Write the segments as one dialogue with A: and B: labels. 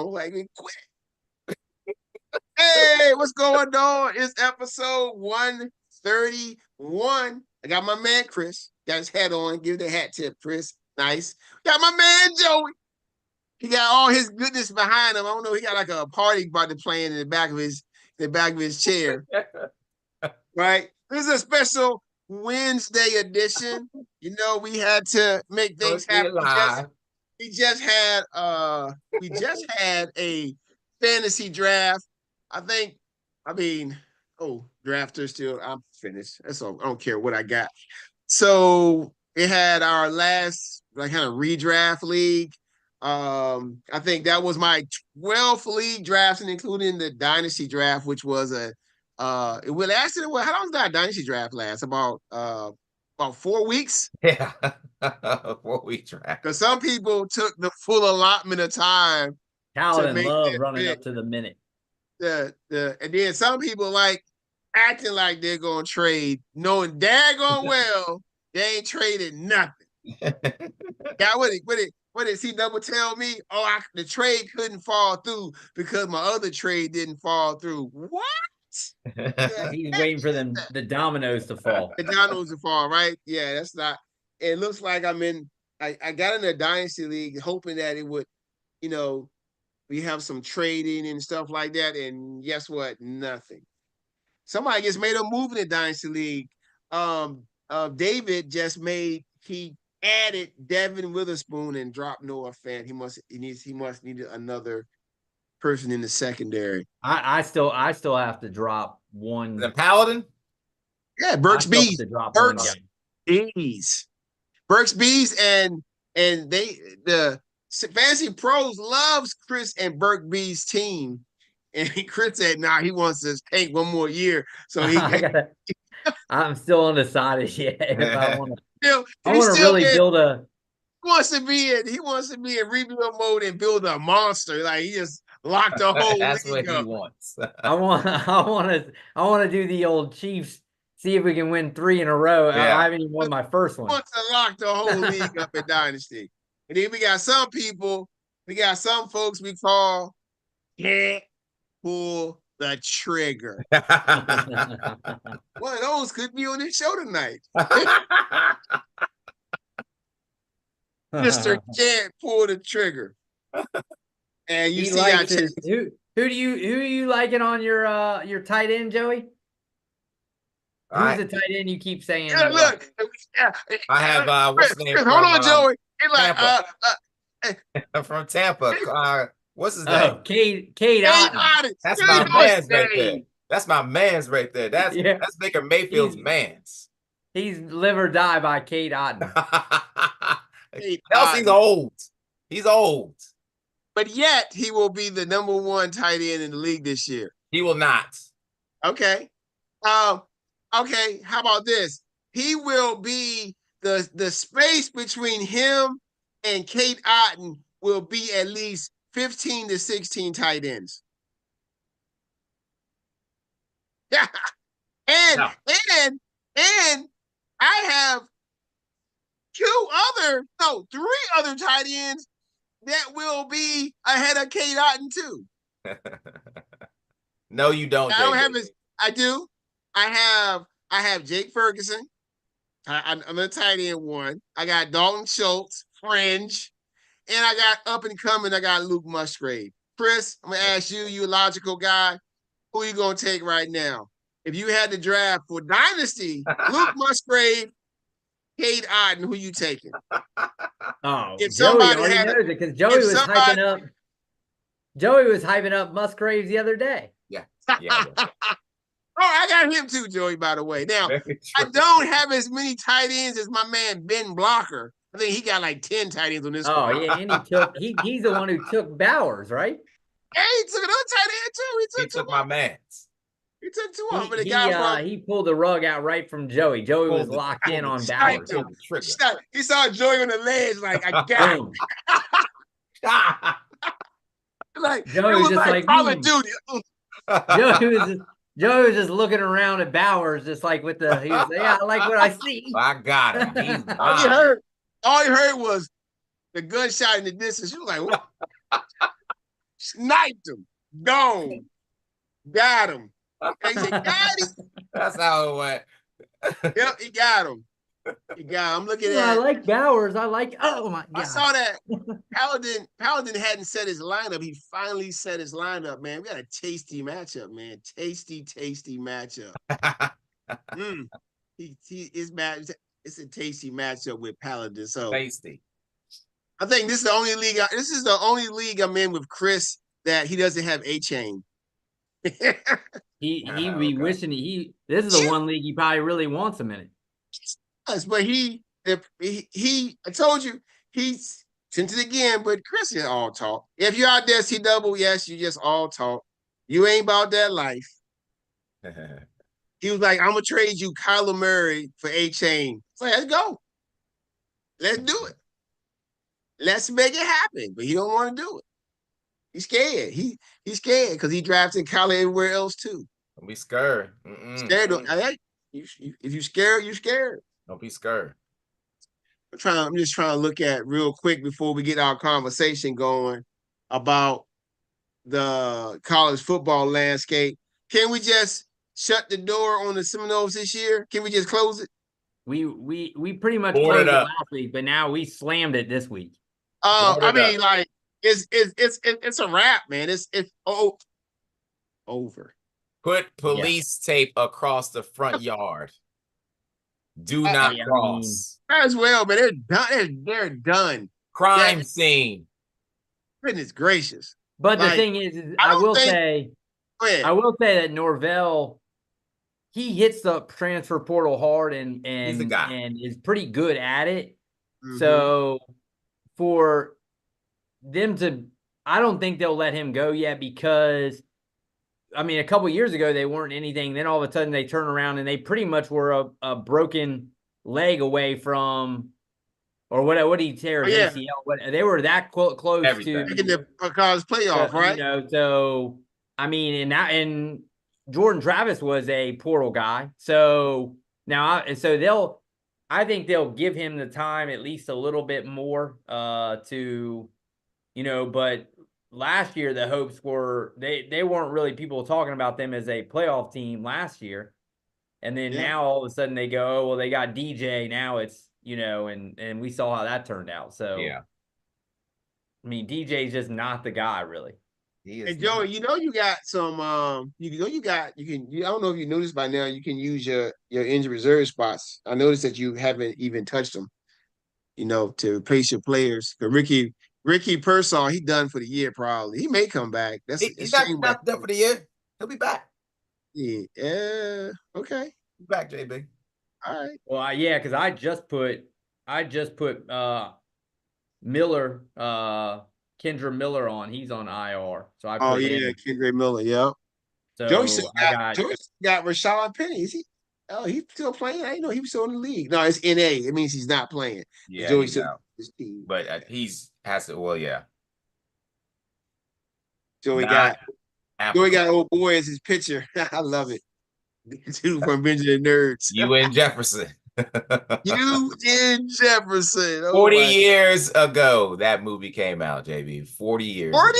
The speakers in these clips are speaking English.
A: on. Like, quit. Hey, what's going on? It's episode 131. I got my man Chris. Got his hat on. Give the hat tip, Chris. Nice. Got my man Joey. He got all his goodness behind him. I don't know. He got like a party button playing in the back of his chair. Right? This is a special Wednesday edition. You know, we had to make things happen. We just had a fantasy draft. Drafters still. I'm finished. That's all. I don't care what I got. So it had our last kind of redraft league. I think that was my 12th league drafts, and including the dynasty draft, which was it lasted. How long did that dynasty draft last? About 4 weeks.
B: Yeah, 4-week draft.
A: Because some people took the full allotment of time.
C: Paladin love running up to the minute.
A: And then some people acting like they're gonna trade, knowing daggone well they ain't traded nothing. Yeah, what did C-Double tell me? The trade couldn't fall through because my other trade didn't fall through. What?
C: He's waiting for the dominoes to fall.
A: The dominoes to fall, right? Yeah, that's not. It looks like I got in a dynasty league hoping that it would, we have some trading and stuff like that. And guess what? Nothing. Somebody just made a move in the dynasty league. David he added Devin Witherspoon and dropped Noah Fant. He must need another person in the secondary.
C: I still have to drop one.
B: The Paladin?
A: Yeah, Burks Bees. Burks Bees and the Fantasy Pros loves Chris and Burke Bees' team. And Chris said, he wants to take one more year. So
C: I'm still undecided yet. If I want to
A: build a. He wants to be in rebuild mode and build a monster. Like he just locked the whole
B: That's
A: league
B: what
A: up.
B: He wants.
C: I want to do the old Chiefs. See if we can win 3 in a row.
B: Yeah.
C: I haven't even won my first one.
A: He wants to lock the whole league up in Dynasty. And then we got some folks we call can't pull the trigger. One of those could be on this show tonight. Mr. Can't pull the trigger. And you see
C: who are you liking on your tight end, Joey? Who's the tight end you keep saying?
A: Yeah, look.
B: I have what's his name?
A: Hold on, Joey.
B: From Tampa. What's his name?
C: Cade Otton.
B: That's my man's right there. That's my man's right there. That's Baker Mayfield's man's.
C: He's live or die by Cade Otton.
B: He's old. He's old.
A: But yet he will be the number 1 tight end in the league this year.
B: He will not.
A: Okay. Okay, how about this? He will be the space between him and Cade Otton will be at least 15 to 16 tight ends. Yeah. And I have 3 other tight ends that will be ahead of Cade Otton too.
B: No, you don't.
A: I do. I have Jake Ferguson. I'm a tight end 1. I got Dalton Schultz, fringe, and I got up and coming. I got Luke Musgrave. Chris, I'm gonna ask you. You a logical guy. Who are you gonna take right now? If you had to draft for Dynasty, Luke Musgrave, Cade Otton, who you taking?
C: If somebody knows it because Joey was hyping up Musgraves the other day.
B: Yeah.
A: I got him too, Joey, by the way. Now, I don't have as many tight ends as my man Ben Blocker. I think he got like 10 tight ends on this one.
C: Yeah, and he's the one who took Bowers, right?
A: Yeah, he took another tight end too.
B: He took my man's.
A: He took 2 of them, but the guy
C: he pulled the rug out right from Joey. Joey was locked in on Bowers.
A: He saw Joey on the ledge like, I got him. Like
C: Joey was just like
A: Call of Duty.
C: Joey was just looking around at Bowers, just like with the. He was like, I like what I see.
B: I got him.
A: All he heard was the gunshot in the distance. She was like, what? sniped him, gone, got him. And he said, got him.
B: That's how it went.
A: Yep, he got him. He got him. I'm looking at.
C: I like Bowers. Oh my God.
A: I saw that Paladin hadn't set his lineup. He finally set his lineup, man. We got a tasty matchup, man. Tasty matchup. It's a tasty matchup with Paladin. So
B: tasty.
A: I think this is the only league. This is the only league I'm in with Chris that he doesn't have Achane.
C: he be wishing this is the one league he probably really wants him in it.
A: But I told you, he's sent it again, but Chris is all talk. If you're out there, CW, yes, you just all talk. You ain't about that life. He was like, I'm going to trade you Kyler Murray for Achane. So let's go. Let's do it. Let's make it happen. But he don't want to do it. He's scared. He's scared because he drafted Kyler everywhere else too.
B: Don't be scared.
A: Scared. If you scared, you scared.
B: Don't be scared.
A: I'm just trying to look at real quick before we get our conversation going about the college football landscape. Can we just shut the door on the Seminoles this year? Can we just close it?
C: We pretty much closed it last week, but now we slammed it this week.
A: I mean, like it's a wrap, man. It's over.
B: Put police tape across the front yard. Do not cross.
A: As well, but they're done. They're done.
B: Crime scene.
A: Goodness gracious.
C: But the thing is I will say that Norvell, he hits the transfer portal hard and is pretty good at it. Mm-hmm. So for them to, I don't think they'll let him go yet because, I mean, a couple of years ago, they weren't anything. Then all of a sudden they turn around and they pretty much were a broken leg away from, or what did he tear? ACL? They were that close to
A: making the college playoff, right?
C: You know, so, I mean, and Jordan Travis was a portal guy. So now, I think they'll give him the time at least a little bit more to, you know, but last year the hopes were they weren't really people talking about them as a playoff team last year. And then now all of a sudden they go, oh, well, they got DJ. Now it's, you know, and we saw how that turned out. So, I mean, DJ's just not the guy, really.
A: And Joey, you know, you got some, I don't know if you noticed by now, you can use your injured reserve spots. I noticed that you haven't even touched them, you know, to replace your players. But Ricky Pearsall, he done for the year probably. He may come back.
B: He's not done for the year. He'll be back.
A: Yeah. Okay.
B: He's back, JB.
A: All right.
C: Well, yeah, because I just put Miller, Kendra Miller on. He's on IR. So I put him.
A: Kendra Miller. Yep.
C: So
A: Joyce got Rashad Penny. Is he? Oh, he's still playing. I didn't know he was still in the league. No, it's NA. It means he's not playing.
B: Yeah,
A: Joey's
B: his team. But has to. Well, yeah.
A: Joey got old boy as his pitcher. I love it. Dude from Benjamin Nerds.
B: UN Jefferson.
A: UN Jefferson.
B: 40 years ago, that movie came out, JB. 40 years.
A: 40?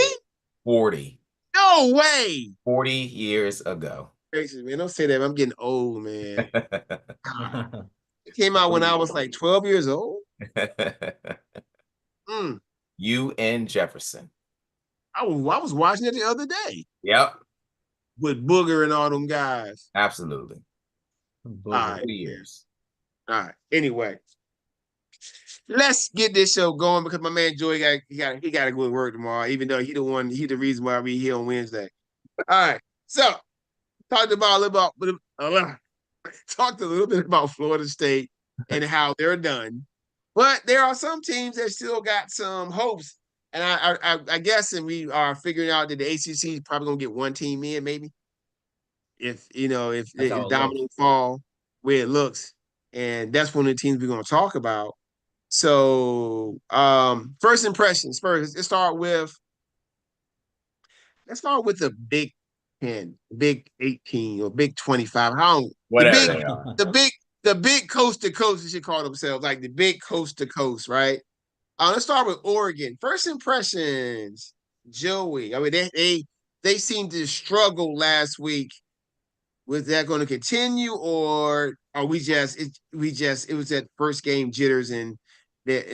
B: 40.
A: No way.
B: 40 years ago.
A: Gracious, man. Don't say that. I'm getting old, man. It came out when I was like 12 years old.
B: UN Jefferson.
A: I was watching it the other day.
B: Yep.
A: With Booger and all them guys.
B: Absolutely.
A: All right.
B: 40 years.
A: All right. Anyway, let's get this show going because my man Joey got to go to work tomorrow, even though he the reason why we here on Wednesday. All right. So talked a little bit about Florida State and how they're done. But there are some teams that still got some hopes. And I guess, and we are figuring out that the ACC is probably gonna get one team in, maybe. If domino fall where it looks, and that's one of the teams we're gonna talk about. So, first impressions. First, let's start with the Big 10, Big 18, or Big 25. The big coast to coast, they should call themselves, like the big coast to coast, right? Let's start with Oregon. First impressions. Joey. I mean, they seemed to struggle last week. Was that going to continue, or are we just it was that first game jitters, and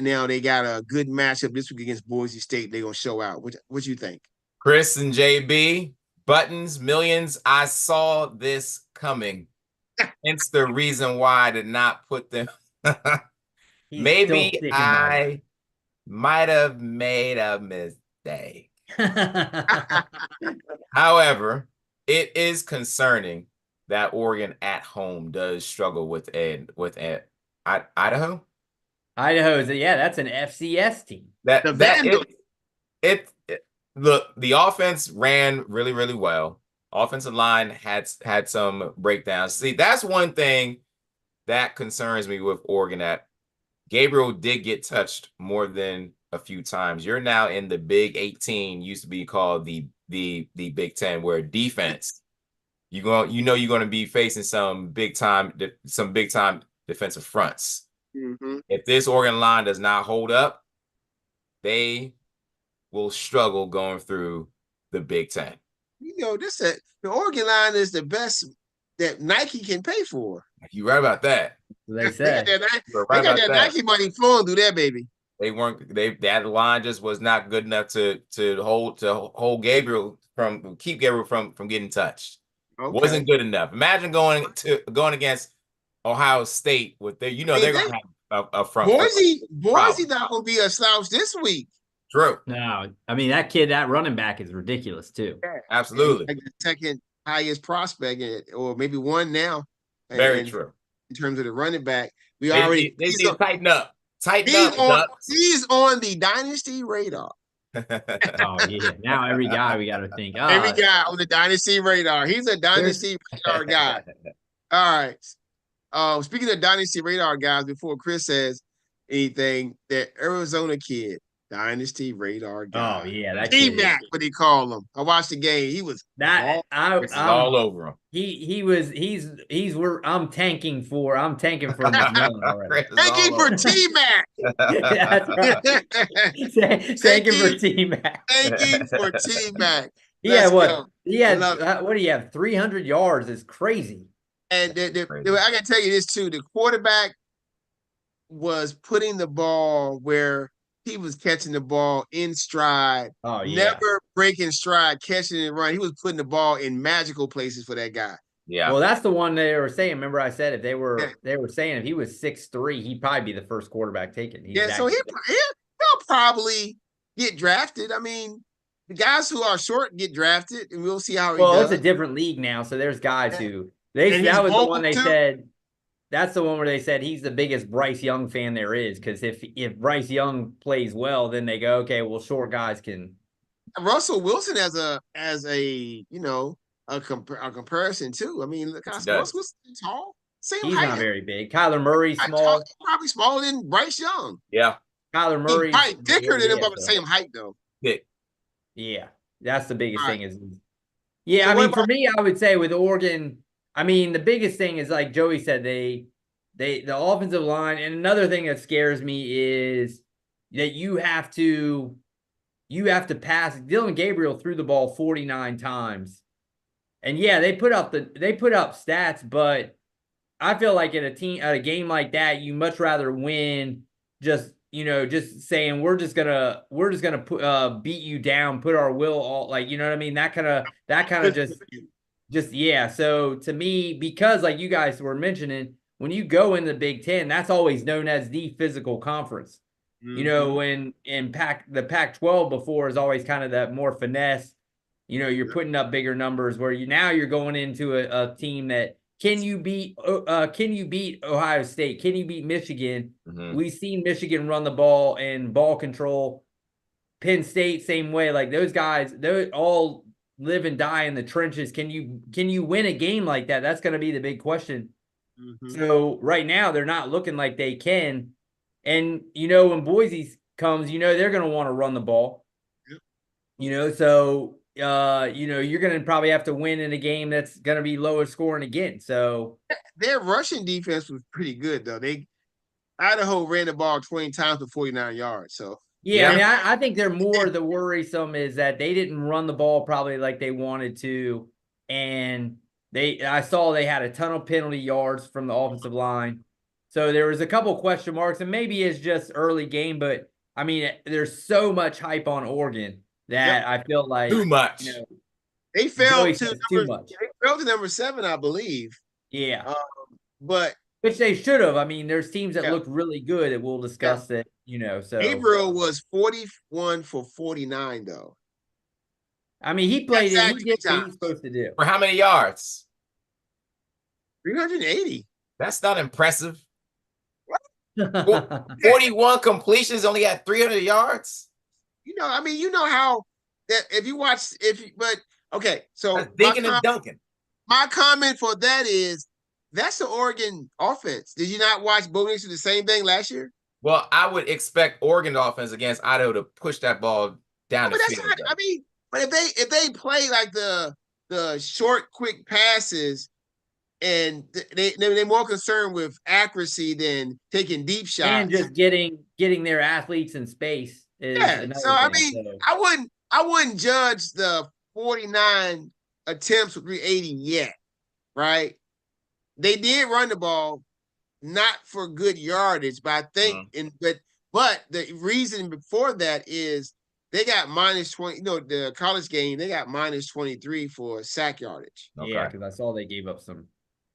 A: now they got a good matchup this week against Boise State. They're gonna show out. What you think?
B: Chris and JB, buttons, millions. I saw this coming. Hence the reason why I did not put them. Maybe I might have made a mistake. However, it is concerning that Oregon at home does struggle with Idaho.
C: Idaho's that's an FCS team.
B: Look, the offense ran really, really well. Offensive line had some breakdowns. See, that's one thing that concerns me with Oregon. That Gabriel did get touched more than a few times. You're now in the Big 18, used to be called the Big 10, where defense, you're going to be facing some big time defensive fronts.
A: Mm-hmm.
B: If this Oregon line does not hold up, they will struggle going through the Big 10.
A: The Oregon line is the best that Nike can pay for.
B: You're right about that.
C: They said
A: they got that Nike money flowing through there, baby.
B: That line just was not good enough to hold Gabriel keep Gabriel from getting touched. Okay. Wasn't good enough. Imagine going against Ohio State with they're going to have a front.
A: Boise not going to be a slouch this week.
B: True.
C: No, I mean that running back is ridiculous too.
B: Yeah, absolutely.
A: Like the second highest prospect, or maybe one now.
B: Very true.
A: In terms of the running back, they
B: need to tighten up.
A: He's on the dynasty radar.
C: Oh yeah! Now every guy we got to think.
A: Every guy on the dynasty radar. He's a dynasty radar guy. All right. Speaking of dynasty radar guys, before Chris says anything, that Arizona kid. Dynasty radar guy.
C: Oh yeah, that
A: T-Mac, what he call him. I watched the game. He was
B: all over him.
C: He's where I'm tanking for Tanking for T-Mac. That's right. Tanking for T-Mac.
A: Tanking for T-Mac.
C: Yeah, what? What do you have? 300 yards is crazy.
A: And I gotta tell you this too. The quarterback was putting the ball where he was catching the ball in stride.
C: Oh, yeah.
A: Never breaking stride, catching and run. He was putting the ball in magical places for that guy.
B: Yeah.
C: Well, that's the one they were saying. Remember, I said they were saying if he was 6'3", he'd probably be the first quarterback taken.
A: So he'll probably get drafted. I mean, the guys who are short get drafted, and we'll see how he does.
C: Well, it's a different league now, so there's guys who that was the one they said. That's the one where they said he's the biggest Bryce Young fan there is, because if Bryce Young plays well, then they go, okay, well, short guys can.
A: Russell Wilson as a comparison too. I mean, look, Russell's tall, same
C: he's
A: height.
C: Not very big. Kyler Murray small,
A: probably smaller than Bryce Young.
B: Yeah,
C: Kyler Murray
A: probably thicker than him, but the same height though.
C: Yeah, that's the biggest thing is. Yeah, so I mean, for me, I would say with Oregon. I mean, the biggest thing is, like Joey said, the offensive line. And another thing that scares me is that you have to pass. Dylan Gabriel threw the ball 49 times. And yeah, they put up stats, but I feel like at a game like that, you much rather win just saying we're just gonna beat you down, put our will all, like, you know what I mean? That kind of just yeah. So to me, because like you guys were mentioning, when you go in the Big Ten, that's always known as the physical conference. Mm-hmm. When in the Pac-12 before is always kind of that more finesse. You're putting up bigger numbers where you're going into a team that can you beat Ohio State? Can you beat Michigan? Mm-hmm. We've seen Michigan run the ball and ball control. Penn State, same way. Like those guys, they're all live and die in the trenches. Can you win a game like that? That's going to be the big question. Mm-hmm. So right now they're not looking like they can. And when Boise comes, they're going to want to run the ball. Yep. So you're going to probably have to win in a game that's going to be lower scoring again. So
A: their rushing defense was pretty good though. Idaho ran the ball 20 times for 49 yards. So
C: Yeah, I mean, I think they're more the worrisome is that they didn't run the ball probably like they wanted to, and I saw they had a ton of penalty yards from the offensive line, so there was a couple question marks, and maybe it's just early game, but I mean, there's so much hype on Oregon that I feel like
B: too much.
A: They fell
C: Joey
A: to
C: says too much.
A: They fell to number 7, I believe.
C: Yeah,
A: but
C: which they should have. I mean, there's teams that look really good that we'll discuss it. So
A: Gabriel was 41 for 49 though.
C: I mean, he played it. He did what
A: times.
C: he was supposed to do.
B: For how many yards?
A: 380.
B: That's not impressive. 41 completions, only had 300 yards.
A: I mean, you know how that okay. So
B: Dinking and dunking.
A: My comment for that is that's the Oregon offense. Did you not watch Bo Nix do the same thing last year?
B: Well, I would expect Oregon offense against Idaho to push that ball down the field.
A: I mean, but if they play like the short, quick passes, and they're more concerned with accuracy than taking deep shots
C: and just getting their athletes in space.
A: So I mean, I wouldn't judge the 49 attempts with 380 yet, right? They did run the ball, not for good yardage, but I think, but the reason before that is they got minus 20. The college game they got minus 23 for sack yardage.
C: Yeah, because I saw they gave up some.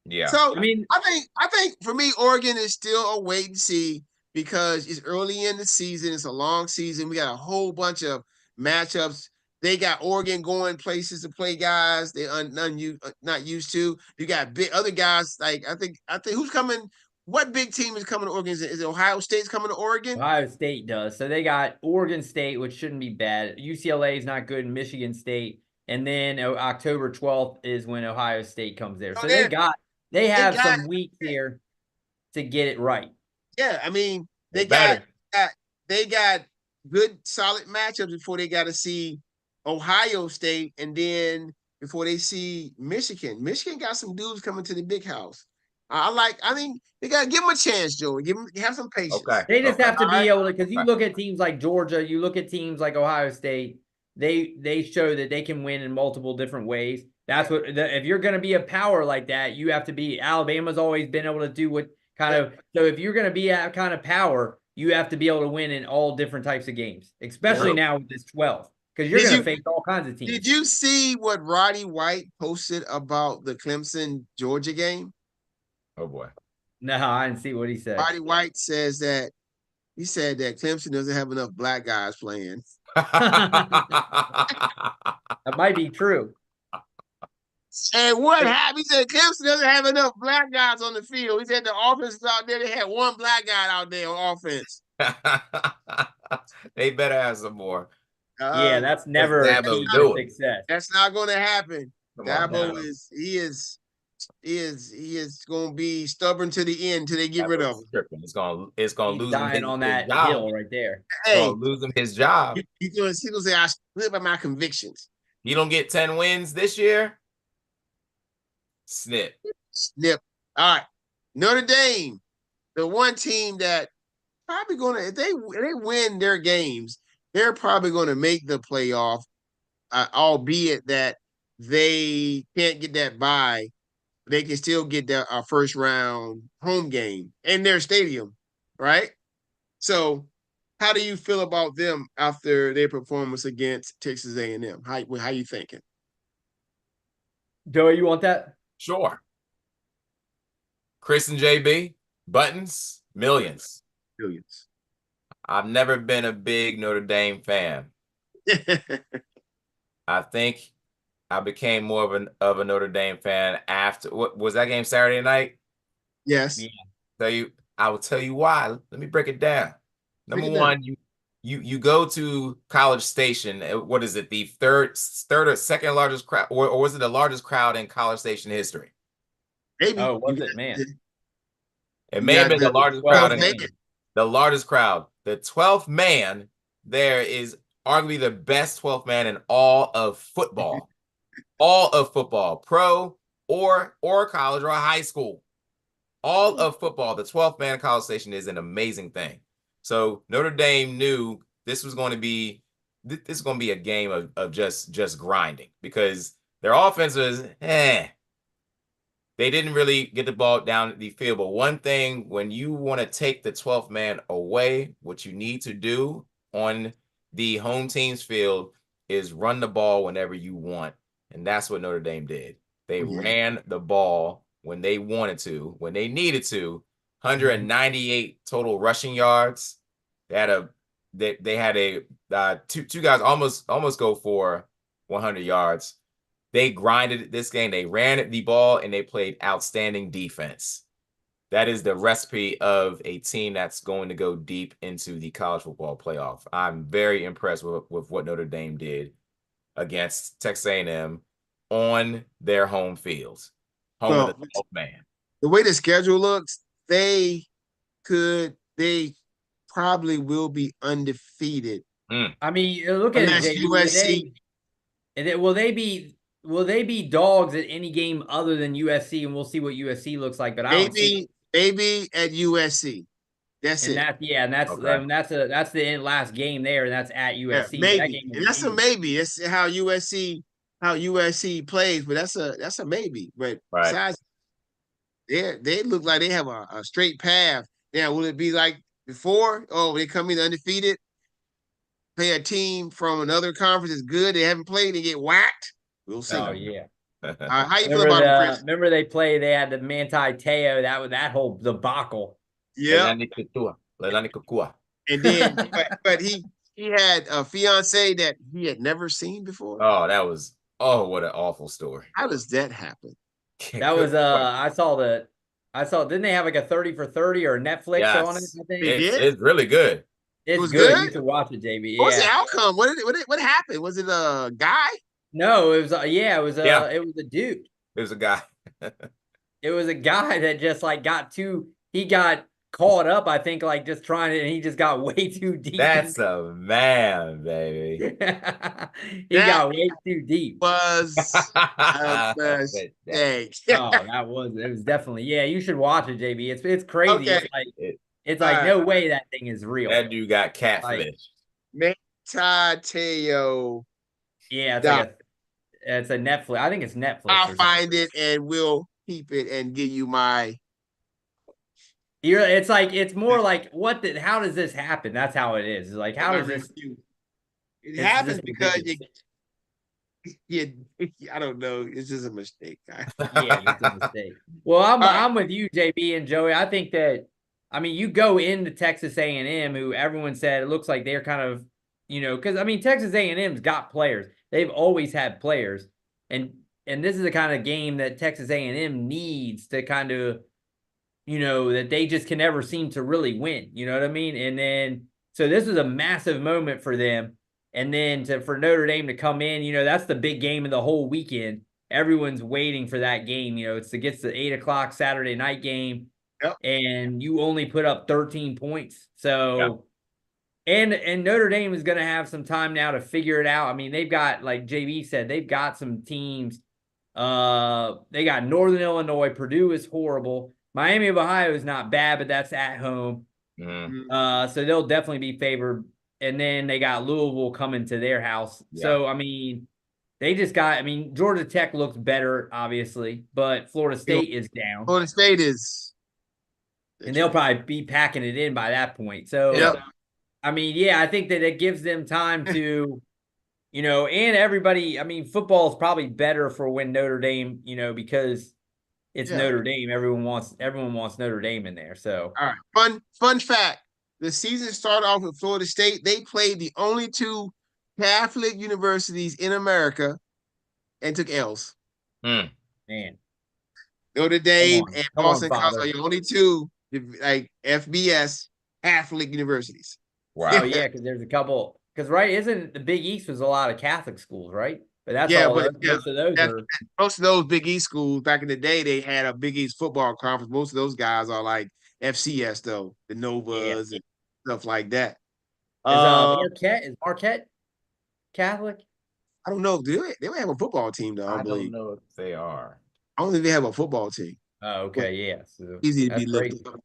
B: Yeah.
A: So I mean, I think for me, Oregon is still a wait and see because it's early in the season. It's a long season. We got a whole bunch of matchups. They got Oregon going places to play guys they're not used to. You got other guys like I think who's coming. What big team is coming to Oregon? Is it Ohio State's coming to Oregon?
C: Ohio State does. So they got Oregon State, which shouldn't be bad. UCLA is not good. Michigan State, and then October 12th is when Ohio State comes there. So they have some weeks here to get it right.
A: Yeah, I mean they got good solid matchups before they got to see Ohio State, and then before they see Michigan. Michigan got some dudes coming to the big house. I mean, they got to give them a chance, Joey. Have some patience.
B: Okay.
C: They just have to be able to, because you look at teams like Georgia, you look at teams like Ohio State, they show that they can win in multiple different ways. That's what, if you're going to be a power like that, you have to be. Alabama's always been able to do what kind of, so if you're going to be a kind of power, you have to be able to win in all different types of games, especially now with this 12, because you're going to face all kinds of teams.
A: Did you see what Roddy White posted about the Clemson Georgia game?
B: Oh boy.
C: No, I didn't see what he said.
A: Roddy White said that Clemson doesn't have enough black guys playing.
C: That might be true.
A: And what happened? He said Clemson doesn't have enough black guys on the field. He said the offense is out there. They had one black guy out there on offense.
B: They better have some more.
C: Yeah, that's never a key to success.
A: That's not going to happen. Dabo is going to be stubborn to the end until they get rid of him.
B: It's going to lose him
C: on that hill right there.
A: Hey,
B: lose him his job.
A: He's going to say I live by my convictions.
B: You don't get 10 wins this year. Snip. All
A: right, Notre Dame, the one team that probably going to if they win their games, they're probably going to make the playoff, albeit that they can't get that bye. They can still get their first round home game in their stadium, right? So, how do you feel about them after their performance against Texas A&M? How you thinking?
C: Joey, you want that?
B: Sure. Chris and JB, buttons, millions. I've never been a big Notre Dame fan. I think I became more of a Notre Dame fan after what was that game Saturday night?
A: Yes.
B: Yeah. I will tell you why. Let me break it down. Number one, you go to College Station. What is it? The third or second largest crowd, or was it the largest crowd in College Station history?
A: Maybe.
C: Oh, was it, man?
B: It may have been the largest crowd. The largest crowd. The 12th man there is arguably the best 12th man in all of football. All of football, pro or college or high school. All of football, the 12th man in College Station is an amazing thing. So Notre Dame knew this was going to be a game of just grinding because their offense was They didn't really get the ball down the field. But one thing, when you want to take the 12th man away, what you need to do on the home team's field is run the ball whenever you want. And that's what Notre Dame did. They ran the ball when they wanted to, when they needed to. 198 total rushing yards. They had two guys almost go for 100 yards. They grinded this game. They ran the ball and they played outstanding defense. That is the recipe of a team that's going to go deep into the college football playoff. I'm very impressed with what Notre Dame did against Texas A&M on their home field. Home of the 12th man.
A: The way the schedule looks, they probably will be undefeated.
C: I mean, look at it,
A: USC.
C: Will they be dogs at any game other than USC? And we'll see what USC looks like. But
A: maybe at USC. That's it.
C: That's the last game there, and that's at USC.
A: Yeah, maybe. That's a maybe. It's how USC plays, but that's a maybe. But besides, they look like they have a straight path. Now, will it be like before? Oh, they come in undefeated, play a team from another conference that's good. They haven't played, they get whacked. We'll see.
C: Oh yeah.
A: How you feel about Prince?
C: Remember they had the Manti Te'o, that whole debacle.
A: Yeah. And then but he had a fiance that he had never seen before.
B: What an awful story.
A: How does that happen?
C: That was I saw didn't they have like a 30 for 30 or Netflix on it? I think
B: it's really good.
C: It was good. You can watch it, JB.
A: What was the outcome? What happened? Was it a guy?
C: No, it was it was a dude.
B: It was a guy.
C: It was a guy that just like he got caught up, I think, like just trying to, and he just got way too deep.
B: That's a man, baby.
C: He got way too deep.
A: Was a mistake.
C: It was definitely, you should watch it, JB. It's crazy. Okay. It's like no way that thing is real.
B: That dude got catfish.
A: Manti Te'o.
C: Yeah, it's a Netflix. I think it's Netflix.
A: I'll find it and we'll keep it and give you my.
C: It's more like how does this happen? That's how it is. It's like, how does this?
A: It happens because I don't know. It's just a mistake.
C: It's a mistake. Well, I'm with you, JB and Joey. I think that, I mean, you go into Texas A&M, who everyone said it looks like they're kind of, because I mean, Texas A&M's got players. They've always had players, and this is the kind of game that Texas A&M needs to kind of, that they just can never seem to really win. You know what I mean? And then, so this was a massive moment for them. And then for Notre Dame to come in, that's the big game of the whole weekend. Everyone's waiting for that game. It's the 8:00 Saturday night game. Yep. And you only put up 13 points. So, and Notre Dame is going to have some time now to figure it out. I mean, they've got, like JB said, they've got some teams. They got Northern Illinois. Purdue is horrible. Miami of Ohio is not bad, but that's at home. So they'll definitely be favored. And then they got Louisville coming to their house. Yeah. So, I mean, Georgia Tech looks better, obviously, but Florida State is down.
A: Florida State is.
C: And they'll probably be packing it in by that point. So, I mean, I think that it gives them time to, and everybody, I mean, football is probably better for when Notre Dame, because it's Notre Dame. Everyone wants Notre Dame in there. So,
A: all right. Fun fact. The season started off with Florida State. They played the only two Catholic universities in America and took L's.
C: Man.
A: Notre Dame and Boston College are the only two, like, FBS Catholic universities.
C: Wow. Oh, yeah, because there's a couple. Because, isn't the Big East was a lot of Catholic schools, right? But that's
A: most of those Big East schools back in the day, they had a Big East football conference. Most of those guys are like FCS, though, the Novas and stuff like that.
C: Is Marquette Catholic?
A: I don't know. They might have a football team, though.
B: I don't know if they are.
A: I don't think they have a football team.
C: Oh, okay, yeah. So
A: easy to be looked up.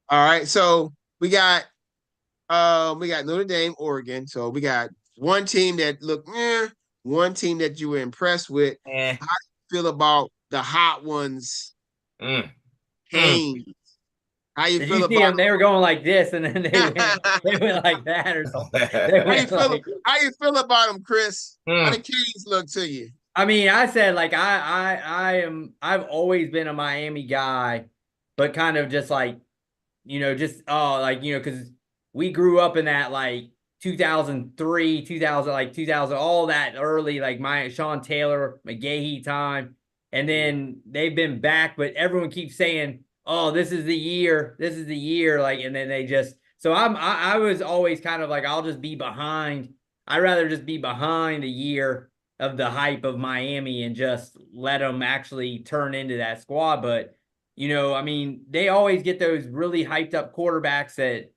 A: All right, so we got We got Notre Dame, Oregon. So we got one team that looked, one team that you were impressed with.
B: Eh.
A: How do you feel about the hot ones?
B: Mm.
A: Canes. How you
C: Did
A: feel
C: you see
A: about
C: them? They were going like this, and then they went like that or something. They went like,
A: how you feel about them, Chris? How
B: Mm.
A: the Canes look to you?
C: I mean, I said like I've always been a Miami guy, but kind of just like, just because we grew up in that like 2003, 2000, like 2000, all that early like my Sean Taylor, McGahee time, and then they've been back, but everyone keeps saying, "Oh, this is the year," like, and then they just. So I was always kind of like I'll just be behind. I'd rather just be behind a year of the hype of Miami and just let them actually turn into that squad, but. I mean, they always get those really hyped up quarterbacks that,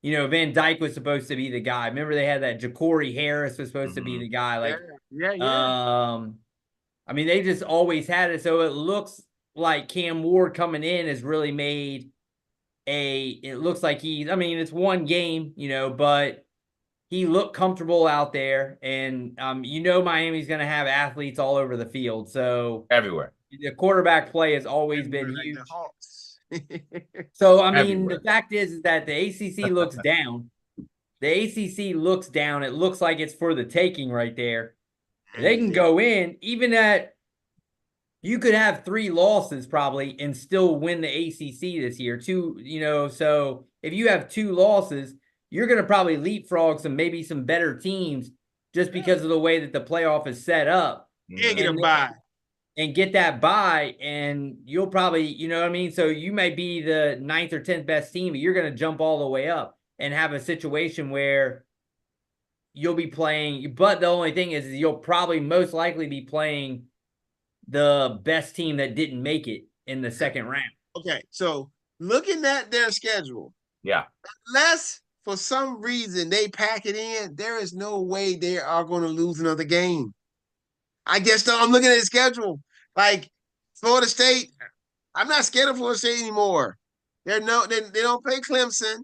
C: Van Dyke was supposed to be the guy. Remember they had that Ja'Cory Harris was supposed to be the guy. Like,
A: Yeah.
C: I mean, they just always had it. So it looks like Cam Ward coming in has really made it looks like it's one game, but he looked comfortable out there. And, Miami's going to have athletes all over the field. So
B: Everywhere.
C: the quarterback play has always been
A: like
C: huge.
A: the Hawks.
C: So, I mean,
B: Everywhere.
C: the fact is that the ACC looks down. The ACC looks down. It looks like it's for the taking right there. They can go in, even at you could have 3 losses probably and still win the ACC this year. So if you have 2 losses, you're going to probably leapfrog maybe some better teams just because of the way that the playoff is set up.
A: Yeah, get a bye.
C: And get that bye, and you'll probably, you know what I mean? So you may be the 9th or 10th best team, but you're going to jump all the way up and have a situation where you'll be playing. But the only thing is you'll probably most likely be playing the best team that didn't make it in the second round.
A: Okay, so looking at their schedule,
B: yeah,
A: unless for some reason they pack it in, there is no way they are going to lose another game. I guess I'm looking at the schedule. Like Florida State, I'm not scared of Florida State anymore. They don't play Clemson.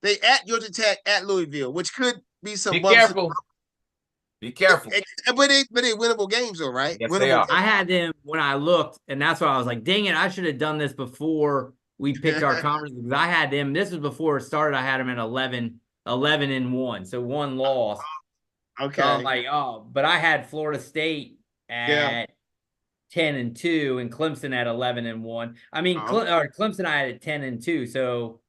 A: They at Georgia Tech, at Louisville, which could be some.
B: Be careful. Be careful.
A: But they winnable games, though, right?
B: Yes,
A: winnable
B: they are.
C: I had them when I looked, and that's why I was like, "Dang it! I should have done this before we picked our conference." Because I had them. This was before it started. I had them at 11-1, so 1 loss.
A: Okay.
C: So I'm like, but I had Florida State at 10-2 and Clemson at 11-1. I mean, Clemson I had at 10-2. So,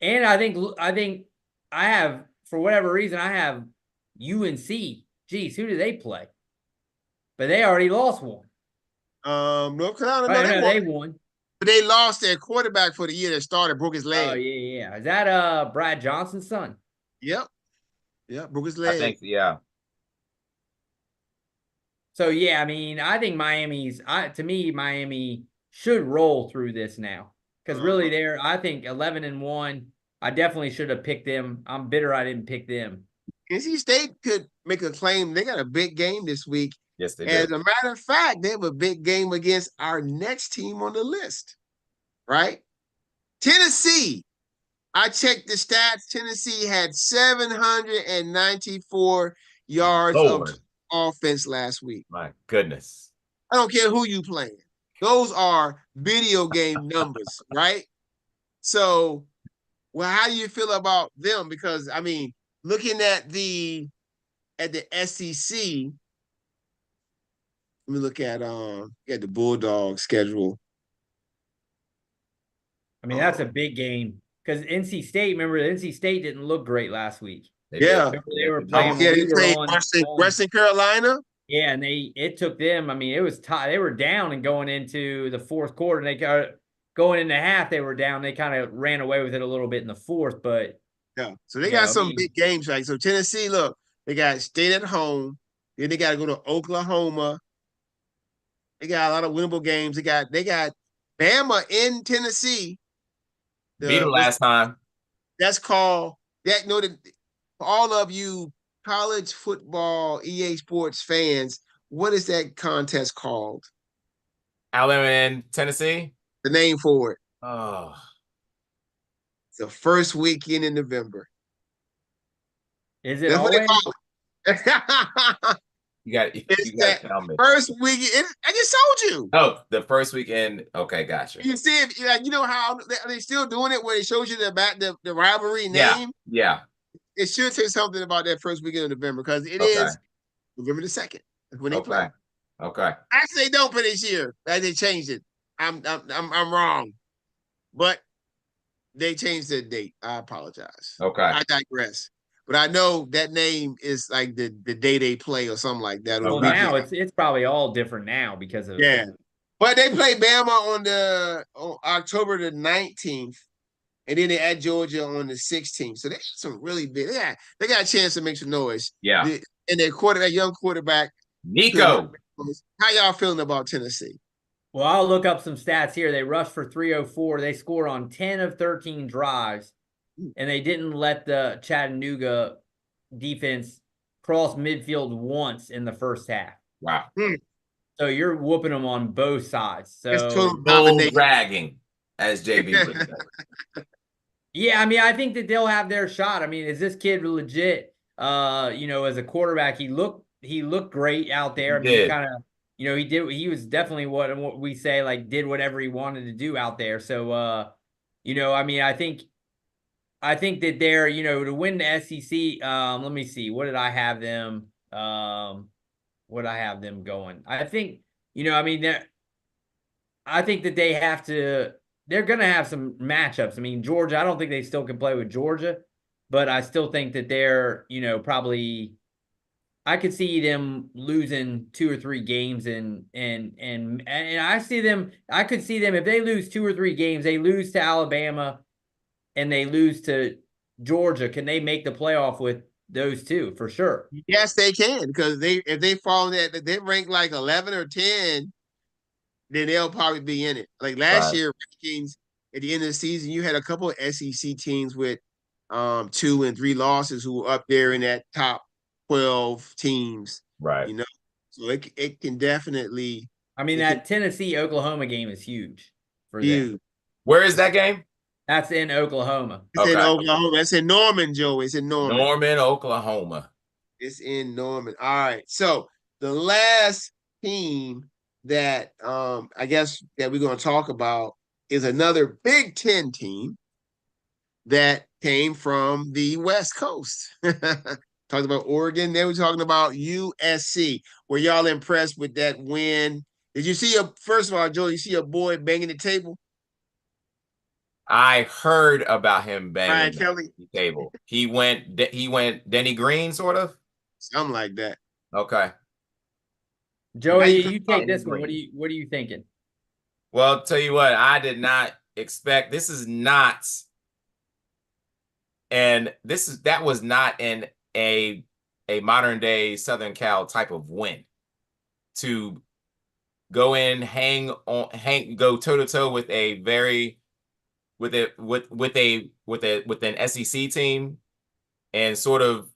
C: and I think I have, for whatever reason, I have UNC. Geez, who do they play? But they already lost one.
A: North Carolina.
C: No, they won.
A: But they lost their quarterback for the year that started, broke his leg.
C: Oh yeah. Is that Brad Johnson's son?
A: Yep, broke his leg.
B: I think, yeah.
C: So yeah, I mean, I think Miami should roll through this now because really I think 11-1. I definitely should have picked them. I'm bitter I didn't pick them.
A: NC State could make a claim. They got a big game this week.
B: Yes, they do.
A: As a matter of fact, they have a big game against our next team on the list, right? Tennessee. I checked the stats. Tennessee had 794 yards of offense last week.
B: My goodness.
A: I don't care who you playing. Those are video game numbers, right? So, how do you feel about them? Because, I mean, looking at the SEC, let me look at the Bulldogs schedule.
C: I mean, that's a big game because NC State. Remember, NC State didn't look great last week.
A: They
C: were playing.
A: They played Western Carolina.
C: Yeah, and it took them. I mean, it was they were down and going into the fourth quarter. And they going into half, they were down. They kind of ran away with it a little bit in the fourth, but
A: so they got some big games. Like so, Tennessee. Look, they got State at home. Then they got to go to Oklahoma. They got a lot of winnable games. They got Bama in Tennessee.
B: Beat them last time.
A: That's called that. For all of you college football EA Sports fans, what is that contest called?
B: Alabama and Tennessee.
A: The name for it.
B: Oh.
A: It's the first weekend in November.
C: Is it
A: That's what they
C: always?
A: call it.
B: You got
A: It's
B: to
A: that
B: tell me.
A: first weekend. I just told you.
B: Oh, the first weekend. Okay, gotcha.
A: You see, if like you know how they still doing it where it shows you the rivalry
B: Yeah,
A: name.
B: yeah.
A: It should say something about that first weekend of November because it
B: Okay.
A: is November the 2nd. That's when they
B: Okay.
A: play.
B: Okay.
A: Actually, they don't play this year. They changed it. I'm wrong, but they changed the date. I apologize.
B: Okay.
A: I digress. But I know that name is like the day they play or something like that.
C: Well, now it's probably all different now because of
A: yeah. But they play Bama on October the 19th, and then they at Georgia on the 16th. So they got some really big. They got a chance to make some noise.
B: Yeah.
A: And that young quarterback,
B: Nico.
A: How y'all feeling about Tennessee?
C: Well, I'll look up some stats here. They rushed for 304. They scored on 10 of 13 drives, and they didn't let the Chattanooga defense cross midfield once in the first half.
B: Wow.
C: So you're whooping them on both sides. So
A: it's total
B: bull dragging, as JB would say.
C: Yeah, I mean, I think that they'll have their shot. I mean, is this kid legit? As a quarterback, he looked great out there. I mean, he kind of, he was definitely what we say, like, did whatever he wanted to do out there. So, I mean, I think that they're, to win the SEC. Let me see, what did I have them? What I have them going? I think, I mean, I think that they have to. They're going to have some matchups. I mean, Georgia, I don't think they still can play with Georgia, but I still think that they're, probably, I could see them losing 2 or 3 games and I could see them if they lose 2 or 3 games, they lose to Alabama and they lose to Georgia. Can they make the playoff with those two for sure?
A: Yes, they can, because if they fall in that, they rank like 11 or 10. Then they'll probably be in it. Like last year, rankings at the end of the season, you had a couple of SEC teams with 2 and 3 losses who were up there in that top 12 teams.
B: Right.
A: So it can definitely.
C: I mean, that Tennessee-Oklahoma game is huge for them.
B: Where is that game?
C: That's in Oklahoma.
A: It's in Oklahoma. It's in Norman, Joey. It's in Norman.
B: Norman, Oklahoma.
A: It's in Norman. All right. So the last team that I guess that we're going to talk about is another Big Ten team that came from the West Coast. Talked about Oregon. Then we're talking about USC. Were y'all impressed with that win? Did you see first of all, Joe, you see a boy banging the table?
B: I heard about him banging
A: the
B: table. He went Denny Green, sort of?
A: Something like that.
B: Okay.
C: Joey, you take this one. What are you thinking?
B: Well, I'll tell you what, I did not expect. That was not in a modern day Southern Cal type of win. To go in, go toe to toe with an SEC team, and sort of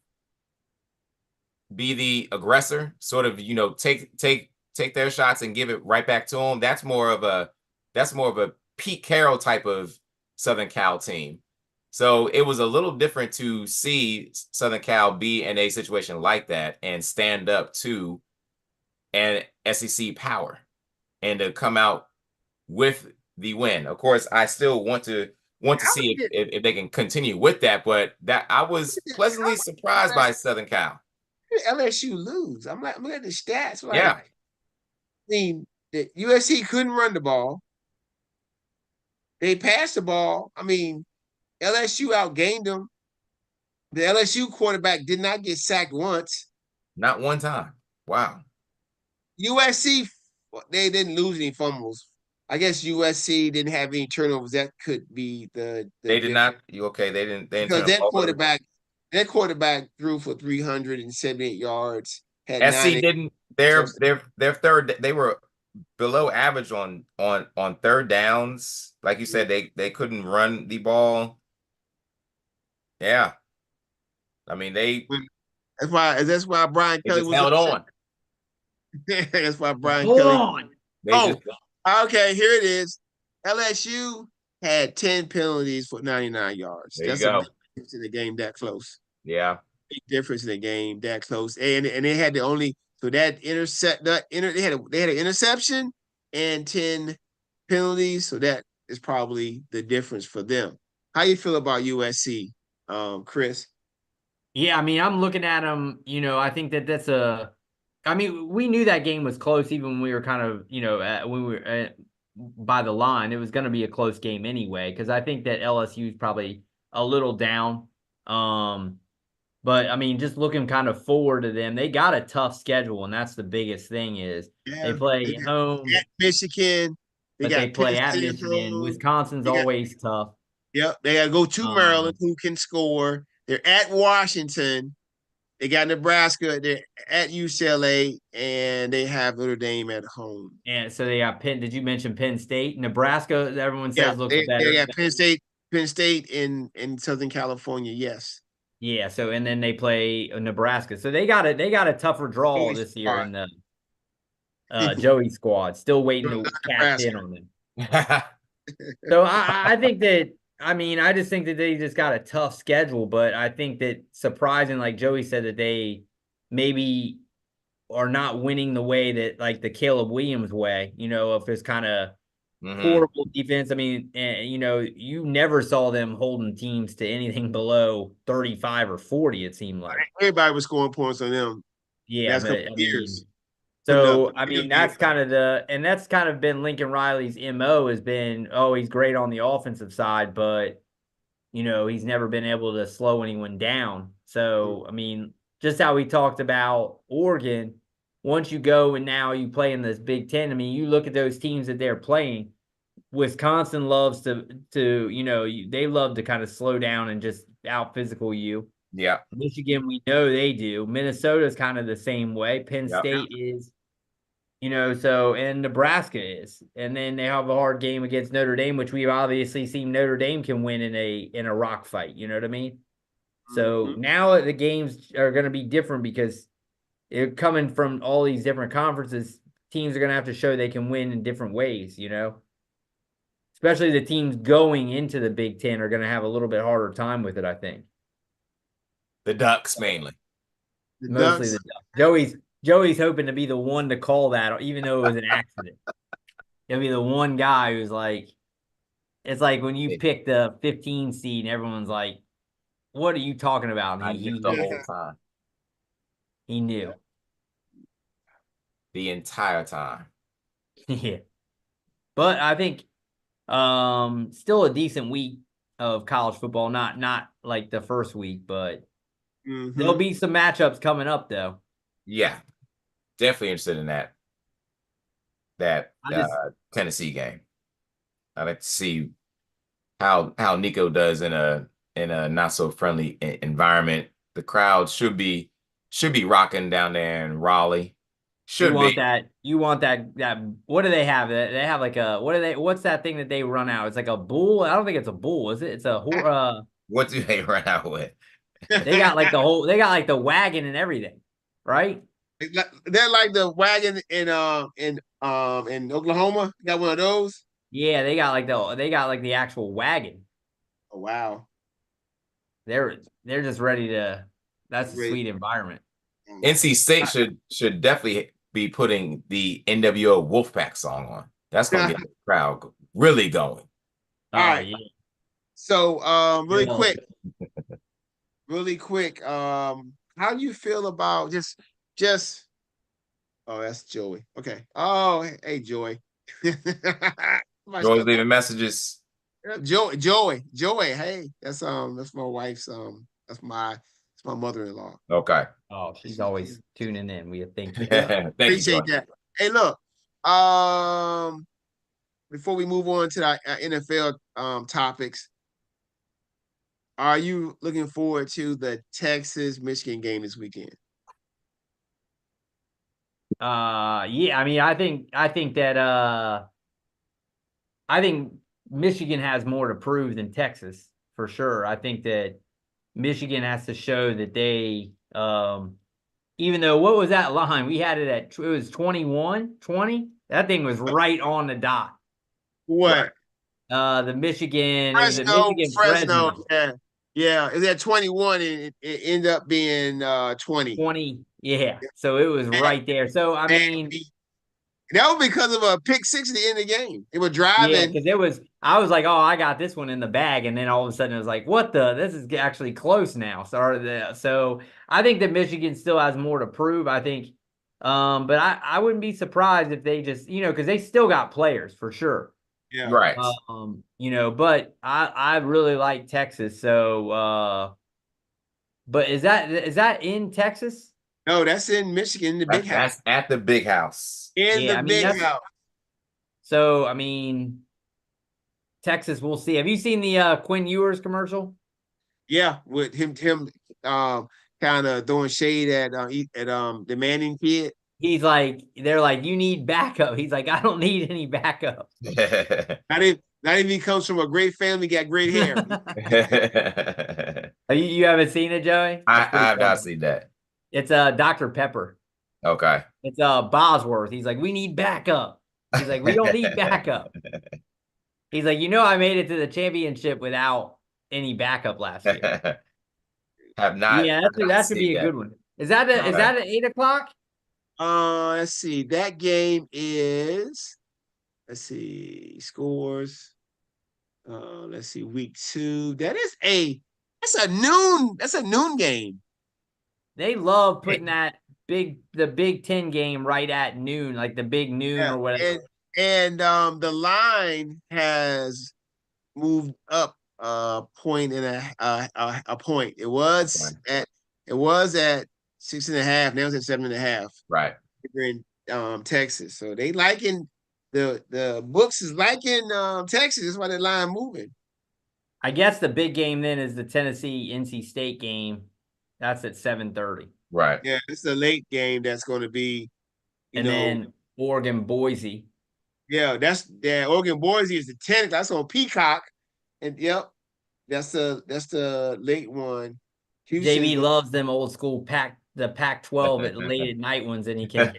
B: be the aggressor, sort of, take their shots and give it right back to them. That's more of a Pete Carroll type of Southern Cal team. So it was a little different to see Southern Cal be in a situation like that and stand up to an SEC power and to come out with the win. Of course, I still want to see if they can continue with that, but that I was pleasantly surprised by Southern Cal.
A: LSU lose. I'm looking at the stats.
B: Yeah.
A: I mean, the USC couldn't run the ball. They passed the ball. I mean, LSU outgained them. The LSU quarterback did not get sacked once.
B: Not one time. Wow.
A: USC, they didn't lose any fumbles. I guess USC didn't have any turnovers. That could be the
B: they did not. Okay, they didn't.
A: Because that quarterback threw for 378 yards.
B: SC didn't. Their third. They were below average on third downs. Like you said, they couldn't run the ball. Yeah, I mean
A: That's why Brian Kelly
B: was held on.
A: That's why Brian
C: Hold
A: Kelly.
C: on.
A: Okay, here it is. LSU had 10 penalties for 99 yards.
B: There you
A: That's a
B: go.
A: big difference in the game that close.
B: Yeah.
A: Big difference in the game that close. And they had the only so that they had an interception and 10 penalties. So that is probably the difference for them. How you feel about USC, Chris?
C: Yeah, I mean, I'm looking at them. I think that's a. I mean, we knew that game was close, even when we were kind of, when we were by the line. It was going to be a close game anyway, because I think that LSU is probably a little down. But I mean, just looking kind of forward to them, they got a tough schedule, and that's the biggest thing is they play home
A: at Michigan.
C: but they play at Michigan. Wisconsin's always tough.
A: Yep, they got to go to Maryland, who can score. They're at Washington. They got Nebraska. They're at UCLA, and they have Notre Dame at home.
C: And so they got Penn. Did you mention Penn State? Nebraska, everyone says looks better.
A: They got Penn State in Southern California. Yes.
C: Yeah. So and then they play Nebraska. So they got a tougher draw this year in the Joey squad. Still waiting to cash in on them. So I think that. I mean, I just think that they just got a tough schedule, but I think that surprising, like Joey said, that they maybe are not winning the way that like the Caleb Williams way, if it's kind of horrible defense. I mean, you never saw them holding teams to anything below 35 or 40, it seemed like.
A: Everybody was scoring points on them.
C: Yeah, but I mean, so, I mean, that's kind of been Lincoln Riley's MO has been, he's great on the offensive side, but, he's never been able to slow anyone down. So, I mean, just how we talked about Oregon, once you go and now you play in this Big Ten, I mean, you look at those teams that they're playing. Wisconsin loves to they love to kind of slow down and just out physical you.
B: Yeah.
C: Michigan, we know they do. Minnesota's kind of the same way. Penn State is. And Nebraska is, and then they have a hard game against Notre Dame, which we've obviously seen Notre Dame can win in a rock fight. You know what I mean? So now the games are going to be different because they're coming from all these different conferences. Teams are going to have to show they can win in different ways. Especially the teams going into the Big Ten are going to have a little bit harder time with it. I think
B: the Ducks mainly,
C: mostly the Ducks. Joey's hoping to be the one to call that, even though it was an accident. He'll be the one guy who's like, it's like when you pick the 15 seed and everyone's like, what are you talking about?
B: And he knew the whole time.
C: He knew.
B: The entire time.
C: Yeah. But I think still a decent week of college football. Not like the first week, but there'll be some matchups coming up, though.
B: Yeah, definitely interested in that Tennessee game. I'd like to see how Nico does in a not so friendly environment. The crowd should be rocking down there in Raleigh. You want that. What do they have? They have like what's that thing that they run out? It's like a bull. I don't think it's a bull, is it? It's a what do they run out with?
C: They got like the wagon and everything. Right?
A: They're like the wagon in Oklahoma. You got one of those?
C: Yeah, they got like the actual wagon.
A: Oh wow.
C: They're just ready to. That's a sweet environment.
B: NC State should definitely be putting the NWO Wolfpack song on. That's gonna get the crowd really going.
A: All right. Yeah. So really quick, how do you feel about just that's Joey. Okay. Oh, hey Joey.
B: Joey's leaving messages.
A: Joey. Hey, that's my wife's that's my mother-in-law.
B: Okay.
C: Oh, she's always tuning in. We thank you.
A: Appreciate that. Hey, look. Before we move on to the NFL topics, are you looking forward to the Texas-Michigan game this weekend?
C: Yeah, I mean, I think that I think Michigan has more to prove than Texas for sure. I think that Michigan has to show that they even though what was that line? We had it was 21-20. That thing was right on the dot.
A: What?
C: The Michigan, it was a
A: Fresno,
C: Michigan
A: Fresno,
C: Fresno.
A: yeah. Yeah, it was at 21 and it ended up being 20.
C: 20. Yeah. So it was
A: And,
C: right there. So I mean,
A: that was because of a pick six at the end of the game. They were
C: yeah,
A: driving.
C: because I was like, oh, I got this one in the bag. And then all of a sudden it was like, what this is actually close now. So I think that Michigan still has more to prove. I think, but I wouldn't be surprised if they just, because they still got players for sure.
A: Yeah.
B: Right.
C: But I really like Texas. So, but is that in Texas?
A: No, that's in Michigan, the big house.
B: That's at the big house.
A: In the big house.
C: So I mean, Texas, we'll see. Have you seen the Quinn Ewers commercial?
A: Yeah, with him kind of throwing shade at the Manning kid.
C: They're like, you need backup. He's like, I don't need any backup.
A: Not even he comes from a great family, got great hair.
C: You haven't seen it, Joey?
B: I have not seen that.
C: It's Dr. Pepper.
B: Okay.
C: It's Bosworth. He's like, we need backup. He's like, we don't need backup. He's like, I made it to the championship without any backup last year.
B: Have not.
C: Yeah, that should be a good one. Is that at 8:00?
A: Let's see. That game is. Let's see scores. Let's see week 2. That's a noon game.
C: They love putting the Big Ten game right at noon, like the big noon or whatever.
A: And the line has moved up a point and a point. It was at 6.5. Now it's at 7.5.
B: Right.
A: We're in Texas, so they liking the books is liking Texas. That's why the line moving.
C: I guess the big game then is the Tennessee NC State game. That's at 7:30.
B: Right.
A: Yeah, it's a late game that's going to be,
C: then Oregon Boise.
A: Yeah, Oregon Boise is the 10th. That's on Peacock, and that's the late one.
C: JB loves them old school Pac-12 at late at night ones, and he can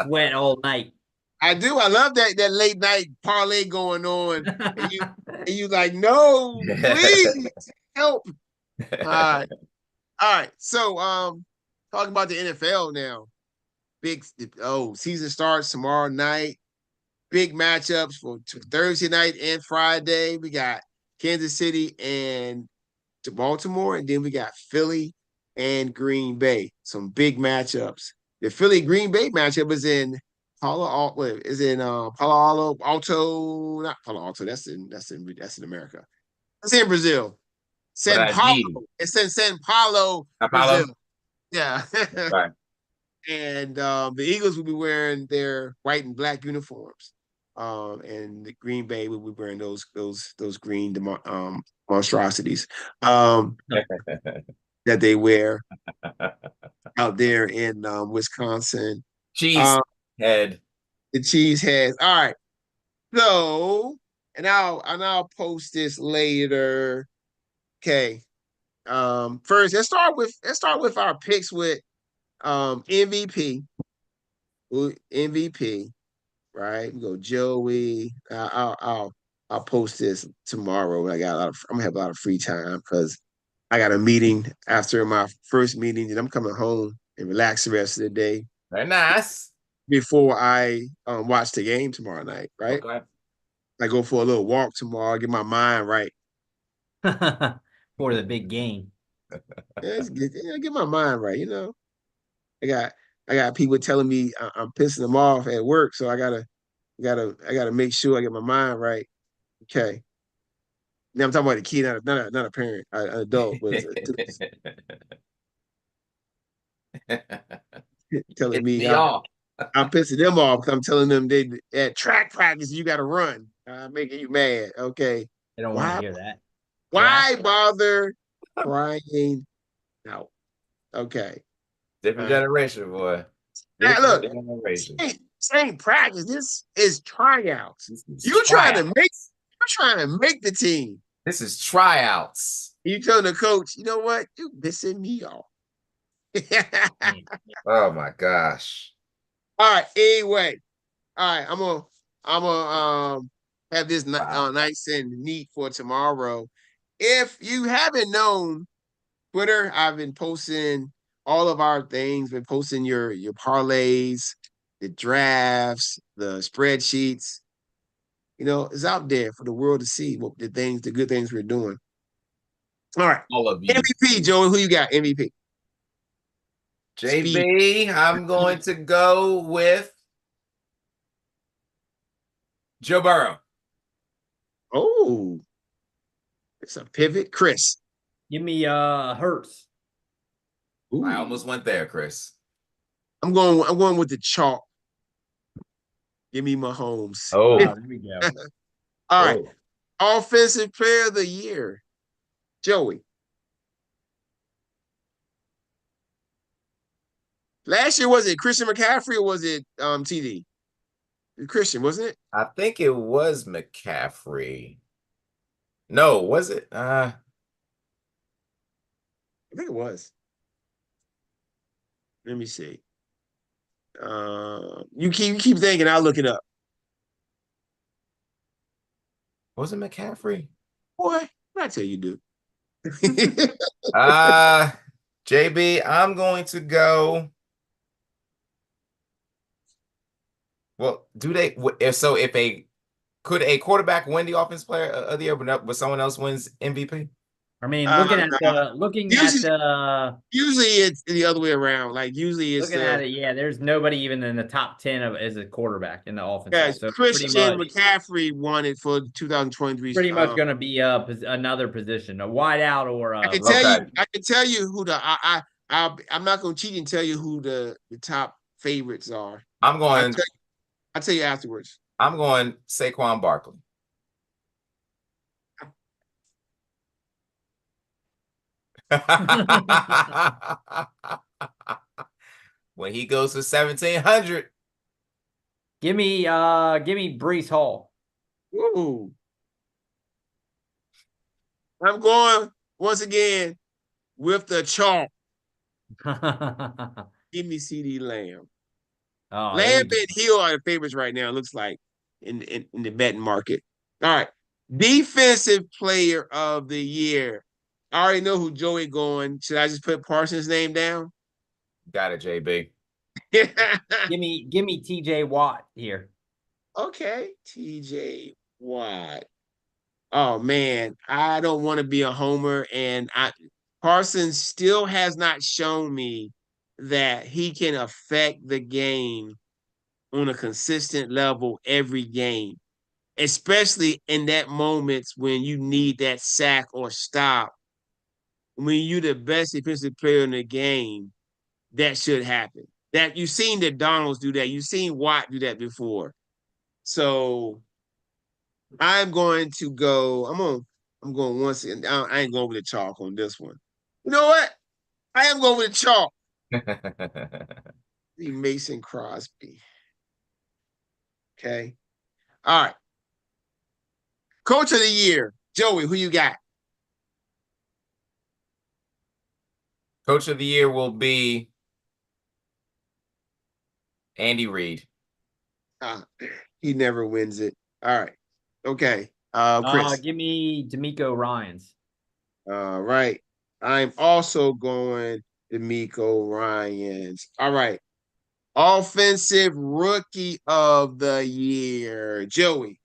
C: sweat all night.
A: I do. I love that late night parlay going on, and you like, no, please help. All right. So, talking about the NFL now. Season starts tomorrow night. Big matchups for Thursday night and Friday. We got Kansas City and Baltimore, and then we got Philly and Green Bay. Some big matchups. The Philly Green Bay matchup is in Palo Alto, not Palo Alto. That's in America. It's in Brazil. San Paulo. It's in San Paulo, Brazil. Yeah.
B: Right.
A: And the Eagles will be wearing their white and black uniforms. And the Green Bay will be wearing those green monstrosities that they wear out there in Wisconsin.
B: Cheese head.
A: The cheese heads. All right. So, and I'll post this later. Okay. First, let's start with our picks with MVP. MVP. Right, we go Joey. I'll post this tomorrow. I'm gonna have a lot of free time because I got a meeting after my first meeting, and I'm coming home and relax the rest of the day.
B: Very nice.
A: Before I watch the game tomorrow night, right?
B: Okay.
A: I go for a little walk tomorrow, get my mind right
C: for the big game.
A: Get my mind right. I got people telling me I'm pissing them off at work, so I gotta make sure I get my mind right. Okay. Now I'm talking about a kid, not a parent, an adult, but telling me I'm pissing them off because I'm telling them they at track practice you got to run. Making you mad. Okay.
C: They don't want to hear that.
A: Why bother crying out? Okay.
B: Different generation, boy.
A: Now, look, same practice. This is tryouts. You're trying to make the team.
B: This is tryouts.
A: You telling the coach, you know what? You pissing me off.
B: Oh my gosh.
A: All right. Anyway. All right. I'm gonna have this nice and neat for tomorrow. If you haven't known, Twitter, I've been posting all of our things, been posting your parlays, the drafts, the spreadsheets. It's out there for the world to see what the good things we're doing. All right.
B: All of you.
A: MVP, Joey, who you got? MVP.
B: JB, I'm going to go with Joe Burrow.
A: Oh, it's a pivot. Chris.
C: Give me Hurts.
A: Ooh.
B: I almost went there, Chris.
A: I'm going with the chalk. Give me Mahomes.
B: Oh,
C: there we go.
A: All right. Offensive player of the year. Joey. Last year, was it Christian McCaffrey or was it TD? Christian, wasn't it?
B: I think it was McCaffrey. No, was it?
A: I think it was. Let me see. You keep thinking, I'll look it up.
B: Was it McCaffrey?
A: Boy, I tell you, dude.
B: JB, I'm going to go. Well, could a quarterback win the offense player of the year, but someone else wins MVP?
C: I mean, looking
A: usually,
C: at the
A: usually it's the other way around. Like usually it's
C: looking at it, yeah. There's nobody even in the top 10 as a quarterback in the offense.
A: Yeah,
C: so
A: Christian McCaffrey won it for 2023.
C: Pretty much going to be another position, a wide out or.
A: I can tell you who I'm not going to cheat and tell you who the top favorites are. I'll tell you afterwards.
B: I'm going Saquon Barkley. When he goes to 1,700.
C: Give me Breece Hall.
A: Ooh. I'm going once again with the chalk. Give me CD Lamb.
C: Oh,
A: Lamb and Hill are the favorites right now, it looks like, in the betting market. All right. Defensive player of the year. I already know who Joey going. Should I just put Parsons' name down?
B: Got it, JB.
C: Give me TJ Watt here.
A: Okay, TJ Watt. Oh man, I don't want to be a homer, and Parsons still has not shown me that he can affect the game on a consistent level every game, especially in that moments when you need that sack or stop. When you're the best defensive player in the game, that should happen. That you've seen the Donalds do that. You've seen Watt do that before. So I'm going to go. I'm going once again. I ain't going with the chalk on this one. You know what? I am going with the chalk. Mason Crosby. Okay. All right. Coach of the year, Joey, who you got?
B: Coach of the year will be Andy Reid.
A: He never wins it. All right. Okay. Chris.
C: Give me DeMeco Ryans.
A: All right. I'm also going DeMeco Ryans. All right. Offensive rookie of the year, Joey.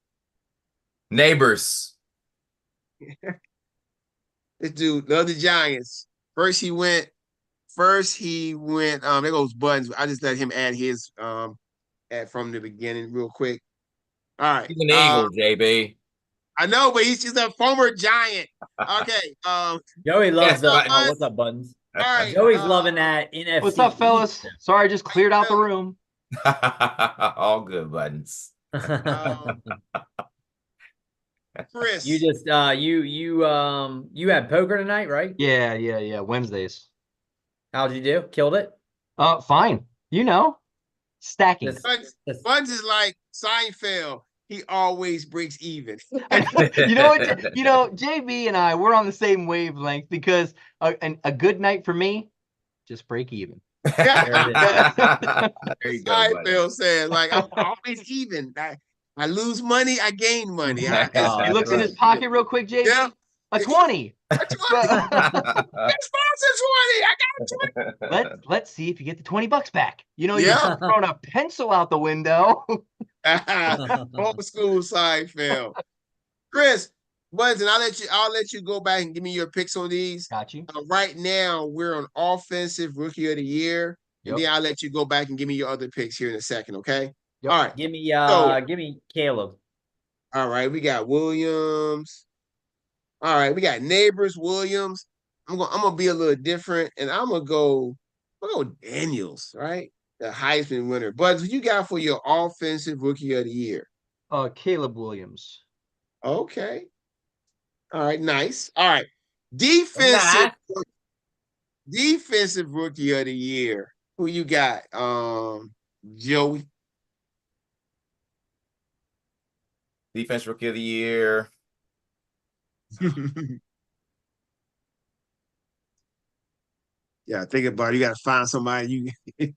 B: Neighbors.
A: This dude loved the Giants. First he went. There goes Buttons. I just let him add his from the beginning real quick. All right.
B: He's an Eagle, JB.
A: I know, but he's just a former Giant. Okay.
C: Joey loves what's up, Buttons?
A: All right.
C: Joey's loving that NFC.
D: What's up, fellas? Sorry, I just cleared out the room.
B: All good, Buttons.
A: Chris.
C: You just you had poker tonight, right?
D: Yeah. Wednesdays.
C: How'd you do? Killed it?
D: Fine. Stacking.
A: Buns is like Seinfeld. He always breaks even.
D: You know what? JB and I, we're on the same wavelength because a good night for me, just break even.
B: There you go.
A: Seinfeld said, like, I'm always even. I lose money, I gain money.
D: He looks in his pocket real quick, JB.
A: Yeah.
D: A 20.
A: Let's sponsor 20. I got 20.
D: Let's see if you get the $20 back. You know,
A: Yeah.
D: you're throwing a pencil out the window.
A: Old school Seinfeld. Chris, Buds, and I'll let you go back and give me your picks on these.
D: Got you.
A: Right now, we're on offensive rookie of the year.
D: Yep.
A: And then I'll let you go back and give me your other picks here in a second, okay?
D: Yep.
A: All right.
C: Give me Caleb.
A: All right, we got Williams. All right, we got Neighbors, Williams. I'm gonna be a little different, and I'm gonna go Daniels, right? The Heisman winner. Buds, what you got for your offensive rookie of the year?
D: Caleb Williams.
A: Okay. All right, nice. All right. Defensive rookie of the year. Who you got? Joey.
B: Defense rookie of the year.
A: Yeah, think about it. You gotta find somebody you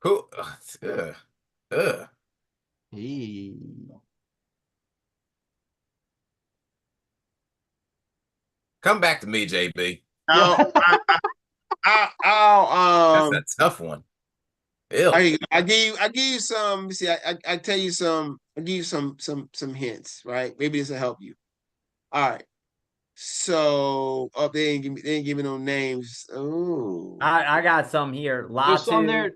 B: Who?
D: Hey.
B: Come back to me, JB.
A: I'll
B: That's a tough one. Ew.
A: I give you some. See, I tell you some. I give you some hints, right? Maybe this will help you. All right. So they didn't give me no names. Oh,
C: I got some here.
D: There's some
C: Latu.
D: there.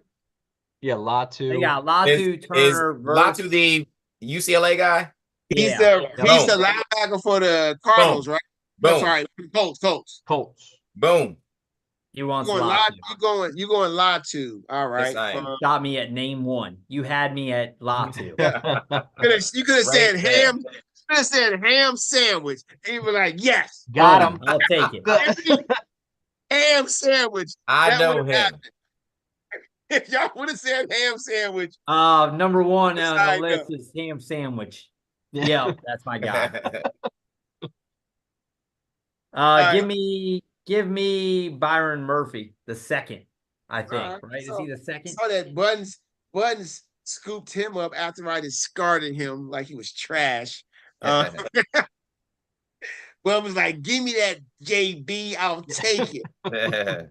D: Yeah, Latu.
C: They got Latu,
B: Is
C: Turner,
B: Latu the UCLA guy?
A: he's
C: Yeah.
A: the linebacker for the Cardinals, right?
B: Boom.
A: That's right. Colts.
B: Boom.
C: He wants
A: You
C: Latu.
A: going Latu. All right.
B: Yes, I am.
C: Got me at name one. You had me at Latu.
A: You could have said
B: Right there.
A: ham. You could have said ham sandwich. And you were like, yes,
D: Got him.
C: I'll take it.
A: ham sandwich.
B: I
A: That
B: know
A: would've
B: him.
A: happened. If y'all would have said ham sandwich,
C: Number one
A: Yes,
C: on
A: I
C: the
A: know.
C: list is ham sandwich. Yeah, that's my guy. Give me Byron Murphy, the second, I think.
A: All right,
C: Right?
A: so-
C: Is he the second?
A: saw that Buttons scooped him up after I discarded him like he was trash. Bud was like, give me that JB, I'll take it.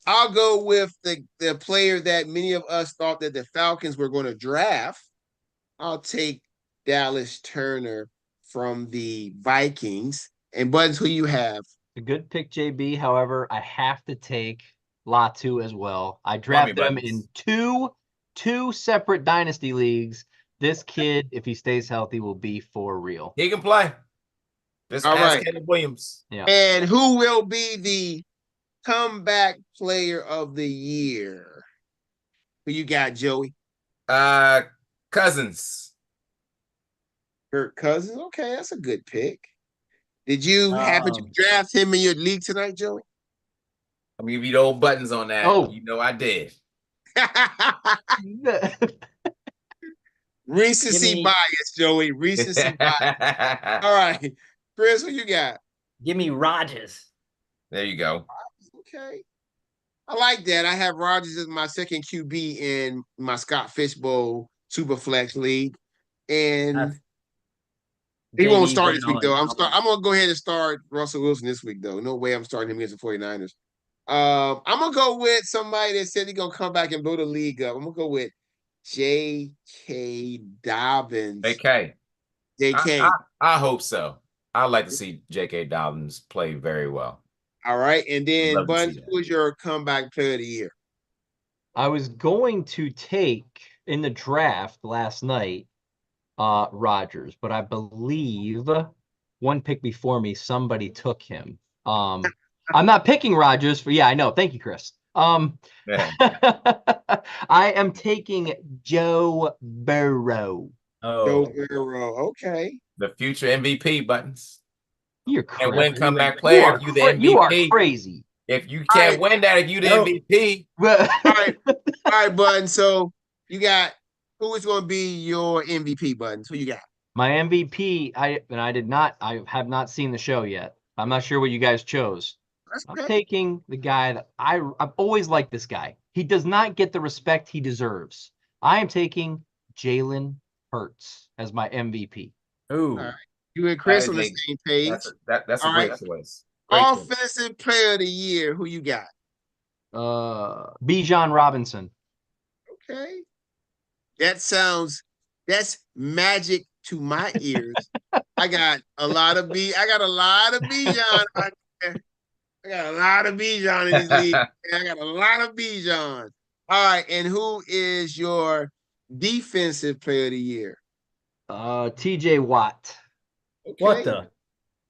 A: I'll go with the player that many of us thought that the Falcons were going to draft. I'll take Dallas Turner from the Vikings. And Buttons, who you have?
D: A good pick, JB. However, I have to take Latu as well. I drafted him in two separate dynasty leagues. This kid, if he stays healthy, will be for real.
B: He can play. Just
A: All
B: ask
A: right.
B: Caleb Williams.
D: Yeah.
A: And who will be the comeback player of the year? Who you got, Joey?
B: Cousins.
A: Kirk Cousins. Okay, that's a good pick. Did you happen to draft him in your league tonight, Joey?
B: I'm gonna give you the old buttons on that.
D: Oh.
B: You know I did.
A: Recency bias, Joey. Recency bias. All right. Chris, who you got?
C: Give me Rodgers.
B: There you go.
A: Okay. I like that. I have Rodgers as my second QB in my Scott Fishbowl Superflex League. And he won't start this week, though. I'm going to go ahead and start Russell Wilson this week, though. No way I'm starting him against the 49ers. I'm going to go with somebody that said he's going to come back and build a league up. I'm going to go with J.K. Dobbins.
B: JK.
A: J.K.
B: I hope so. I'd like to see J.K. Dobbins play very well.
A: All right. And then,
B: Love to
A: Buns,
B: see that.
A: who is your comeback player of the year?
D: I was going to take in the draft last night Rodgers, but I believe one pick before me, somebody took him. I'm not picking Rodgers for I know. Thank you, Chris.
B: Yeah.
D: I am taking Joe Burrow.
A: Joe Burrow. Okay.
B: The future MVP buttons.
D: You're
B: And
D: crazy.
B: win comeback player if you the MVP.
D: You are crazy.
B: If you can't win that, if you the MVP.
A: All right, Button. So you got who is going to be your MVP, Buttons? Who you got?
D: My MVP, I have not seen the show yet. I'm not sure what you guys chose.
A: That's
D: I'm
A: okay.
D: taking the guy that I've always liked this guy. He does not get the respect he deserves. I am taking Jalen Hurts as my MVP.
C: Ooh.
A: All right. You and
B: That
A: Chris
B: is
A: on the
B: a
A: same page.
B: that's a
A: All
B: great
A: right.
B: choice. Great choice.
A: Offensive player of the year. Who you got?
D: Bijan Robinson.
A: Okay. That's magic to my ears. I got a lot of Bijan right there. I got a lot of Bijan in this league. I got a lot of Bijan. All right, and who is your defensive player of the year?
D: TJ Watt.
A: Okay.
C: What the?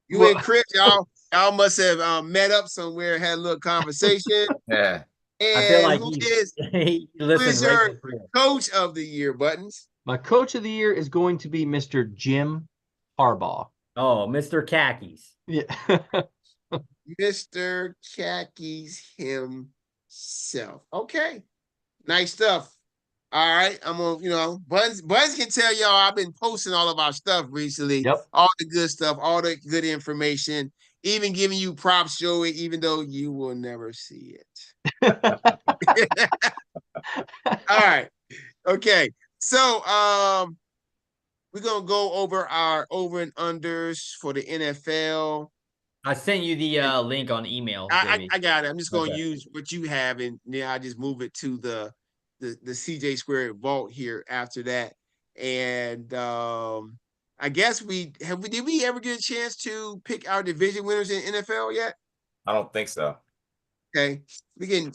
A: You and Chris, y'all must have met up somewhere, had a little conversation.
B: Yeah.
C: I feel
A: And
C: like
A: who
C: he
A: is
C: listen
A: your
C: right before.
A: coach of the year, Buttons?
D: My coach of the year is going to be Mr. Jim Harbaugh.
C: Oh, Mr. Khakis.
D: Yeah.
A: Mr. Khakis himself. Okay. Nice stuff. All right. I'm gonna, Buttons can tell y'all I've been posting all of our stuff recently.
D: Yep.
A: All the good stuff, all the good information, even giving you props, Joey, even though you will never see it. All right. Okay. So we're gonna go over our over and unders for the NFL.
C: I sent you the link on email, Jamie.
A: I got it. I'm just gonna
C: Okay.
A: use what you have, and then I just move it to the CJ Squared vault here after that. And I guess did we ever get a chance to pick our division winners in NFL yet?
B: I don't think so.
A: Okay. We can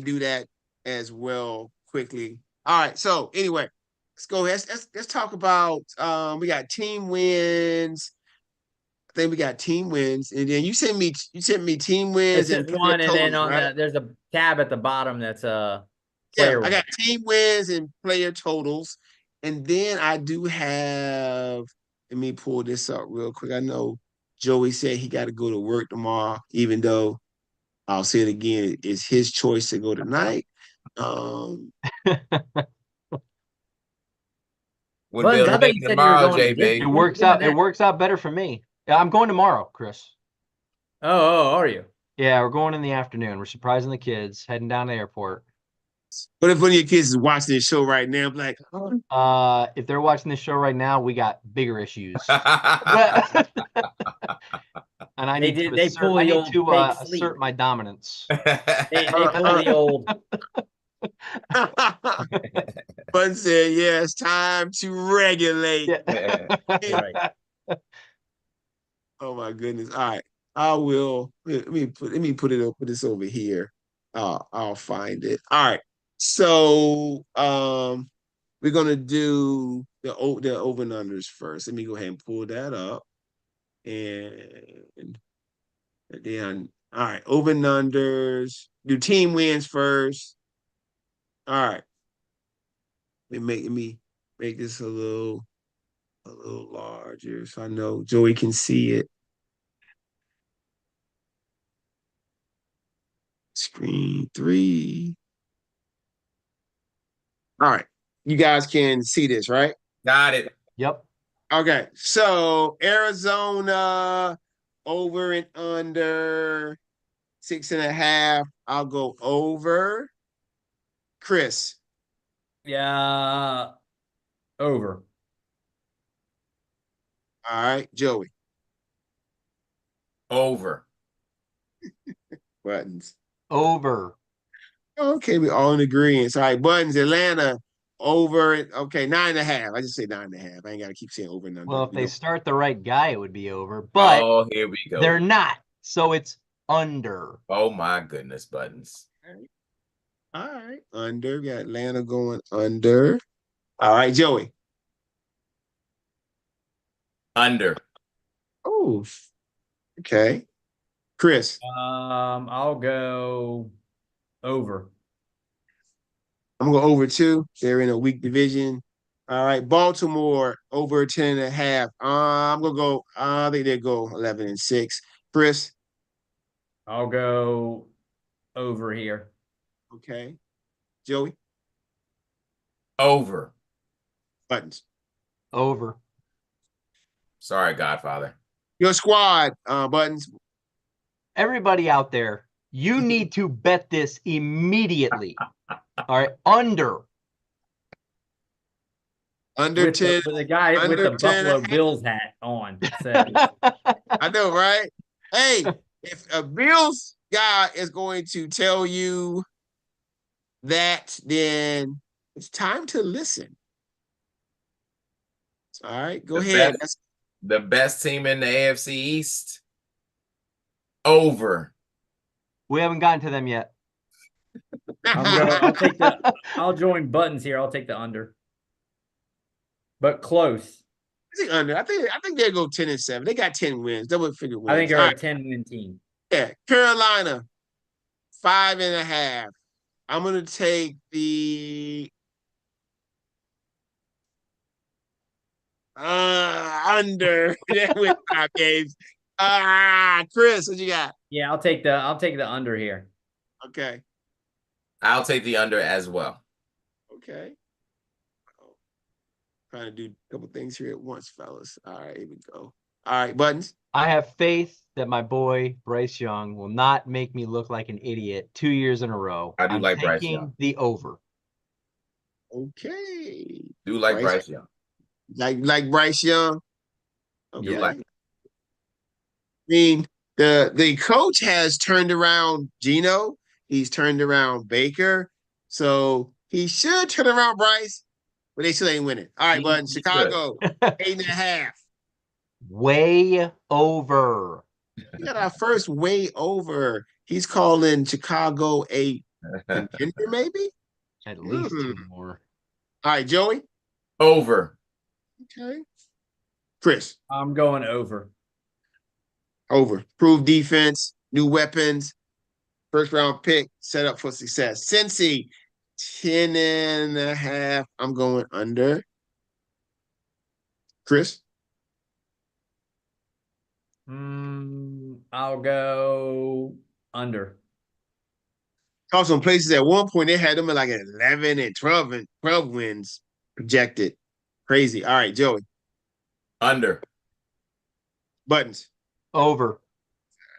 A: do that as well quickly. All right. So anyway, let's go. Let's talk about we got team wins. I think we got team wins, and then you sent me team wins
C: It's
A: and
C: just
A: player
C: one, and then
A: totals,
C: on
A: right?
C: there's a tab at the bottom that's
A: Yeah,
C: player
A: I got
C: wins.
A: team wins and player totals, and then I do have. Let me pull this up real quick. I know Joey said he got to go to work tomorrow, even though I'll say it again, it's his choice to go tonight.
B: Wouldn't be
C: Buttons,
B: able
C: I
B: to
C: thought
B: make
C: you
B: it
C: said you were
B: tomorrow,
C: going to
B: JB.
C: Disney.
D: It
C: When
D: works
C: when
D: out.
C: that-
D: It works out better for me. Yeah, I'm going tomorrow, Chris.
C: Oh, are you?
D: Yeah, we're going in the afternoon. We're surprising the kids, heading down to the airport.
A: What if one of your kids is watching this show right now? I'm like,
D: If they're watching this show right now, we got bigger issues. And I
C: They
D: need to
C: did- they pull the old fake sleep.
D: assert my dominance.
C: They pull the old.
A: Button said, yeah, it's time to regulate.
D: Yeah.
C: Right.
A: Oh my goodness. All right. I will let me put this over here. I'll find it. All right. So we're gonna do the over and unders first. Let me go ahead and pull that up. And then all right, over and unders. Do team wins first. All right. Let me make this a little larger so I know Joey can see it. Screen 3. All right. You guys can see this, right?
B: Got it.
D: Yep.
A: Okay. So Arizona over and under 6.5. I'll go over. Chris.
C: Yeah. Over.
A: All right. Joey.
B: Over.
A: Buttons.
D: Over.
A: Okay, we all in agreement. All right, Buttons, Atlanta over. Okay, 9.5. I just say 9.5. I ain't gotta keep saying over and under.
D: Well, if
A: We
D: they
A: know.
D: start the right guy, it would be over. But
B: Oh, here we go.
D: they're not. So it's under.
B: Oh my goodness, Buttons.
A: All right, under. We got Atlanta going under. All right, Joey.
B: Under.
A: Oh, okay. Chris.
C: I'll go over.
A: I'm gonna go over 2. They're in a weak division. All right, Baltimore over 10.5. I'm gonna go. I think they go 11-6. Chris.
C: I'll go over here.
A: Okay. Joey.
B: Over.
A: Buttons.
D: Over.
B: Sorry, Godfather.
A: Your squad, Buttons.
D: Everybody out there, you need to bet this immediately. All right, under.
A: Under
C: with
A: 10.
C: the guy with
A: under
C: the
A: 10
C: Buffalo Bills hat on. So
A: I know, right? Hey, if a Bills guy is going to tell you that, then it's time to listen. All right, go ahead.
B: The best team in the AFC East. Over.
D: We haven't gotten to them yet.
C: I'll join Buttons here. I'll take the under. But close.
A: I think under. I think they'll go 10-7. They got 10 wins. Double figure wins.
C: I think they're a 10-win team.
A: Yeah, Carolina, 5.5. I'm gonna take the under. With 5 games. Chris, what you got?
C: Yeah, I'll take the under here.
A: Okay.
B: I'll take the under as well.
A: Okay. Trying to do a couple things here at once, fellas. All right, here we go. All right, Buttons.
D: I have faith that my boy Bryce Young will not make me look like an idiot 2 years in a row.
B: I do like Bryce Young.
D: The over.
A: Okay.
B: Do like Bryce Young.
A: Like Bryce Young. Okay.
B: Do like.
A: I mean, the coach has turned around Geno. He's turned around Baker. So he should turn around Bryce, but they still ain't winning. All right, Button. Chicago, 8.5.
D: Way over.
A: We got our first way over. He's calling Chicago a contender, maybe?
D: At least 2 more.
A: All right, Joey.
B: Over.
A: Okay. Chris.
C: I'm going over.
A: Over. Proved defense, new weapons, first round pick, set up for success. Cincy, 10.5. I'm going under. Chris.
C: I'll go under.
A: Saw some places at one point they had them at like 11 and 12 wins projected. Crazy. All right, Joey.
B: Under.
A: Buttons.
D: Over.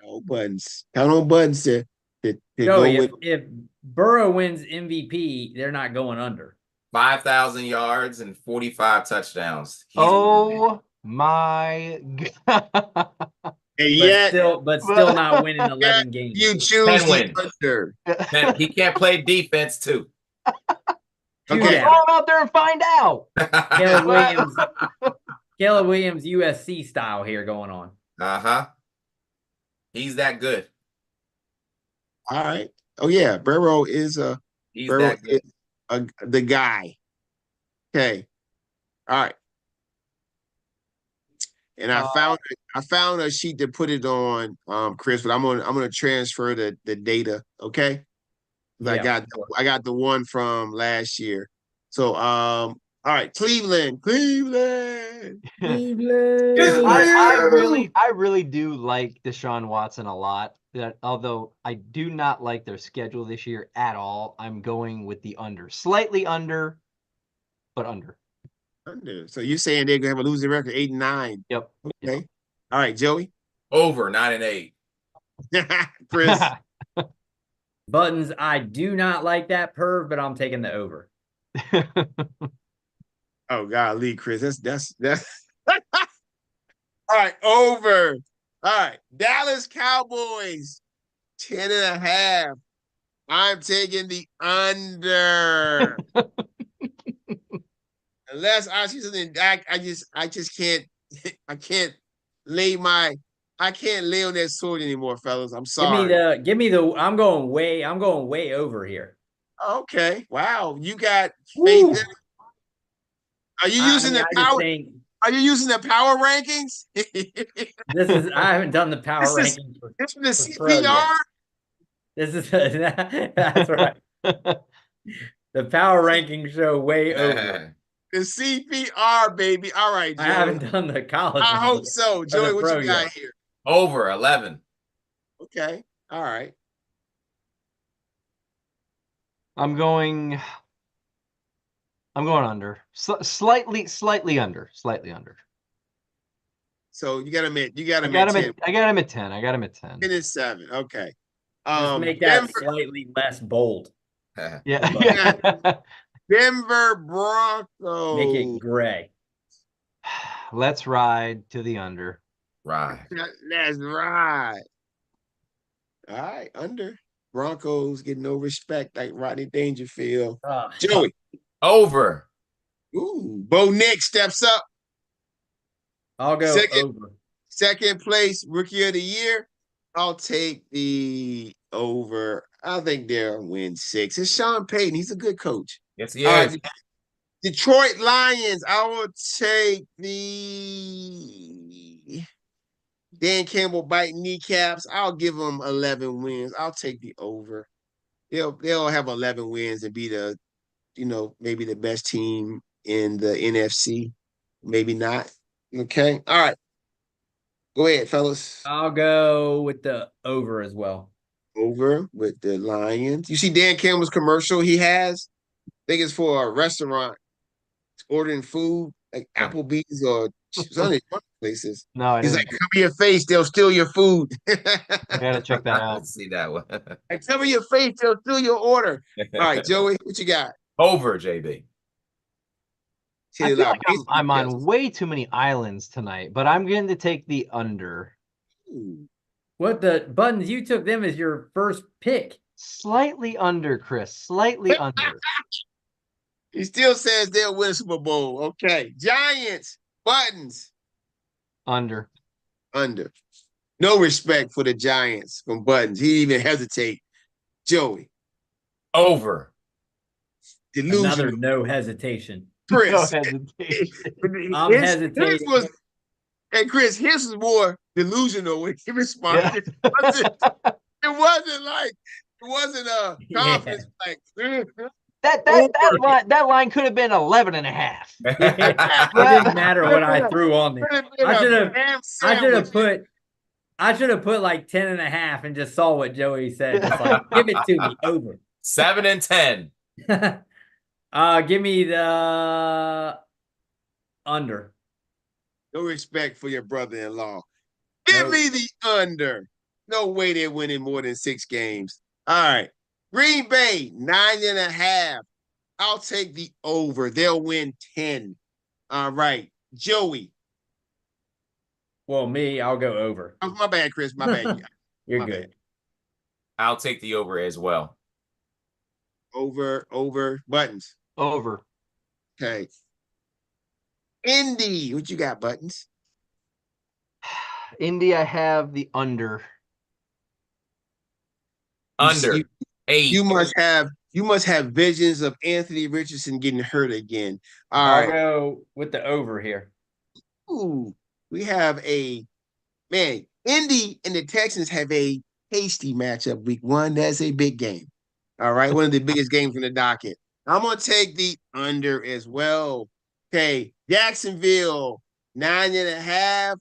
A: Oh, Buttons. Count on Buttons to
C: Joey,
A: go with.
C: If Burrow wins MVP, they're not going under.
B: 5,000 yards and 45 touchdowns.
D: Oh my God.
A: And yet,
C: but still not winning 11 games.
A: You choose the under.
B: Man, he can't play defense too.
A: Okay.
D: Go out there and find out.
C: Caleb Williams USC style here going on.
B: He's that good.
A: All right. Oh yeah, Burrow is the guy. Okay. All right. And I found a sheet to put it on, Chris, but I'm gonna transfer the data. Okay. Yeah. I got the one from last year. So all right, Cleveland.
D: I really do like Deshaun Watson a lot. Although I do not like their schedule this year at all, I'm going with the under. Slightly under, but under.
A: Under. So you're saying they're gonna have a losing record, 8-9.
D: Yep.
A: Okay.
D: Yep.
A: All right, Joey.
B: Over 9-8.
A: Chris.
C: Buttons, I do not like that perv, but I'm taking the over.
A: Oh God, Lee, Chris. That's all right, over. All right. Dallas Cowboys, 10.5. I'm taking the under. Unless I see something, I just can't. I can't lay on that sword anymore, fellas. I'm sorry.
C: Give me the. I'm going way over here.
A: Okay. Wow. You got faith. Are you using the power? Are you using the power rankings?
C: I haven't done the power rankings.
A: This is the CPR.
C: That's right. The power rankings show way over.
A: The CPR, baby. All right, Joey.
C: I haven't done the college.
A: I hope so. Joey, what you got here?
B: Over 11.
A: Okay. All right.
D: I'm going under. Slightly under.
A: So you got him at
D: I got him
A: 10.
D: at I got him at 10. I got him at 10.
A: 10 and 7. Okay.
C: Just make that
A: Denver,
C: slightly less bold.
D: Yeah.
A: Yeah. Denver
C: Make
A: Broncos.
C: it gray.
D: Let's ride to the under.
B: Right.
A: That's right. All right, under. Broncos get no respect like Rodney Dangerfield. Joey.
B: Over.
A: Ooh, Bo Nix steps up.
C: I'll go over.
A: Second place, rookie of the year. I'll take the over. I think they'll win 6. It's Sean Payton. He's a good coach.
B: Yes, he is.
A: Detroit Lions. I will take the Dan Campbell biting kneecaps. I'll give them 11 wins. I'll take the over. They'll have 11 wins and be the, maybe the best team in the NFC. Maybe not. Okay. All right. Go ahead, fellas.
C: I'll go with the over as well.
A: Over with the Lions. You see Dan Campbell's commercial he has? I think it's for a restaurant ordering food, like Applebee's or some places.
D: No, I
A: He's
D: didn't.
A: like, cover your face, they'll steal your food.
D: I gotta check that out.
B: Let's see that one.
A: Like, cover your face, they'll steal your order. All right, Joey, what you got?
B: Over, JB.
D: I feel like I'm on way too many islands tonight, but I'm going to take the under.
C: What the Buttons? You took them as your first pick.
D: Slightly under, Chris. Slightly under.
A: He still says they'll win Super Bowl. Okay. Giants, Buttons.
D: Under.
A: Under. No respect for the Giants from Buttons. He didn't even hesitate. Joey.
B: Over.
A: Delusional.
C: Another no hesitation.
A: Chris.
D: No hesitation.
C: I'm hesitating.
A: Chris, his was more delusional when he responded.
D: Yeah.
A: It wasn't a confidence like
D: That line could have been 11 and a half.
C: It didn't matter what I threw on there. I should have put like 10 and a half and just saw what Joey said. Just like, give it to me. Over.
B: 7 and 10.
C: Give me the under.
A: No respect for your brother-in-law. Give me the under. No way they're winning more than 6 games. All right. Green Bay, 9.5. I'll take the over. They'll win 10. All right. Joey.
C: Well, I'll go over.
A: Oh, my bad, Chris. My bad.
C: You're
A: My
C: good.
A: bad.
B: I'll take the over as well.
A: Over. Buttons.
D: Over.
A: Okay. Indy. What you got, Buttons?
D: Indy, I have the under.
B: Under. 8.
A: You must have visions of Anthony Richardson getting hurt again. All
C: I'll
A: right.
C: go with the over here.
A: Ooh, we have Indy and the Texans have a hasty matchup week 1. That's a big game. All right. One of the biggest games in the docket. I'm going to take the under as well. Okay. Jacksonville, 9.5.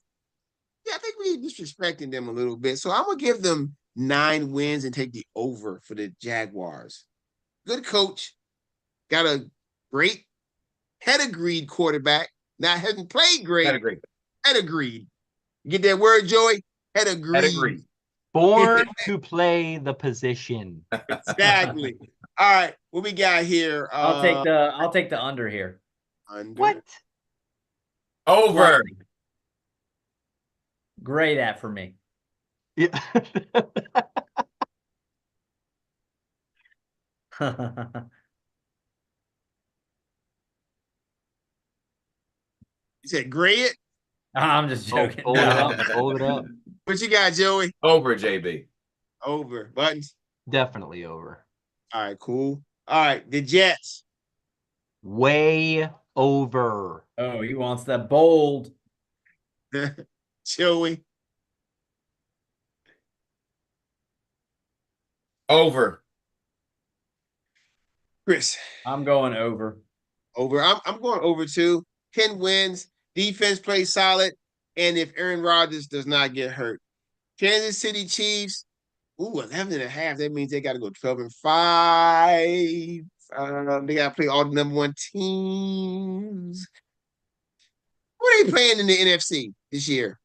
A: Yeah, I think we're disrespecting them a little bit. So I'm going to give them 9 wins and take the over for the Jaguars. Good coach. Got a great pedigreed quarterback. Now, hasn't played great. Pedigreed. You get that word, Joey? Pedigreed.
D: Born to play the position.
A: Exactly. All right. What we got here?
C: I'll take the under here.
A: Under.
D: What?
B: Over.
C: Gray that for me.
D: Yeah.
A: You said gray it?
C: I'm just joking.
D: Hold it up. Hold it up.
A: What you got, Joey?
B: Over, JB.
A: Over. Buttons?
D: Definitely over.
A: All right, cool. All right, the Jets.
D: Way over.
C: Oh, he wants that bold.
A: Joey.
B: Over.
A: Chris.
C: I'm going over.
A: Over. I'm going over too. 10 wins. Defense plays solid. And if Aaron Rodgers does not get hurt. Kansas City Chiefs. Ooh, 11.5. That means they got to go 12-5. They got to play all the number 1 teams. Who are they playing in the NFC this year?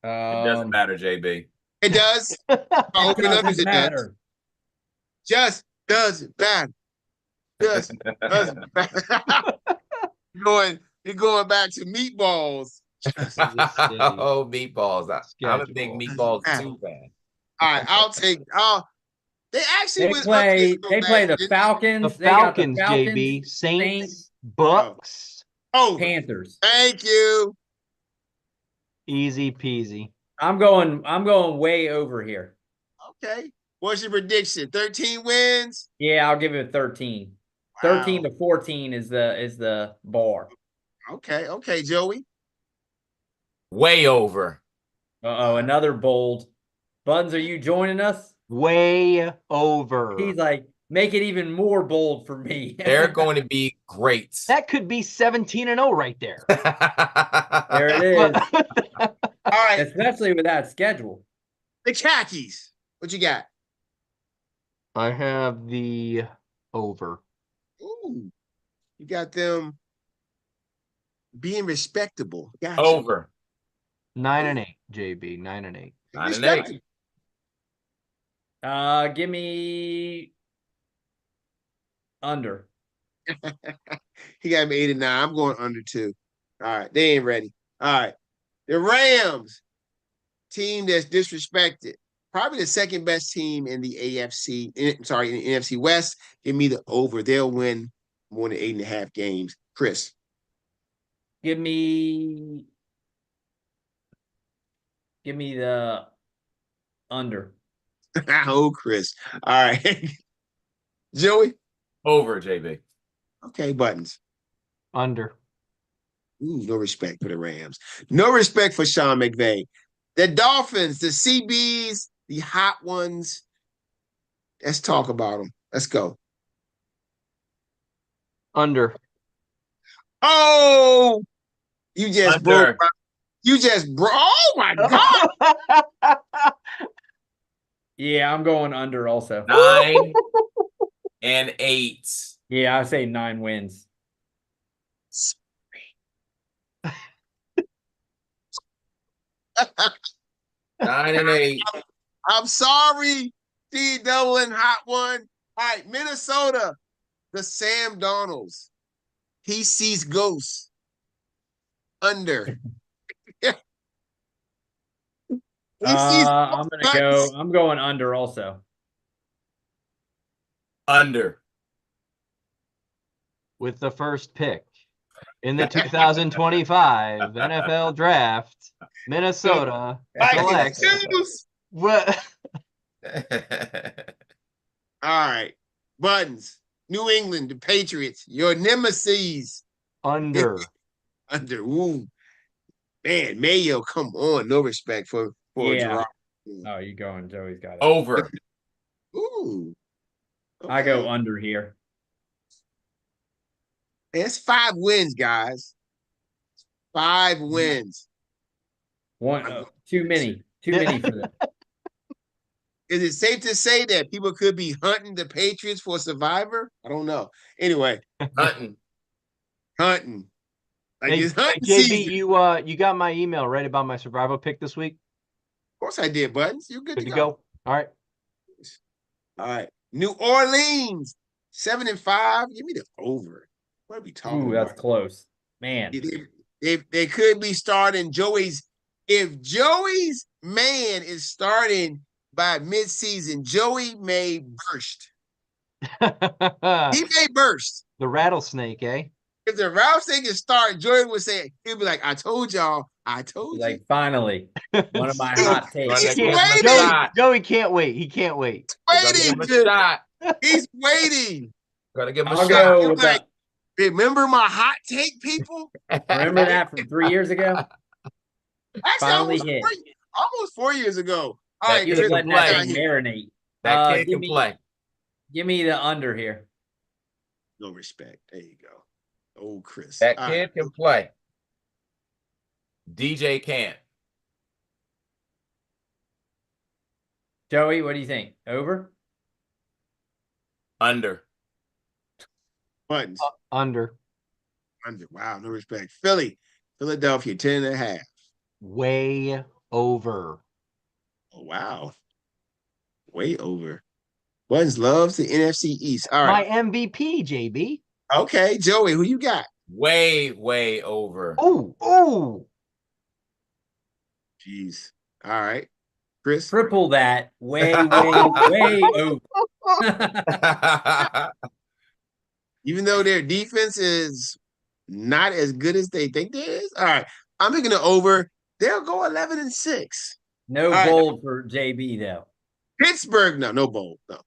B: It doesn't matter, JB.
A: It does. Open up
C: Doesn't
A: it does.
C: matter.
A: Just doesn't matter. Just doesn't matter. You're going back to meatballs.
B: Oh, meatballs. I'm a big
D: Schedule.
B: meatballs too fan.
A: All right, they actually
C: They
A: went
C: play.
A: up
C: They play the Falcons.
D: The
C: They got the
D: Falcons,
C: Falcons,
D: JB, Saints,
C: Saints,
D: Bucks.
A: Oh,
C: Panthers.
A: thank you.
D: Easy peasy.
C: I'm going way over here.
A: Okay. What's your prediction? 13 wins?
C: Yeah, I'll give it 13.
A: Wow.
C: 13 to 14 is the bar.
A: Okay, Joey.
B: Way over.
C: Uh-oh, another bold. Buns, are you joining us?
D: Way over.
C: He's like, make it even more bold for me.
B: They're going to be great.
D: That could be 17-0 right there.
C: There it is.
A: All right.
C: Especially with that schedule.
A: The khakis. What you got?
D: I have the over.
A: Ooh. You got them being respectable. Gotcha.
B: Over.
D: 9-8, JB. 9-8.
B: 9-8.
C: Give me under.
A: He got me 8 and 9. I'm going under 2. All right. They ain't ready. All right. The Rams, team that's disrespected. Probably the second best team in the AFC. In the NFC West. Give me the over. They'll win more than 8.5 games. Chris.
C: Give me the under.
A: Oh, Chris. All right. Joey.
B: Over, JB.
A: Okay, Buttons.
D: Under.
A: Ooh, no respect for the Rams. No respect for Sean McVay. The Dolphins, the CBs, the hot ones. Let's talk about them. Let's go.
D: Under.
A: Oh, you just
B: Under.
A: broke. Oh my God.
C: Yeah, I'm going under also.
B: 9 and 8.
C: Yeah, I say 9 wins.
B: 9 and 8.
A: I'm sorry, D double and hot one. All right, Minnesota, the Sam Donalds. He sees ghosts. Under.
C: I'm going under also.
B: Under.
D: With the first pick in the 2025 NFL Draft, Minnesota selects. What?
A: All right. Buttons. New England, the Patriots, your nemesis.
D: Under.
A: Under. Ooh. Man, Mayo, come on. No respect for
C: Yeah.
A: Gerard.
C: Oh, you going? Joey's got it.
B: Over.
A: Ooh.
C: I go under here.
A: It's 5 wins, guys. 5 wins.
C: Too many. Too many for them.
A: Is it safe to say that people could be hunting the Patriots for Survivor? I don't know. Anyway,
B: Hunting.
A: Like
D: Hey,
A: it's hunting
D: JB,
A: season.
D: you got my email right about my survival pick this week?
A: Of course I did, Buttons. You're good
D: Good
A: to
D: to
A: go.
D: go. All right.
A: All right. New Orleans, 7 and 5. Give me the over. What are we talking
C: Ooh,
A: about?
C: that's close. Man.
A: They could be starting Joey's. If Joey's man is starting by midseason, Joey may burst. He may burst.
D: The rattlesnake, eh?
A: If the rattlesnake is starting, Joey would say, he'll be like, I told y'all. I told
C: Like, finally, one of my
A: He's-
C: hot takes.
A: he's
B: Give him a
A: waiting.
B: shot.
D: Joey can't wait. He can't wait.
B: Gotta
A: you.
B: give him a
A: Waiting.
B: shot.
A: He's waiting.
B: Gotta give him a
C: I'll
B: shot.
C: go
A: He'll
C: with
A: be like,
C: that.
A: remember my hot take, people?
C: Remember that from 3 years ago?
A: Actually,
C: Finally hit.
A: almost 4 years ago. All
B: That
A: right,
B: kid
C: Just
A: Chris,
C: letting
B: play.
C: that thing marinate.
B: That kid
C: give
B: can
C: me-
B: play.
C: Give me the under here.
A: no respect. There you go. Oh, Chris.
B: That
A: All
B: kid
A: right.
B: can play. DJ can't.
C: Joey, what do you think? Over?
B: Under.
A: Buttons.
D: Under.
A: Under. Wow, no respect. Philadelphia, 10 and a half.
D: Way over.
A: Oh, wow. Way over. Buttons loves the NFC East. All
D: My
A: right.
D: MVP, JB.
A: Okay, Joey, who you got?
B: Way over.
D: Oh.
A: Jeez. All right. Chris?
C: Triple that. Way over.
A: Even though their defense is not as good as they think it is. All right. I'm picking it over. They'll go 11-6.
C: No
A: All right.
C: bold for JB though.
A: Pittsburgh, no bowl, no.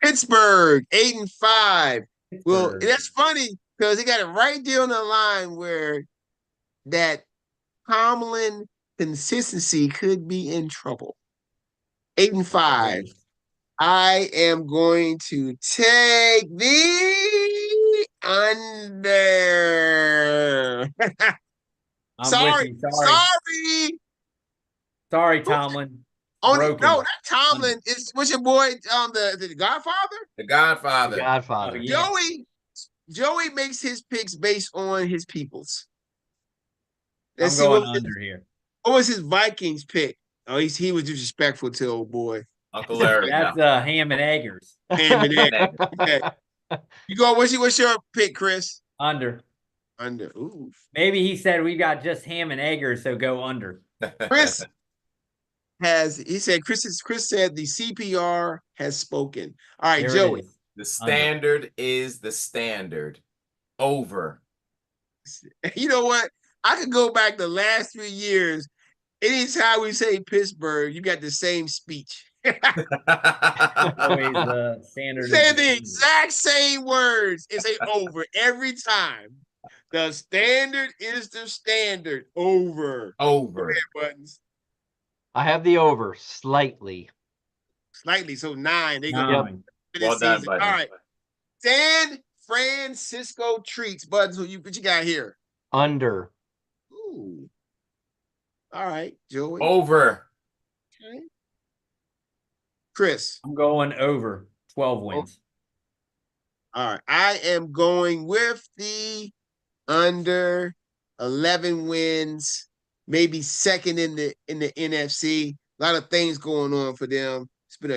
A: Pittsburgh, 8-5. Well,
C: Pittsburgh.
A: that's funny because he got it right there on the line where that Tomlin consistency could be in trouble. 8-5. I am going to take the under.
C: I'm
A: Sorry,
C: with you. Sorry. Sorry, Tomlin.
A: Only
C: Broken.
A: no, not Tomlin. It's what's your boy? The Godfather.
B: The Godfather.
D: Godfather.
C: Oh, yeah.
A: Joey makes his picks based on his peoples.
C: I'm
A: Let's see
C: going
A: what
C: under here.
A: was his Vikings pick. Oh, he was disrespectful to old boy.
B: Uncle Larry.
C: That's Ham and Eggers.
A: Ham and egg. Okay. You go. What's your pick, Chris?
C: Under.
A: Under. Ooh.
C: Maybe he said we got just Ham and Eggers, so go under.
A: Chris Chris said the CPR has spoken. All right,
C: There it
A: Joey.
C: is.
B: The standard is the standard. Over.
A: You know what? I could go back the last 3 years. Anytime we say Pittsburgh, you got the same speech.
C: Always the standard.
A: Saying the exact same words. It's a over every time. The standard is the standard. Over.
B: Over.
A: Buttons.
D: I have the over slightly.
A: Slightly. So 9. They go.
C: Nine.
B: Well done,
A: All
B: Buttons.
A: right. San Francisco treats. Buttons, what you got here?
D: Under.
A: Ooh. All right, Joey.
B: Over.
A: Okay. Chris.
C: I'm going over 12 wins.
A: All right. I am going with the under 11 wins, maybe second in the NFC. A lot of things going on for them. It's been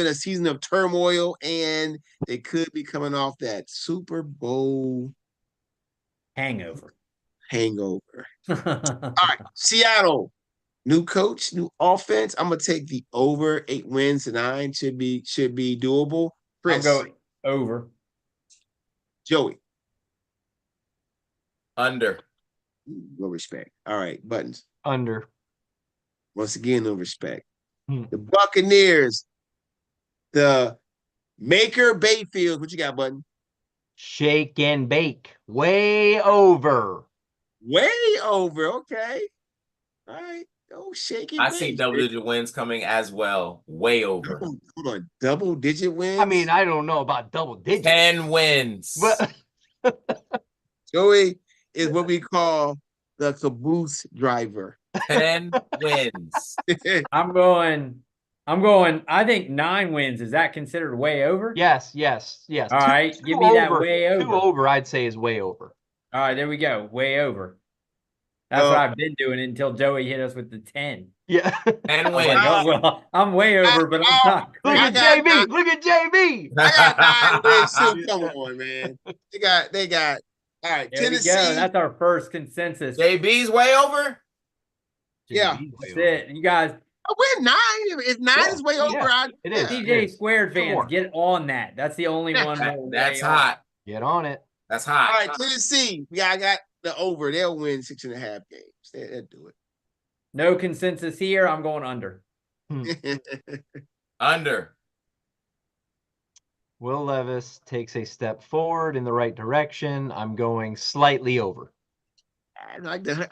A: a season of turmoil, and they could be coming off that Super Bowl
C: Hangover.
A: hangover. All right, Seattle, new coach, new offense. I'm gonna take the over 8 wins and 9 should be doable. Chris,
C: I'm going over.
A: Joey,
B: Under.
A: no respect. All right, Buttons.
D: Under.
A: Once again, no respect.
D: Hmm.
A: The Buccaneers, the Maker Bayfield. What you got, Button?
D: Shake and bake. Way over.
A: Way over. Okay. All right. Oh, shake it.
B: I see double-digit wins coming as well. Way over.
A: Hold on. Double-digit wins?
D: I mean, I don't know about double digits.
B: 10 wins.
D: But
A: Joey is what we call the caboose driver.
B: 10 wins.
C: I'm going, I think 9 wins. Is that considered way over?
D: yes.
C: All right. Give me that way over.
D: 2 over, I'd say, is way over.
C: All right, there we go. Way over. That's what I've been doing until Joey hit us with the 10.
D: Yeah.
B: 10
C: I was
B: wins.
C: like, oh, well, I'm way over, but I'm not.
D: Look
A: I
D: at
A: got
D: JB.
A: nine.
D: Look at JB.
A: I got 9 wins too. Come on, man. They got all right.
C: There we
A: Tennessee.
C: go. That's our first consensus.
B: JB's way over?
A: Yeah.
C: That's it. You guys,
A: We're 9. If 9
D: Yeah,
A: is way over,
D: yeah, it is.
C: TJ Squared fans,
D: more.
C: get on that. That's the only one. we're
B: That's
C: way
B: hot.
D: Get on it.
B: That's
A: All
B: hot.
A: right, Tennessee. Yeah, I got the over. They'll win 6.5 games. They'll do
C: No consensus here. I'm going under.
A: it.
B: Under.
D: Will Levis takes a step forward in the right direction. I'm going slightly over.
A: I like to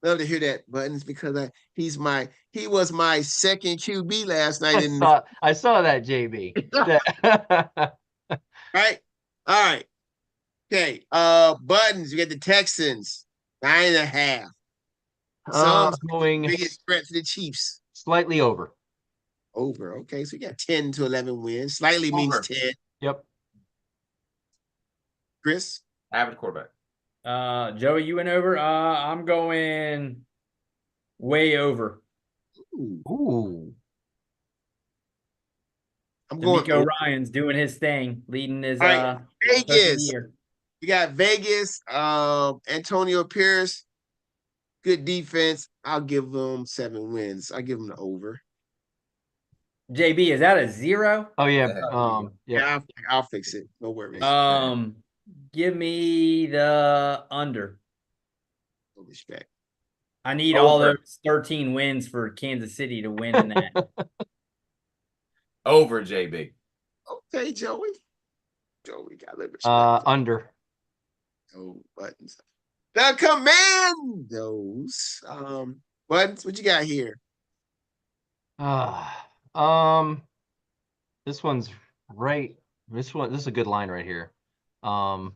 A: love to hear that, Buttons, because he was my second QB last night.
D: I saw that, JB.
A: Right? All right. Okay. Buttons, you get the Texans, 9.5. Some
D: Going
A: biggest threat to the Chiefs.
D: slightly over.
A: Over. Okay, so you got 10 to 11 wins. Slightly means
B: Over.
A: 10.
D: Yep.
A: Chris?
B: Average quarterback.
C: Joey, you went over. I'm going way over.
A: Ooh,
D: Ooh.
A: I'm going
C: D'Amico
A: over.
C: Ryan's doing his thing, leading his
A: All right,
C: rest of the
A: Vegas.
C: year.
A: You got Vegas. Antonio Pierce, good defense. I'll give them 7 wins. I'll give them the over.
C: JB, is that a 0?
D: Oh yeah.
B: Yeah.
D: Yep.
A: Yeah, I'll fix it. No worries.
C: Give me the under.
A: No respect.
C: I need all
B: Over.
C: those 13 wins for Kansas City to win in that.
B: Over, JB.
A: Okay, Joey. Joey got a little respect.
D: Under.
A: No buttons. The Commandos. Buttons. What you got here?
D: This one's right. This is a good line right here. I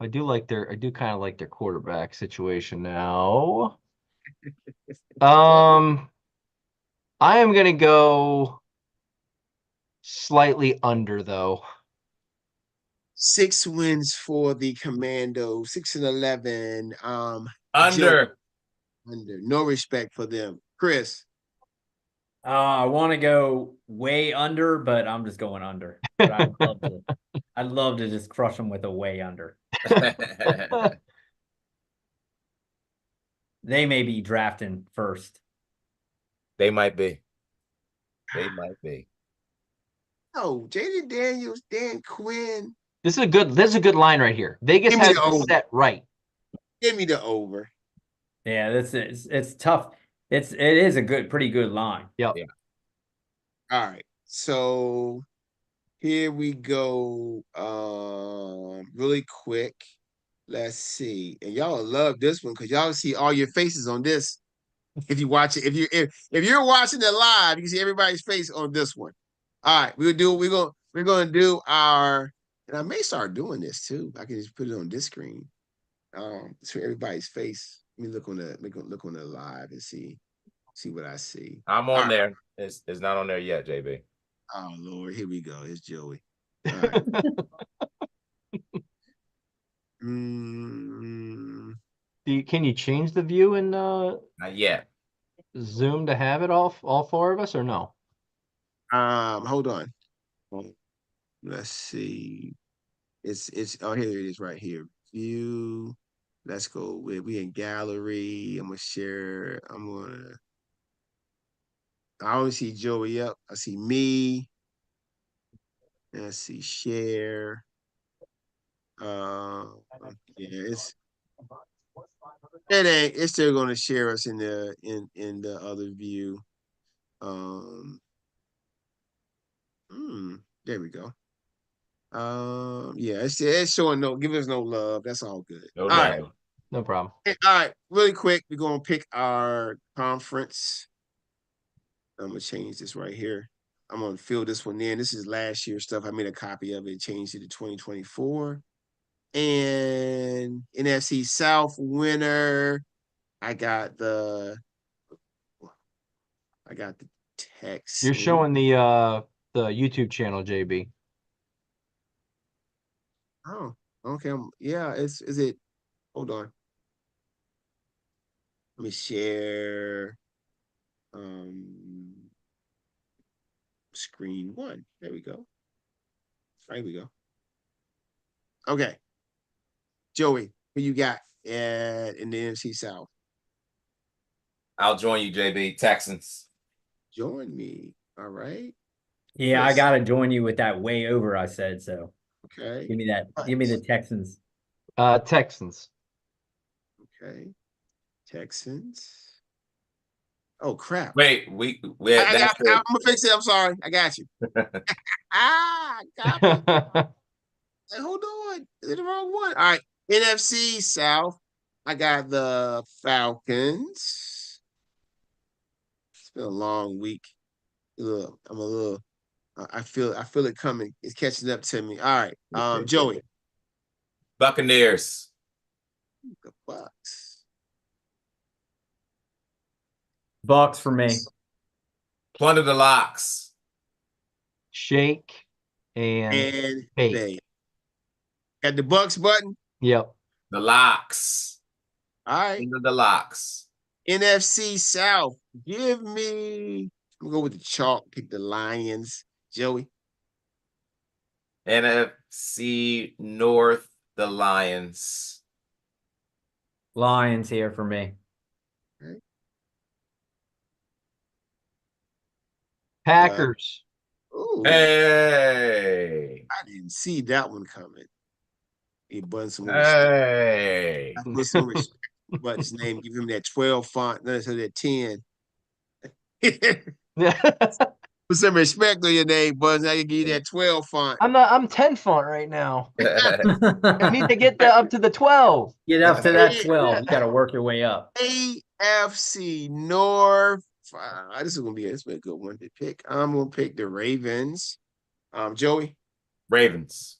D: do kind of like their quarterback situation now. I am gonna go slightly under though.
A: 6 wins for the Commandos. 6-11.
B: Under.
A: Under. No respect for them. Chris.
C: I want to go way under, but I'm just going under. But I'd love to just crush them with a way under. They may be drafting first.
B: They might be. They might be.
A: Oh, Jaden Daniels, Dan Quinn.
D: This is a good line right here. Vegas
A: Give me
D: has
A: the
D: it
A: over.
D: set right.
A: Give me the over.
C: Yeah, it's tough. It is a pretty good line.
D: Yep.
B: Yeah.
A: All right. So here we go. Really quick. Let's see. And y'all love this one because y'all see all your faces on this. If you watch it, if you're watching it live, you can see everybody's face on this one. All right, we're gonna do our, and I may start doing this too. I can just put it on this screen. So everybody's face. Let me look on the live and see what I see.
B: I'm on there. It's not on there yet, JB.
A: Oh Lord, here we go. It's Joey. All right.
C: Mm-hmm.
D: Can you change the view in
B: Not yet.
D: Zoom to have it all 4 of us or no?
A: Hold on. Let's see. It's here it is right here. View. Let's go with we in gallery. I'm gonna share. I only see Joey up. I see me. And I see share. Yeah, it's still gonna share us in the other view. There we go. Yeah, it's showing give us no love. That's all good.
B: No
A: All
B: love.
A: right.
D: No problem.
A: All right, really quick, we're gonna pick our conference. I'm gonna change this right here. I'm gonna fill this one in. This is last year's stuff. I made a copy of it, changed it to 2024. And NFC South winner, I got the text.
D: You're showing the YouTube channel, JB.
A: Oh, okay. Yeah, is it? Hold on. Let me share. Screen 1. There we go. There we go. Okay. Joey, who you got in the NFC South?
B: I'll join you, JB. Texans.
A: Join me. All right.
C: Yeah,
A: Chris.
C: I gotta join you with that way over. I said so.
A: Okay.
C: Give me that. Give me the Texans.
D: Texans.
A: Okay. Texans. Oh crap!
B: Wait,
A: I'm gonna fix it. I'm sorry. I got you. Got me. Hey, hold on. Is it the wrong one? All right. NFC South. I got the Falcons. It's been a long week. I feel it coming. It's catching up to me. All right. Joey.
B: Buccaneers.
A: The Bucks.
C: Bucks for me.
B: Plunder the locks.
D: Shake and bake.
A: Got the Bucks button.
D: Yep.
B: The locks.
A: All right.
B: Plunder the locks.
A: NFC South. Give me. I'm gonna go with the chalk. Pick the Lions. Joey.
B: NFC North, the Lions.
C: Lions here for me.
D: Packers.
A: Ooh,
B: Hey.
A: I didn't see that one coming. He button some more.
B: Hey.
A: I put some respect on Button's name. Give him that 12 font. No, so that 10. Put some respect on your name, Buzz. I can give you that 12 font.
D: I'm 10 font right now. I need to get that up to the 12.
C: Get up to that 12. You got to work your way up.
A: AFC North. This is gonna be a good one to pick. I'm gonna pick the Ravens. Joey.
B: Ravens.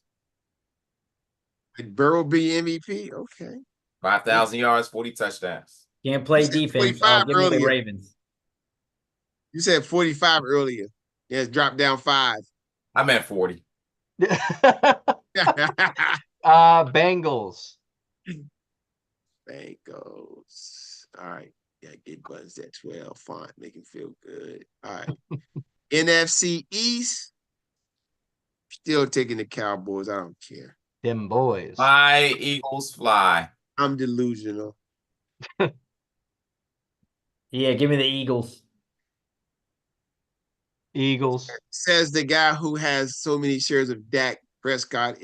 A: Would Burrow be MVP? Okay.
B: 5,000 yards, 40 touchdowns.
C: Can't play
A: You said
C: defense.
A: 45
C: Give me the
A: earlier.
C: Ravens.
A: You said 45 earlier. Yeah, it's dropped down 5.
B: I meant 40.
D: Bengals.
A: Bengals. All right. Yeah, get Buttons that 12 font. Make him feel good. All right. NFC East. Still taking the Cowboys. I don't care.
D: Them boys.
B: Fly, Eagles, fly.
A: I'm delusional.
C: Yeah, give me the Eagles.
D: Eagles.
A: Says the guy who has so many shares of Dak Prescott.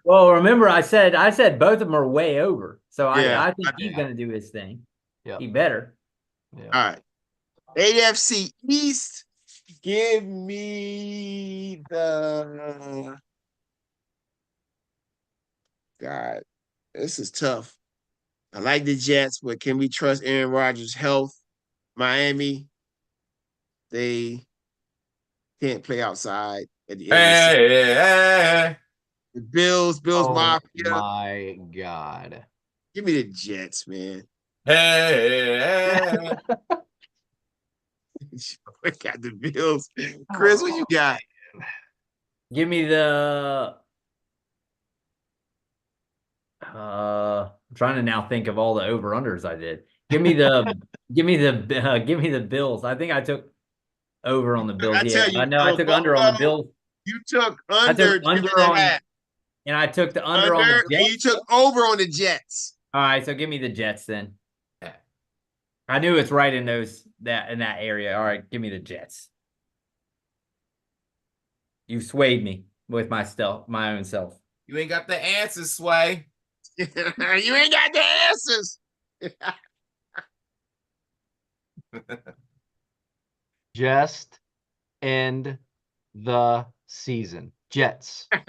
C: Well, remember I said both of them are way over. So
A: Yeah,
C: I think
A: I
C: he's
A: know.
C: going to do his thing.
D: Yeah.
C: He better.
D: Yeah.
A: All right. AFC East. Give me the. God, this is tough. I like the Jets, but can we trust Aaron Rodgers' health? Miami, they can't play outside at the end of the season.
B: Hey.
A: The Bills
D: Oh
A: Mafia.
D: my God.
A: Give me the Jets, man.
B: Hey.
A: We got the Bills. Chris, what you got?
C: Give me the I'm trying to now think of all the over-unders I did. Give me the give me the Bills. I think I took over on the Bills.
A: I tell
C: Yeah,
A: you,
C: no, I took under on the Bills.
A: You took
C: I
A: under,
C: took under on, and I took the under on the
A: and
C: Jets.
A: you took over on the Jets.
C: All right, so give me the Jets then. I knew it's right in that area. All right, give me the Jets. You swayed me with my own self.
B: You ain't got the answers, Sway.
A: You ain't got the answers.
D: Just end the season. Jets.
A: All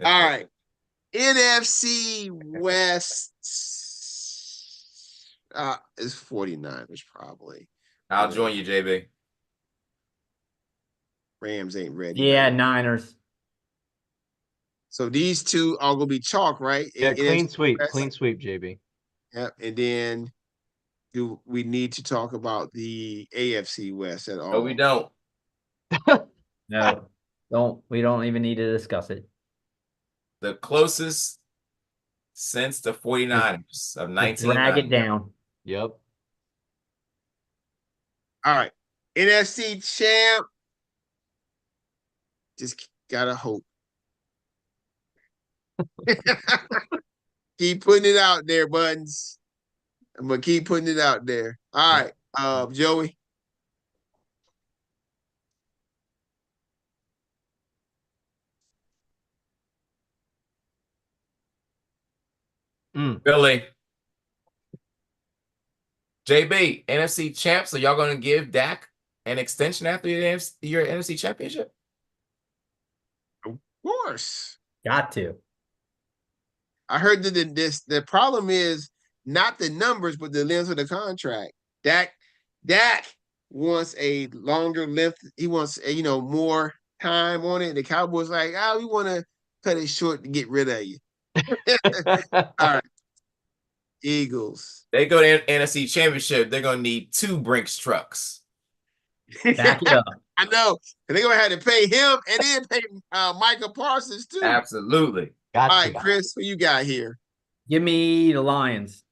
A: right. NFC West is 49ers probably.
B: I'll join you, JB.
A: Rams ain't ready.
C: Yeah,
A: though.
C: Niners.
A: So these two are gonna be chalk, right?
D: Yeah, clean
A: NFC
D: sweep.
A: West.
D: Clean sweep, JB.
A: Yep. And then do we need to talk about the AFC West at all?
B: No, we don't.
C: No, we don't even need to discuss it.
B: The closest since the 49ers of
C: Just
B: 1990.
C: drag it down.
D: Yep.
A: All right. NFC champ. Just gotta hope. Keep putting it out there, Buttons. I'm gonna keep putting it out there. All right, Joey.
B: Billy. JB, NFC champ. So y'all gonna give Dak an extension after your NFC championship?
A: Of course.
C: Got to.
A: I heard that the problem is not the numbers, but the length of the contract. Dak wants a longer length. He wants more time on it. The Cowboys like, we want to cut it short to get rid of you. All right. Eagles.
B: They go to NFC championship. They're gonna need 2 Brinks trucks.
C: Back it up.
A: I know. And they're gonna have to pay him and then pay Micah Parsons too.
B: Absolutely.
A: All right, Chris, who you got here?
C: Give me the Lions.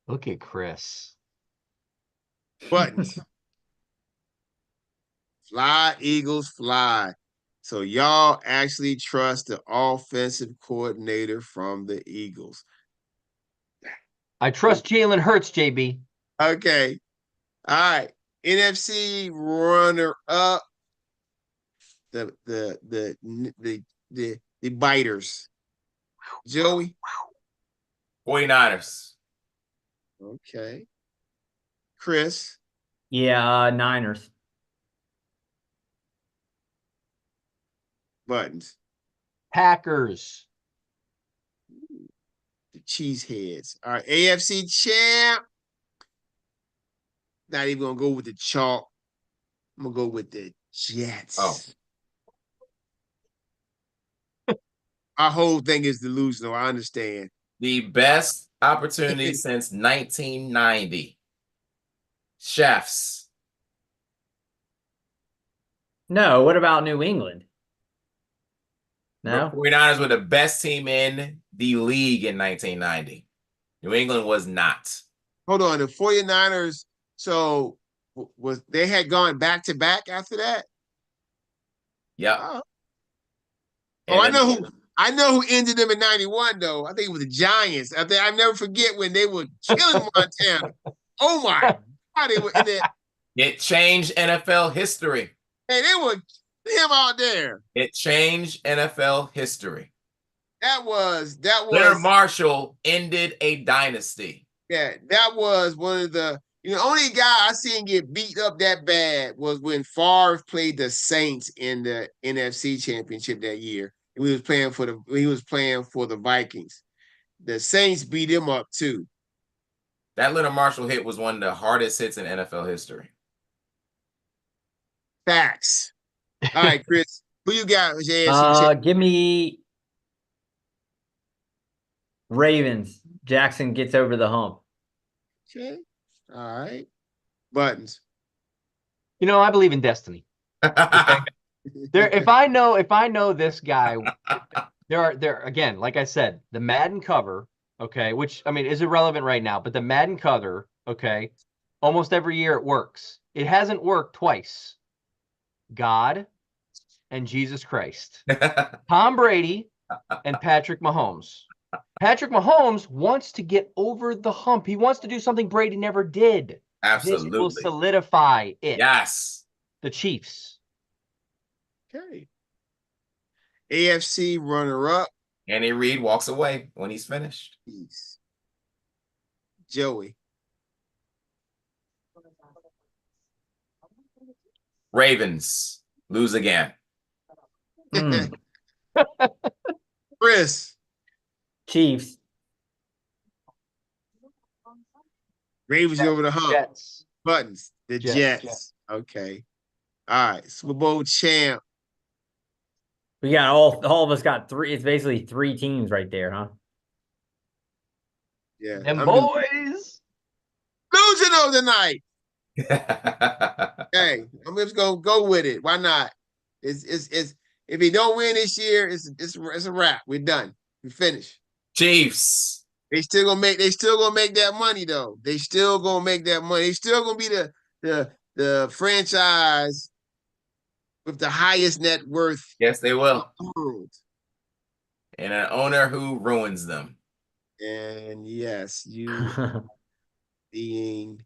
D: Look at Chris.
A: Buttons. Fly, Eagles, fly. So y'all actually trust the offensive coordinator from the Eagles.
D: I trust Jalen Hurts, JB.
A: Okay. All right. NFC runner up. The biters. Joey.
B: 49ers.
A: Okay. Chris.
C: Yeah, Niners.
A: Buttons.
D: Packers.
A: The Cheeseheads. All right. AFC champ. Not even gonna go with the chalk. I'm gonna go with the Jets.
B: Oh.
A: Our whole thing is delusional. I understand.
B: The best opportunity since 1990. Chefs.
C: No, what about New England? No?
B: The 49ers were the best team in the league in 1990. New England was not.
A: Hold on. The 49ers, so was they had gone back to back after that?
B: Yep.
A: Oh,
B: And
A: I
B: then-
A: know who ended them in 91, though. I think it was the Giants. I never forget when they were killing Montana. Oh my God, they were in there.
B: It changed NFL history.
A: Hey, they were him out there.
B: It changed NFL history.
A: That was
B: Leonard Marshall ended a dynasty.
A: yeah, that was one of the only guy I seen get beat up that bad was when Favre played the Saints in the NFC Championship that year. He was playing for the Vikings. The Saints beat him up too.
B: That Leonard Marshall hit was one of the hardest hits in NFL history.
A: Facts. All right, Chris, who you got? With your AFC champ?
C: Give me Ravens. Jackson gets over the hump.
A: Okay. All right. Buttons.
D: I believe in destiny. If I know this guy, there again, like I said, the Madden cover, okay, which I mean is irrelevant right now, but the Madden cover, okay, almost every year it works. It hasn't worked twice. God and Jesus Christ. Tom Brady and Patrick Mahomes. Patrick Mahomes wants to get over the hump. He wants to do something Brady never did.
B: Absolutely.
D: This will solidify it.
B: Yes.
D: The Chiefs.
A: Okay. AFC runner-up.
B: Andy Reid walks away when he's finished.
A: Peace. Joey.
B: Ravens lose again.
A: Chris.
C: Chiefs.
A: Ravens over the hump.
D: Jets.
A: Buttons. The Jets. Okay. All right. Super Bowl champ.
C: We got all of us got three. It's basically three teams right there, huh?
A: Yeah.
D: Them boys.
A: Losing of the night. Hey, I'm just gonna go with it. Why not? It's if he don't win this year, it's a wrap. We're done. We finished.
B: Chiefs.
A: They still gonna make that money though. They still gonna make that money. They still gonna be the franchise with the highest net worth.
B: Yes, they will.
A: In the world.
B: And an owner who ruins them.
A: And yes, you being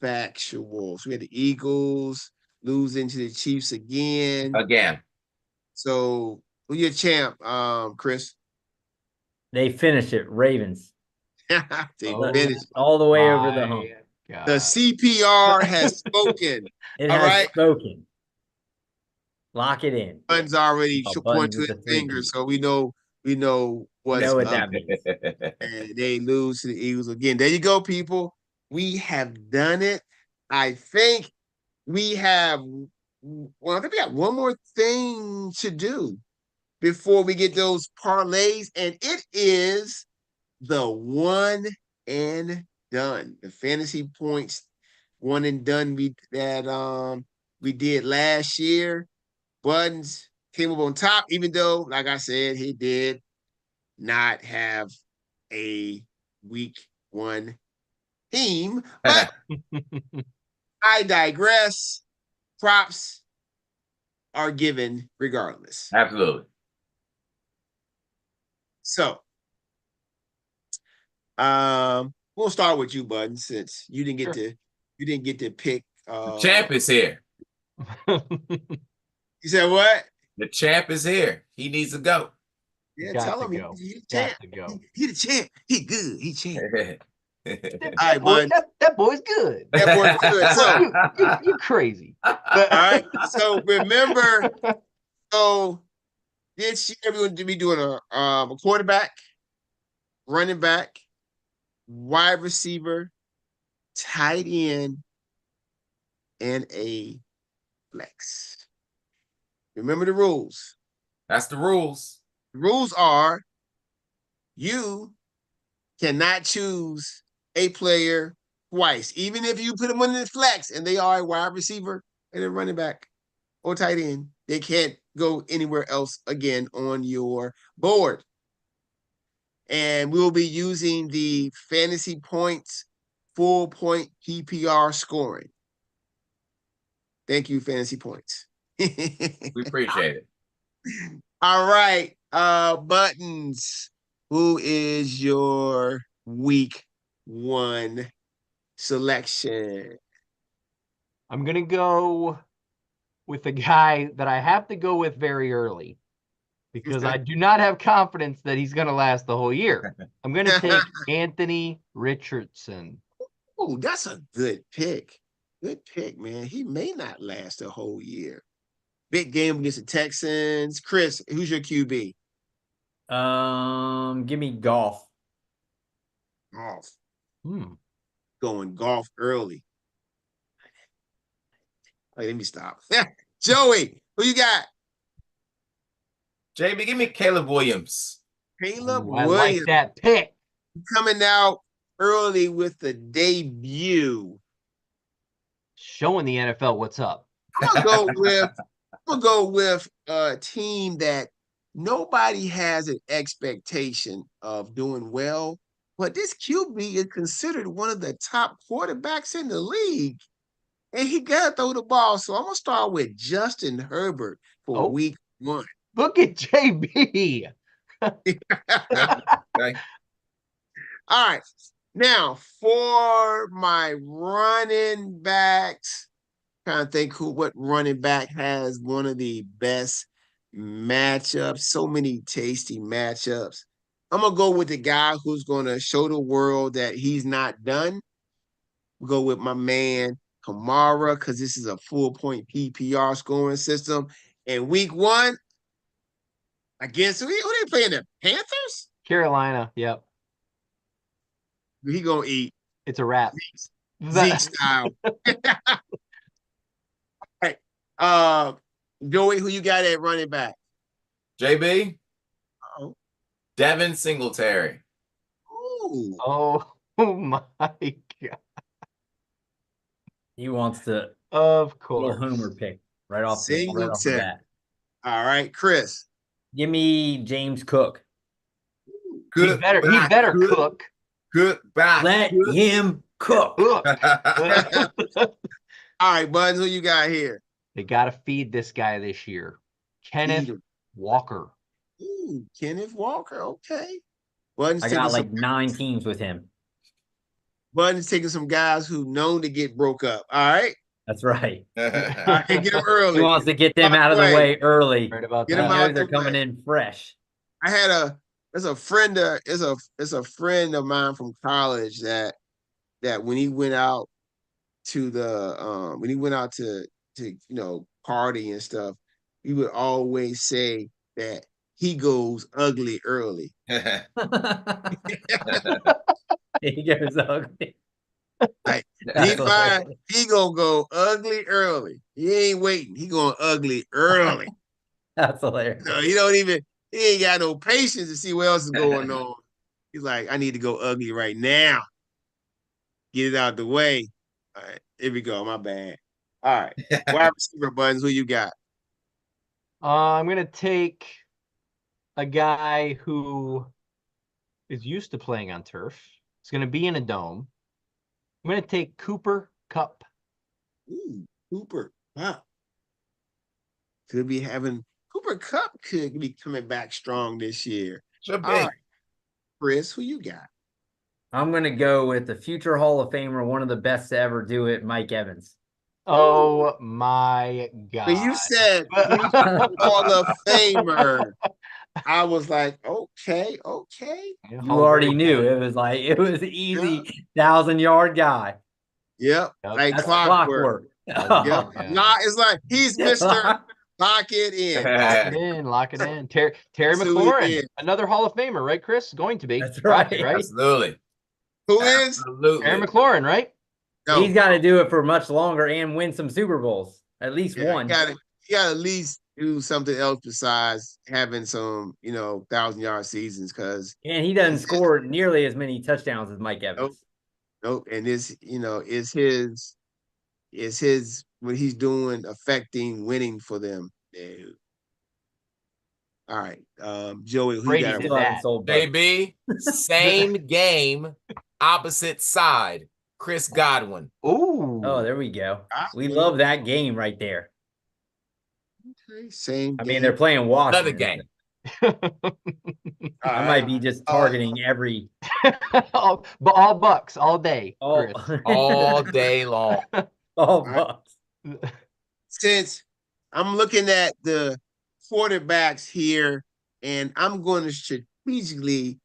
A: factual. So we had the Eagles losing to the Chiefs again. So who your champ, Chris?
C: They finished it. Ravens.
A: They finished
C: all the way over the hump.
D: God.
A: The CPR has spoken.
C: It
A: All
C: has
A: right.
C: spoken. Lock it in.
A: Buttons already
C: Oh,
A: point
C: Buttons
A: to
C: with
A: his
C: the three
A: finger,
C: keys.
A: so we know what's
C: Know what
A: up.
C: that means.
A: And they lose to the Eagles again. There you go, people. We have done it. I think we got one more thing to do before we get those parlays, and it is the one and done. The fantasy points one and done we did last year. Buttons came up on top, even though, like I said, he did not have a week one team, but I digress. Props are given regardless.
B: Absolutely.
A: So, we'll start with you, Bud, since you didn't get to pick.
B: The champ is here.
A: You said what?
B: The champ is here. He needs to go.
A: Yeah,
D: Got
A: tell
D: to
A: him
D: go.
A: he the
D: Got
A: champ.
D: to go.
A: He the champ. He good. He champ. All
D: That,
A: right,
D: boy,
A: bud.
D: that boy's good.
A: That boy's good. So,
D: You crazy.
A: all right. So remember, so this year we're going to be doing a quarterback, running back, wide receiver, tight end, and a flex. Remember the rules.
B: That's the rules.
A: The rules are you cannot choose a player twice, even if you put them in the flex and they are a wide receiver and a running back or tight end. They can't go anywhere else again on your board. And we'll be using the fantasy points full point PPR scoring. Thank you, fantasy points.
B: We appreciate it.
A: All right. Buttons. Who is your week 1 selection?
D: I'm going to go with a guy that I have to go with very early because I do not have confidence that he's going to last the whole year. I'm going to take Anthony Richardson.
A: Oh, that's a good pick. Good pick, man. He may not last the whole year. Big game against the Texans. Chris, who's your QB?
C: Give me Golf.
A: Golf.
D: Hmm.
A: Going golf early. Wait, let me stop. Joey, who you got?
B: JB, give me Caleb Williams.
A: Caleb
D: Ooh, I
A: Williams
D: like that pick.
A: coming out early with the debut.
D: Showing the NFL what's up.
A: I'm gonna go with a team that nobody has an expectation of doing well, but this QB is considered one of the top quarterbacks in the league, and he gotta throw the ball. So I'm gonna start with Justin Herbert for week 1.
D: Look at JB.
B: Okay.
A: All right. Now for my running backs, trying to think what running back has one of the best matchups. So many tasty matchups. I'm gonna go with the guy who's gonna show the world that he's not done. We'll go with my man Kamara because this is a full point PPR scoring system. And week 1 against who they playing? The Panthers?
D: Carolina. Yep.
A: He gonna eat
D: It's a wrap.
A: Zeke style. All right. Joey, who you got at running back?
B: JB,
A: Oh.
B: Devin Singletary.
A: Ooh.
D: Oh my God.
C: He wants to
D: Of
C: little
D: course.
C: homer pick right off the bat.
A: All right, Chris.
C: Give me James Cook.
D: He better cook.
B: Goodbye.
C: Let him cook.
D: Cook.
A: All right, Buds, who you got here?
D: They got to feed this guy this year. Kenneth Walker.
A: Ooh, Kenneth Walker. Okay. Buds
C: I got like 9 teams with him.
A: Buds taking some guys who known to get broke up. All right.
C: That's right.
A: All right, get them early.
C: He wants to get them out of the way early.
D: Right about
A: Get
C: He
A: him
D: that.
A: out
C: knows they're
A: the way.
C: coming in fresh.
A: I had there's a friend of mine from college that when he went out to party and stuff, he would always say that he goes ugly early.
C: He goes ugly.
A: Like
C: That's hilarious.
A: he gonna go ugly early. He ain't waiting. He going ugly early.
C: That's hilarious.
A: No, he ain't got no patience to see what else is going on. He's like, I need to go ugly right now. Get it out the way. All right, here we go. My bad. All right. Wide receiver Buttons, who you got?
D: I'm going to take a guy who is used to playing on turf. It's going to be in a dome. I'm going to take Cooper Kupp.
A: Ooh, Cooper Kupp. Could be having Cooper Kupp could be coming back strong this year.
B: Should be.
A: All right, Chris, who you got?
C: I'm going to go with the future Hall of Famer, one of the best to ever do it, Mike Evans.
D: Oh my God.
A: When you said Hall of Famer, I was like, okay.
C: You already knew it was like it was easy 1,000-yard guy.
A: Yep,
D: Yep.
A: like
C: That's
A: clockwork.
C: clockwork.
A: Yep,
D: Yeah.
A: it's like he's Mr. Lock it in.
D: Lock it in, lock it in. Terry
A: That's who he
D: McLaurin,
A: is.
D: another Hall of Famer, right, Chris? Going to be.
C: That's
D: Probably,
C: right.
B: Absolutely.
A: Who is?
B: Absolutely.
D: Terry McLaurin, right?
A: No,
C: He's got to do it for much longer and win some Super Bowls, at least
A: yeah,
C: one.
A: you got to at least do something else besides having some, 1,000-yard seasons. Because
C: And he doesn't score nearly as many touchdowns as Mike Evans.
A: nope, and this, is his what he's doing affecting winning for them. No. All right, Joey, who
D: Brady
A: you got?
D: did
C: Still haven't
D: that.
C: sold Buddy.
B: JB, same game, opposite side. Chris Godwin.
D: Ooh.
C: Oh, there we go. We
A: Okay,
C: love that game right there.
A: same.
C: I mean, they're playing Washington.
B: Another game.
C: I might be just targeting every
D: But all Bucks all day.
C: all,
D: Chris.
B: All day long.
C: all
A: right.
C: Bucks.
A: Since I'm looking at the quarterbacks here, and I'm going to strategically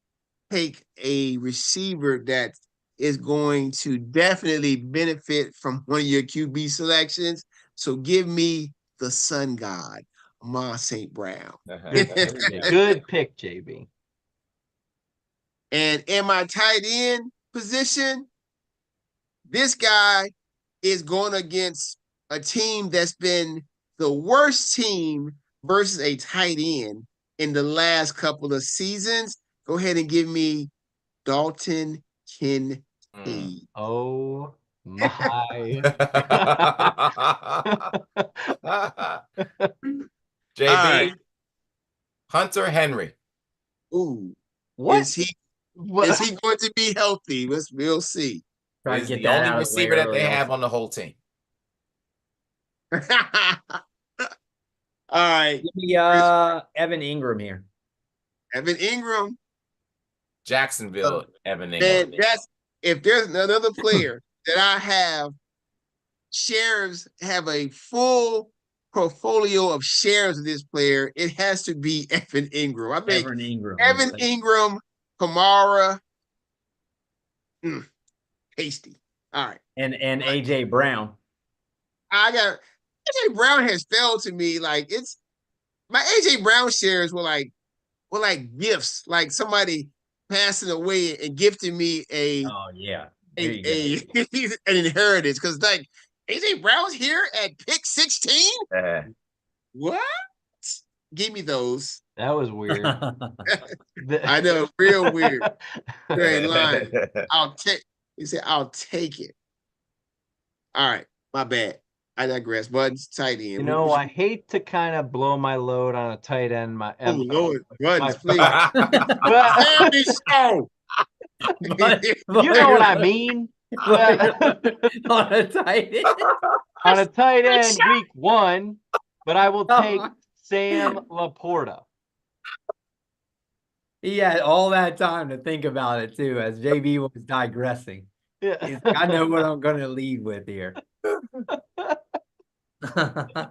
A: take a receiver that is going to definitely benefit from one of your QB selections. So give me the sun god, Amon St. Brown.
D: Good pick, JB.
A: And in my tight end position, this guy is going against a team that's been the worst team versus a tight end in the last couple of seasons. Go ahead and give me Dalton Kincaid.
D: Oh my.
B: JB,
A: right.
B: Hunter Henry.
A: Ooh,
D: What?
A: is he
D: What?
A: going to be healthy? We'll see.
C: Try to
B: Is
C: get
B: the
C: that
B: only
C: out of the way
B: receiver that they
C: early
B: have
C: also.
B: on the whole team.
A: All right,
C: Give me Evan Ingram here.
A: Evan Ingram.
B: Jacksonville, Evan
A: Man,
B: Ingram.
A: that's if there's another player that I have shares, have a full portfolio of shares of this player, it has to be Evan Ingram. I think
C: Evan Ingram.
A: Evan Ingram, Kamara, tasty. All right.
C: And AJ Brown.
A: I got AJ Brown has failed to me. Like my AJ Brown shares were like gifts, like somebody passing away and gifting me
C: Oh yeah. There you go.
A: an inheritance. Because like AJ Brown's here at pick 16. What? Give me those.
D: That was weird.
A: I know, real weird. You ain't lying. He said, I'll take it. All right, my bad. I digress. Buttons, tight end.
D: I hate to kind of blow my load on a tight end.
A: Oh Lord, Buttons, please.
D: But,
A: Tell me so.
D: you know what I mean.
C: On a tight end.
D: On a tight end, week 1, but I will take Sam Laporta.
C: He had all that time to think about it too, as JB was digressing.
D: Yeah.
C: He's like, I know what I'm going to lead with here. I'm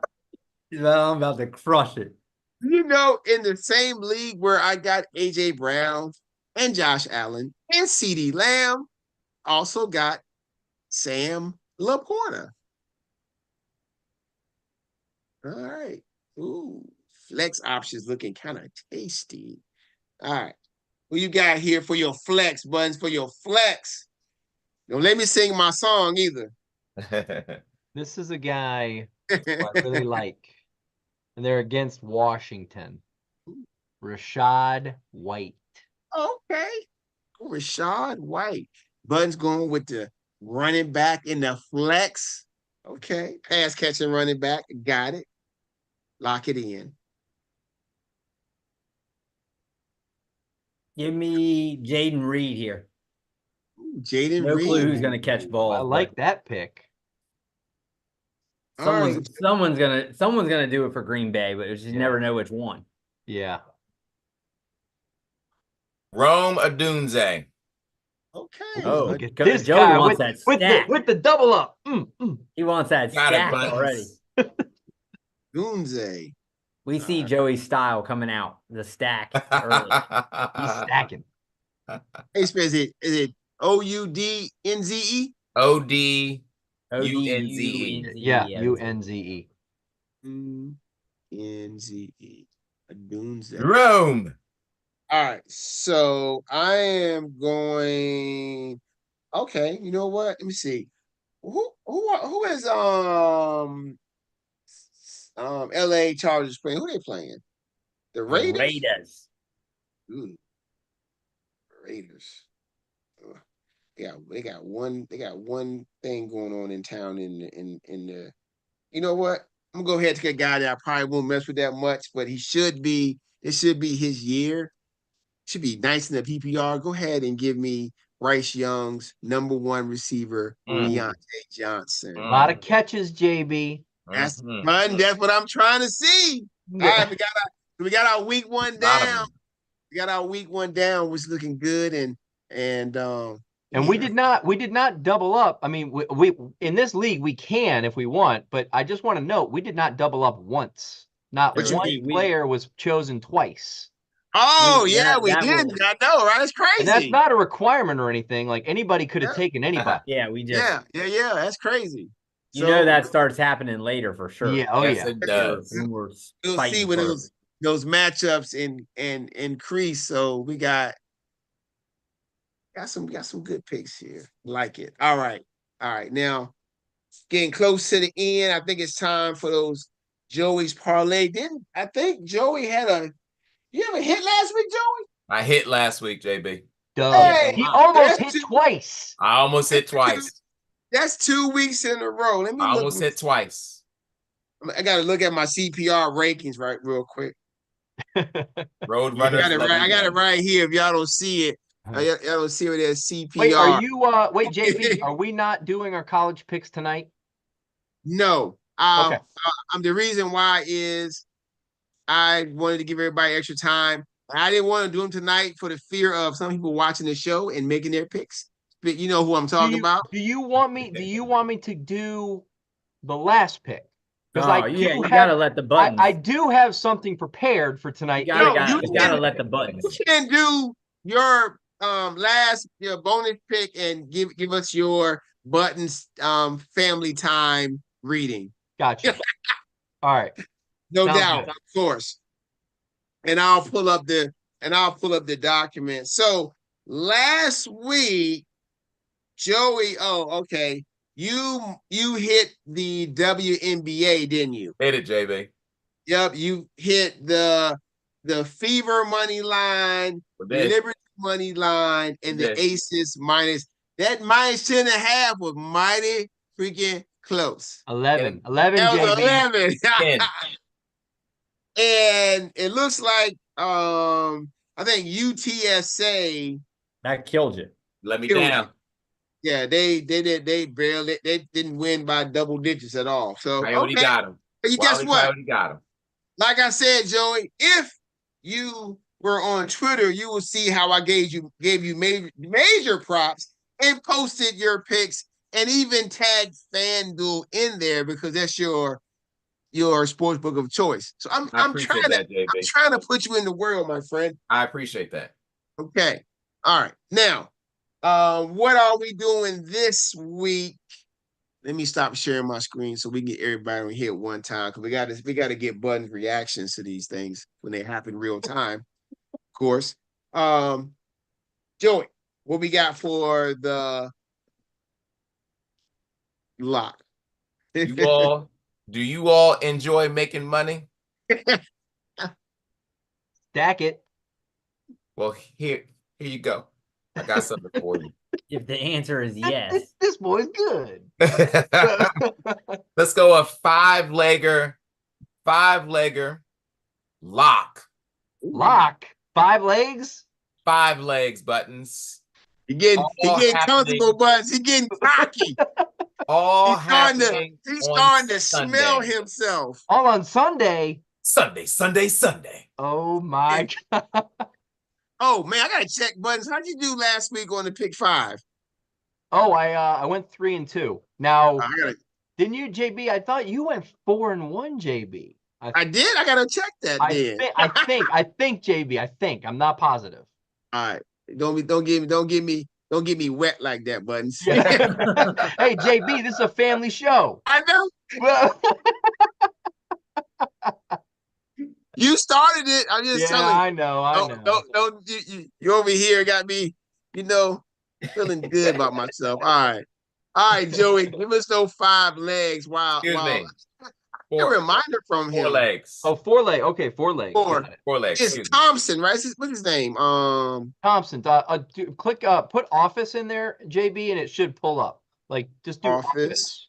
C: about to crush it.
A: In the same league where I got AJ Brown and Josh Allen and CeeDee Lamb, also got Sam Laporta. All right. Ooh, flex options looking kind of tasty. All right. Who you got here for your flex, Buttons, for your flex? Don't let me sing my song either.
D: This is a guy who I really like. And they're against Washington. Rashad White.
A: Okay. Rashad White. Buttons going with the running back in the flex. Okay. Pass catching running back. Got it. Lock it in.
C: Give me Jaden Reed here.
A: Jaden
C: No clue
A: Reed.
C: who's going to catch balls.
D: I like
C: but
D: that pick.
A: All right.
C: someone's gonna do it for Green Bay, but you just never know which one.
D: Yeah.
B: Rome Odunze.
A: Okay.
C: Oh,
D: Look at
C: Joey
D: this guy
C: wants
D: with,
C: that stack.
D: with the double up.
C: He wants that
B: Got it,
C: stack
B: Buttons.
C: already.
A: Doomsday.
C: We see Joey's style coming out, the stack early.
D: He's stacking.
A: Hey, is it OUDNZE?
B: OD
C: ODUNZE.
D: Yeah, UNZE.
A: NZE. A Doomsday.
B: Rome.
A: All right. So I am going. Okay. You know what? Let me see. Who is LA Chargers playing? Who they playing? The Raiders.
C: Raiders.
A: Ooh, Raiders. Ugh. They got one thing going on in town in the. You know what? I'm gonna go ahead and take a guy that I probably won't mess with that much, but he should be. It should be his year. Should be nice in the PPR. Go ahead and give me Bryce Young's #1 receiver, Deontay Johnson.
D: A lot of catches, JB.
A: That's fun. That's what I'm trying to see. All right, we got our week 1 down. We got our week 1 down, which is looking good, and
D: we did not double up. I mean, we in this league we can if we want, but I just want to note we did not double up once. Not one player was chosen twice.
A: Oh, we did. I know, right? It's crazy.
D: And that's not a requirement or anything. Like anybody could have taken anybody.
C: Yeah, we just.
A: Yeah. That's crazy.
C: You know that starts happening later for sure.
D: Yeah. Oh,
B: yes,
D: yeah.
B: it does.
A: We'll see when those matchups and increase. So we got some good picks here. Like it. All right. Now, getting close to the end, I think it's time for those Joey's parlay. I think Joey had you have a hit last week, Joey?
B: I hit last week, JB.
A: Hey,
D: he almost hit twice.
B: I almost hit twice.
A: That's 2 weeks in a row. Let me
B: I almost hit twice.
A: I got to look at my CPR rankings real quick.
B: Road Runners.
A: I got it right here. If y'all don't see it, y'all don't see it as CPR.
D: Wait, are you? Wait, JP, are we not doing our college picks tonight?
A: No.
D: Okay.
A: The reason why is I wanted to give everybody extra time. I didn't want to do them tonight for the fear of some people watching the show and making their picks. But you know who I'm talking about.
D: Do you want me to do the last pick?
C: Because you gotta let the buttons.
D: I do have something prepared for tonight.
C: You gotta let the buttons.
A: You can do your your bonus pick and give us your buttons family time reading.
D: Gotcha. All right.
A: No doubt, of course. And I'll pull up the document. So last week, Joey, you hit the WNBA, didn't you?
B: Hit it, JB.
A: Yep, you hit the Fever money line, the Liberty money line, and the Aces minus. That minus 10.5 was mighty freaking close.
D: 11,
A: that
D: JB.
A: Was 11. And it looks like I think UTSA
C: that killed you.
B: Let me down.
A: Yeah, they didn't win by double digits at all. So
B: Coyote got him.
A: Guess what?
B: Coyote got him.
A: Like I said, Joey, if you were on Twitter, you will see how I gave you major props and posted your picks and even tagged FanDuel in there because that's your sports book of choice. So I'm trying to put you in the world, my friend.
B: I appreciate that.
A: Okay. All right. Now, what are we doing this week? Let me stop sharing my screen so we can get everybody on here at one time because we got to get button reactions to these things when they happen real time. Of course. Joey, what we got for the lock?
B: Do you all enjoy making money?
D: Stack it.
B: Well, here you go. I got something for you.
C: If the answer is yes.
D: This boy's good.
B: Let's go a five-legger lock.
D: Lock. 5 legs?
B: 5 legs, Buttons.
A: He getting
B: All happening-
A: comfortable, Buds. He getting cocky.
B: All
A: He's starting
B: happening.
A: he's
B: on
A: starting to
B: Sunday.
A: smell himself.
D: All on Sunday.
B: Sunday.
D: Oh my God.
A: Oh man, I gotta check Buttons. How'd you do last week on the pick 5?
D: Oh, I went 3-2. Now,
A: I gotta
D: didn't you, JB? I thought you went 4-1, JB.
A: I did. I gotta check that then.
D: I think, JB. I think. I'm not positive.
A: All right. Don't get me wet like that, Buttons.
D: Hey, JB, this is a family show.
A: I know.
D: Well,
A: You started it. I'm just
D: yeah,
A: telling you.
D: I know.
A: Don't you over here got me, feeling good about myself. All right, Joey, give us those 5 legs.
B: Excuse me.
A: A reminder from him.
B: 4 legs.
D: Oh, 4 leg. Okay, 4 legs.
A: 4.
D: Got it.
B: 4 legs.
A: It's
B: Excuse me.
A: Thompson, right? What's his name?
D: Thompson. Click. Put office in there, JB, and it should pull up. Like, just do
A: Office.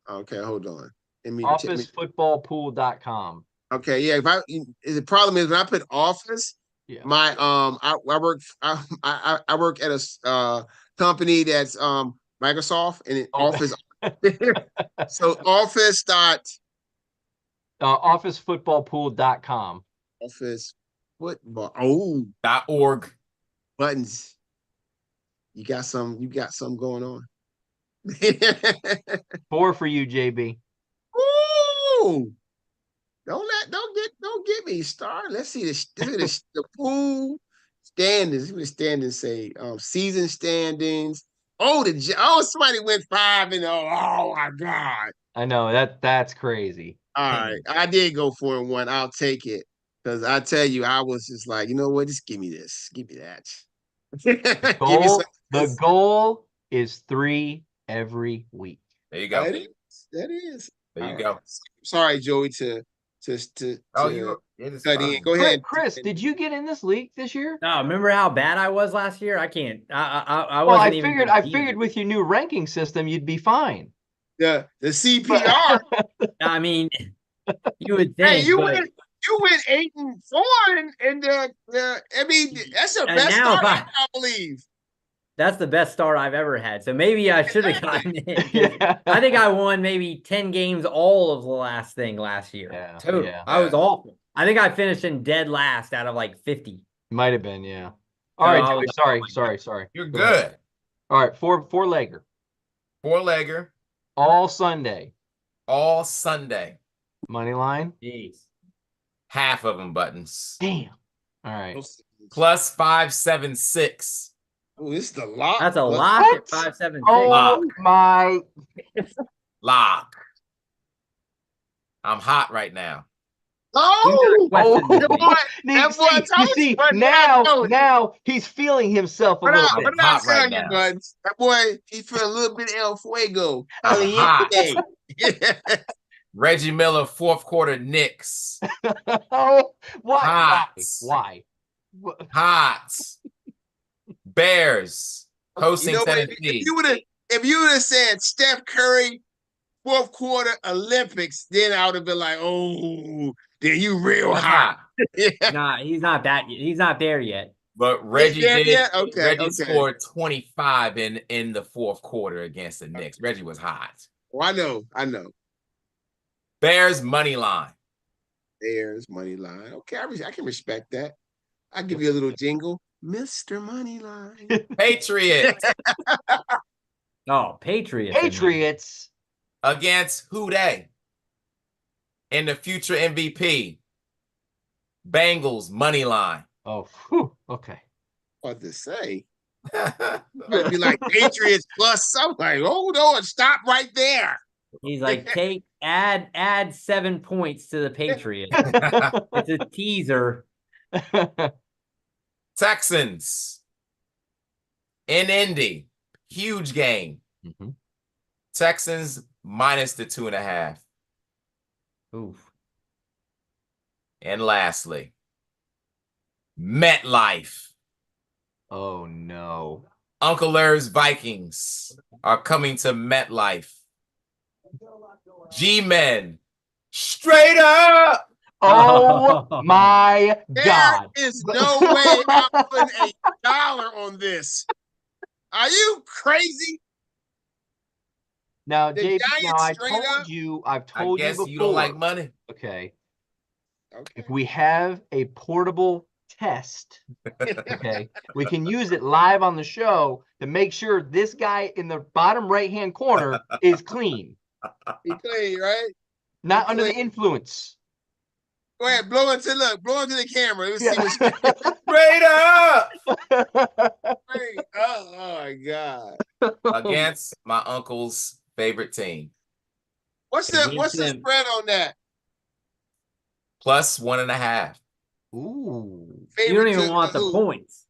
A: Okay, hold on. Let me check
D: Officefootballpool.com.
A: Okay, yeah. The problem is when I put office,
D: Yeah.
A: my I work at a company that's Microsoft and it Office. So office
D: Officefootballpool.com.
A: office football. Oh,
B: .org.
A: Buttons. You got some going on.
D: 4 for you, JB.
A: Ooh. Don't get me started. Let's see the pool standings. What the standings say? Season standings. Somebody went 5-0. Oh my God.
D: I know that's crazy.
A: All right. I did go 4-1. I'll take it. Because I tell you, I was just like, you know what? Just give me this. Give me that.
D: The goal is 3 every week.
B: There you go.
A: That is.
B: There you go.
A: Sorry, Joey, to
B: You're it's
A: cut
B: fine.
A: in. Go ahead.
D: Chris, did you get in this league this year?
C: No, remember how bad I was last year? I can't. I
D: Well,
C: wasn't
D: I
C: even.
D: figured with your new ranking system, you'd be fine.
A: The CPR.
C: I mean, you would think.
A: Hey, you
C: but-
A: went 8-4 and I mean that's your
C: And
A: best
C: now
A: start,
C: if
A: I believe.
C: That's the best start I've ever had. So maybe I should have gotten it.
D: Yeah.
C: I think I won maybe 10 games all of the last year.
D: Yeah,
C: Total.
D: yeah.
C: I was awful. I think I finished in dead last out of like 50.
D: Might have been, yeah. All
C: So
D: right,
C: I
D: Joey,
C: was-
D: sorry.
B: You're
D: Go ahead.
B: good.
D: All right, four legger.
B: 4-legger.
D: All Sunday.
B: All Sunday.
D: Money line.
C: Jeez.
B: Half of them Buttons.
D: Damn. All right.
B: Plus 576.
A: Oh, this is the lock.
C: That's a
A: What?
C: lock
D: What?
C: at 576.
D: Oh my.
B: Lock. I'm hot right now.
A: Oh,
C: Question,
A: that boy,
D: You
A: that boy told
D: see,
A: you, but
D: now he's feeling himself a
A: but
D: little
A: I,
D: bit.
A: but
B: hot
A: I'm
B: right
A: telling you,
B: now.
A: buds, that boy, he feel a little bit El Fuego.
B: I'm hot.
A: Today.
B: Reggie Miller, 4th quarter Knicks.
D: Oh, what?
B: Hot.
D: Why?
B: Hot. Bears hosting
A: You know what?
B: Tennessee.
A: If you would have said Steph Curry, 4th quarter Olympics, then I would have been like, oh, then you real
B: I'm
A: hot.
B: hot.
C: Nah, he's not there yet.
B: But Reggie
A: there
B: did.
A: yet? Okay,
B: Reggie
A: okay.
B: scored 25 in the 4th quarter against the Knicks. Reggie was hot.
A: Oh, I know.
B: Bears money line.
A: There's money line. Okay, I can respect that. I'll give you a little jingle. Mr. Moneyline.
B: Patriots
C: Oh, Patriots.
D: Patriots.
B: against who they? In the future MVP. Bengals money line.
D: Oh, whew, okay.
A: What to say? It'd be like Patriots plus something. Like, hold on, stop right there.
C: He's like, add 7 points to the Patriots. It's a teaser.
B: Texans in Indy. Huge game.
D: Mhm.
B: Texans minus the 2.5.
C: Oof.
B: And lastly, MetLife.
D: Oh no.
B: Uncle Larry's Vikings are coming to MetLife. G-Men, straight up.
D: Oh my
A: There
D: God.
A: is no way I'm putting $1 on this. Are you crazy?
D: Now,
A: The
D: JB,
A: Giants
D: I
A: straight
D: told
A: up?
D: you, I've
B: I
D: told you
B: guess you don't like
D: before.
B: money.
D: Okay.
A: Okay.
D: If we have a portable test, okay, we can use it live on the show to make sure this guy in the bottom right-hand corner is clean,
A: He clean, right?
D: not
A: He
D: under the
A: clean.
D: influence.
A: Go ahead, blow into the camera. Let's see what's
B: Straight up
A: clean. Oh my God.
B: against my uncle's favorite team.
A: What's the
C: Against them.
A: spread on that?
B: Plus 1.5.
D: Ooh,
C: You
A: Favorite
C: don't even
A: to
C: want the
A: who?
C: points.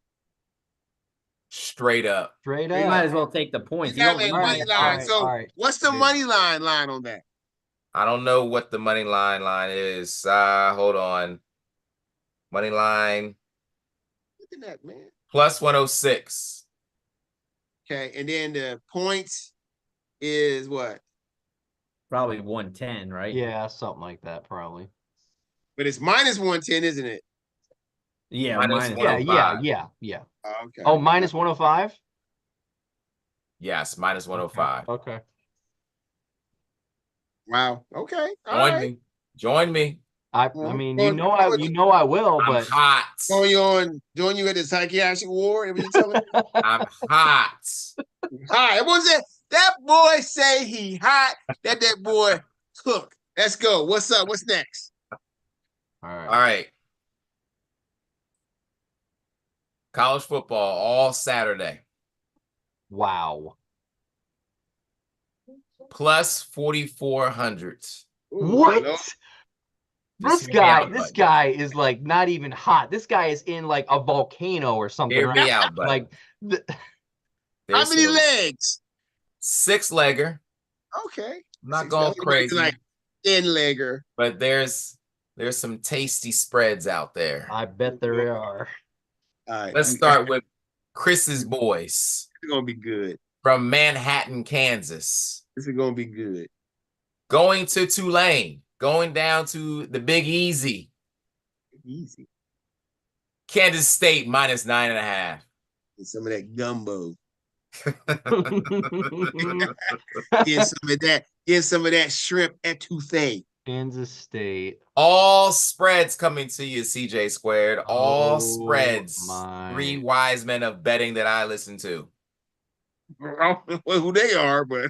B: Straight up.
D: straight
C: You might
D: up.
C: as well take the points.
A: You
C: You
A: got
C: don't
A: that
C: need
A: money
C: the
A: line.
C: points.
A: So
D: all right.
A: what's the
B: Dude.
A: money line on that?
B: I don't know what the money line is. Hold on. Money line
A: Look at that, man.
B: plus 106.
A: Okay, and then the points is what?
C: Probably 110, right?
D: Yeah, something like that, probably.
A: But it's minus 110, isn't it?
C: Yeah,
B: Minus
C: minus
B: 105.
D: Yeah.
A: Oh, okay.
D: Oh, minus 105?
B: Yes, minus 105.
D: Okay.
A: Wow. Okay. All
B: Join
A: right.
B: me. Join me.
D: I mean, you know I will,
B: I'm
D: but
B: hot.
A: Join you at the psychiatric ward. What you telling me?
B: I'm hot.
A: Hi. What was that? That boy say he hot. That boy cook. Let's go. What's up? What's next?
D: all right.
B: All right. College football all Saturday.
D: Wow.
B: Plus 4,400.
A: Ooh,
D: What?
A: hello.
B: Just hear me out,
D: This
B: buddy.
D: guy is like not even hot. This guy is in like a volcano or something.
B: Hear
D: Right?
B: me out, buddy.
D: Like
A: How
B: There's
A: many
B: some
A: legs?
B: 6-legger.
A: Okay.
B: I'm not
A: Six
B: going
A: legs.
B: crazy,
A: Like 10-legger.
B: but there's some tasty spreads out there.
D: I bet there are.
A: All right.
B: Let's start with Chris's boys
A: This is gonna be good.
B: from Manhattan, Kansas.
A: This is gonna be good.
B: Going to Tulane, going down to the Big Easy.
A: Easy.
B: Kansas State minus 9.5.
A: Get some of that gumbo. Get some of that. Get some of that shrimp etouffee.
D: Kansas State.
B: All spreads coming to you, CJ Squared. All
D: Oh,
B: spreads.
D: my.
B: 3 wise men of betting that I listen to.
A: I don't know who they are, but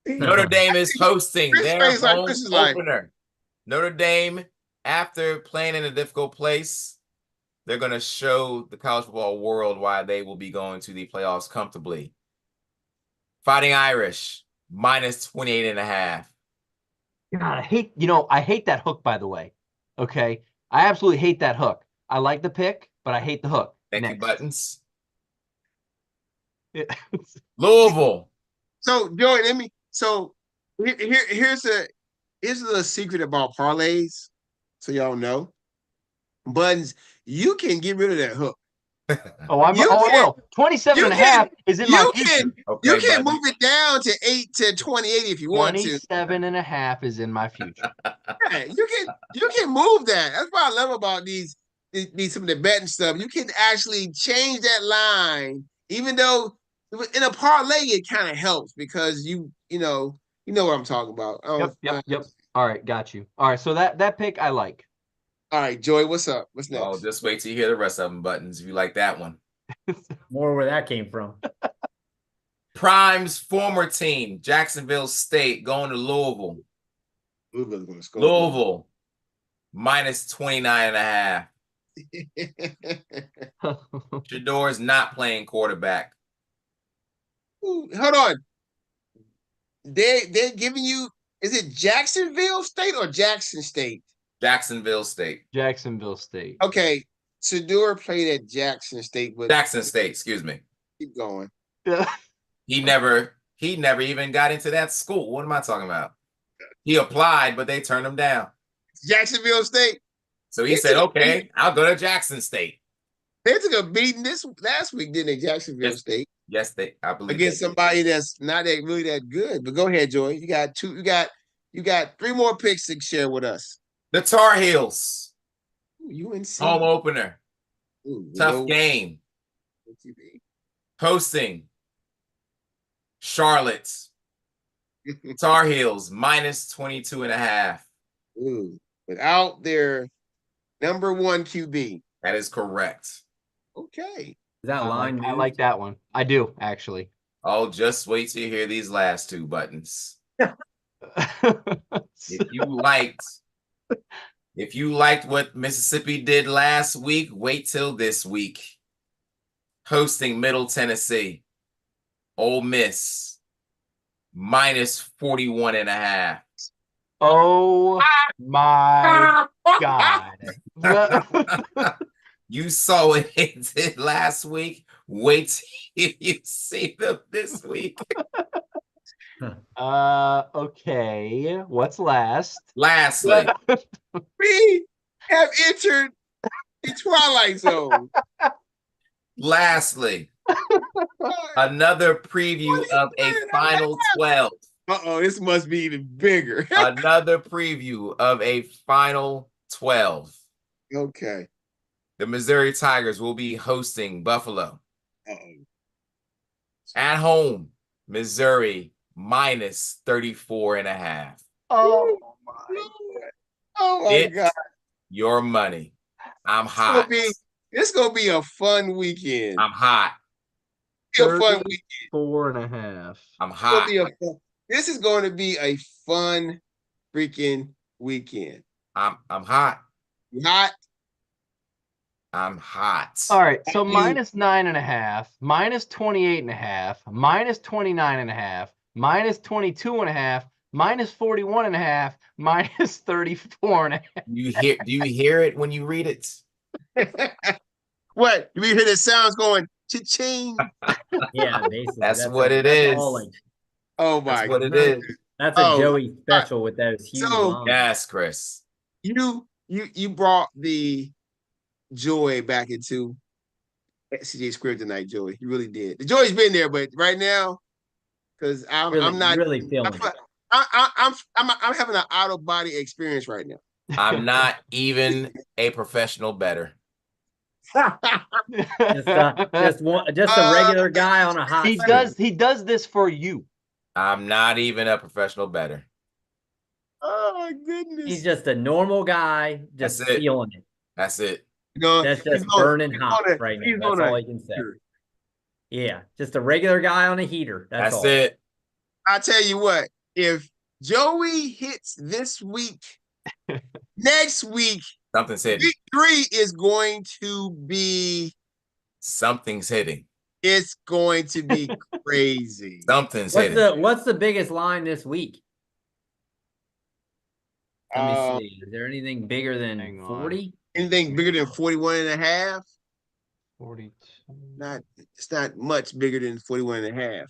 B: Notre Dame is hosting
A: Chris
B: their
A: face like
B: home
A: Chris is like-
B: opener. Notre Dame, after playing in a difficult place, they're going to show the college football world why they will be going to the playoffs comfortably. Fighting Irish, minus 28.5.
D: God, I hate that hook, by the way. Okay. I absolutely hate that hook. I like the pick, but I hate the hook.
B: Thank you,
D: Next.
B: Buttons.
D: Yeah.
B: Louisville.
A: So Joey, here's a little secret about parlays, so y'all know. Buttons, you can get rid of that hook.
D: Oh, I will. 27 and a half is in my future.
B: Okay,
A: You can
B: Buttons.
A: move it down to 8 to 28 if you want to.
D: 27 and a half is in my future.
A: Yeah, you can move that. That's what I love about these some of the betting stuff. You can actually change that line, even though in a parlay it kind of helps because you know what I'm talking about.
D: Yep. All right, got you. All right, so that pick I like.
A: All right, Joey, what's up? What's next?
B: Oh, just wait till you hear the rest of them, Buttons, if you like that one.
C: More where that came from.
B: Prime's former team, Jacksonville State, going to Louisville.
A: Louisville's gonna score.
B: Louisville, minus 29.5. Shador's not playing quarterback.
A: Ooh, hold on. They're giving you, is it Jacksonville State or Jackson State?
B: Jacksonville State.
D: Jacksonville State.
A: Okay, Shador played at Jackson State, but
B: Jackson State, excuse me.
A: keep going.
B: He never even got into that school. What am I talking about? He applied, but they turned him down.
A: Jacksonville State.
B: So he said, okay, I'll go to Jackson State.
A: They took a beating this last week, didn't they? Jacksonville
B: Yes.
A: State
B: Yes, I believe
A: against
B: they did.
A: somebody that's not really that good. But go ahead, Joey. You got 3 more picks to share with us.
B: The Tar Heels.
A: Ooh, UNC.
B: Home opener.
A: Ooh,
B: Tough game.
A: TV.
B: Hosting Charlotte. Tar Heels minus 22.5.
A: Ooh, without their number one QB.
B: That is correct.
A: Okay.
C: Is that line?
D: I like that one. I do actually.
B: Oh, just wait till you hear these last two buttons. If you liked what Mississippi did last week, wait till this week. Hosting Middle Tennessee. Ole Miss minus 41.5.
D: Oh my God.
B: You saw what it did last week. Wait till you see them this week.
D: Okay. What's last?
B: Lastly,
A: We have entered the Twilight Zone.
B: another preview of a Final 12.
A: This must be even bigger.
B: Another preview of a Final 12.
A: Okay.
B: The Missouri Tigers will be hosting Buffalo.
A: Uh-oh.
B: At home, Missouri minus 34.5.
D: Oh
A: my God.
B: Your money. I'm hot.
A: It's gonna be a fun weekend.
B: I'm hot.
A: Be a fun weekend.
D: 4.5.
B: I'm hot.
A: This is going to be a fun freaking weekend.
B: I'm hot.
A: You hot?
B: I'm hot.
D: All right, so minus 9.5, minus 28.5, minus 29.5, minus 22.5, minus 41.5, minus 34.5.
B: Do you hear it when you read it?
A: What? You hear the sounds going cha-ching?
C: Yeah, basically.
B: That's what it is.
A: Oh my
B: God. That's what it is.
C: That's a Joey special with those huge lines.
B: Yes, Chris.
A: You brought the joy back into CJ Squared tonight, Joey. You really did. The joy's been there, but right now, because I'm not
C: really feeling it.
A: I'm having an out of body experience right now.
B: I'm not even a professional bettor.
C: just a regular guy on a hot streak.
D: He does this for you.
B: I'm not even a professional bettor.
A: Oh my goodness.
C: He's just a normal guy, just feeling it.
B: That's it.
C: That's just burning hot right now. That's all I can say. Yeah, just a regular guy on a heater. That's all.
B: It.
A: I tell you what, if Joey hits this week, next week,
B: something's hitting.
A: Week 3 is going to be
B: something's hitting.
A: It's going to be crazy.
B: Something's hitting.
C: What's the biggest line this week? Let me see. Is there anything bigger than 40?
A: Anything bigger than 41.5?
D: 42.
A: It's not much bigger than 41.5.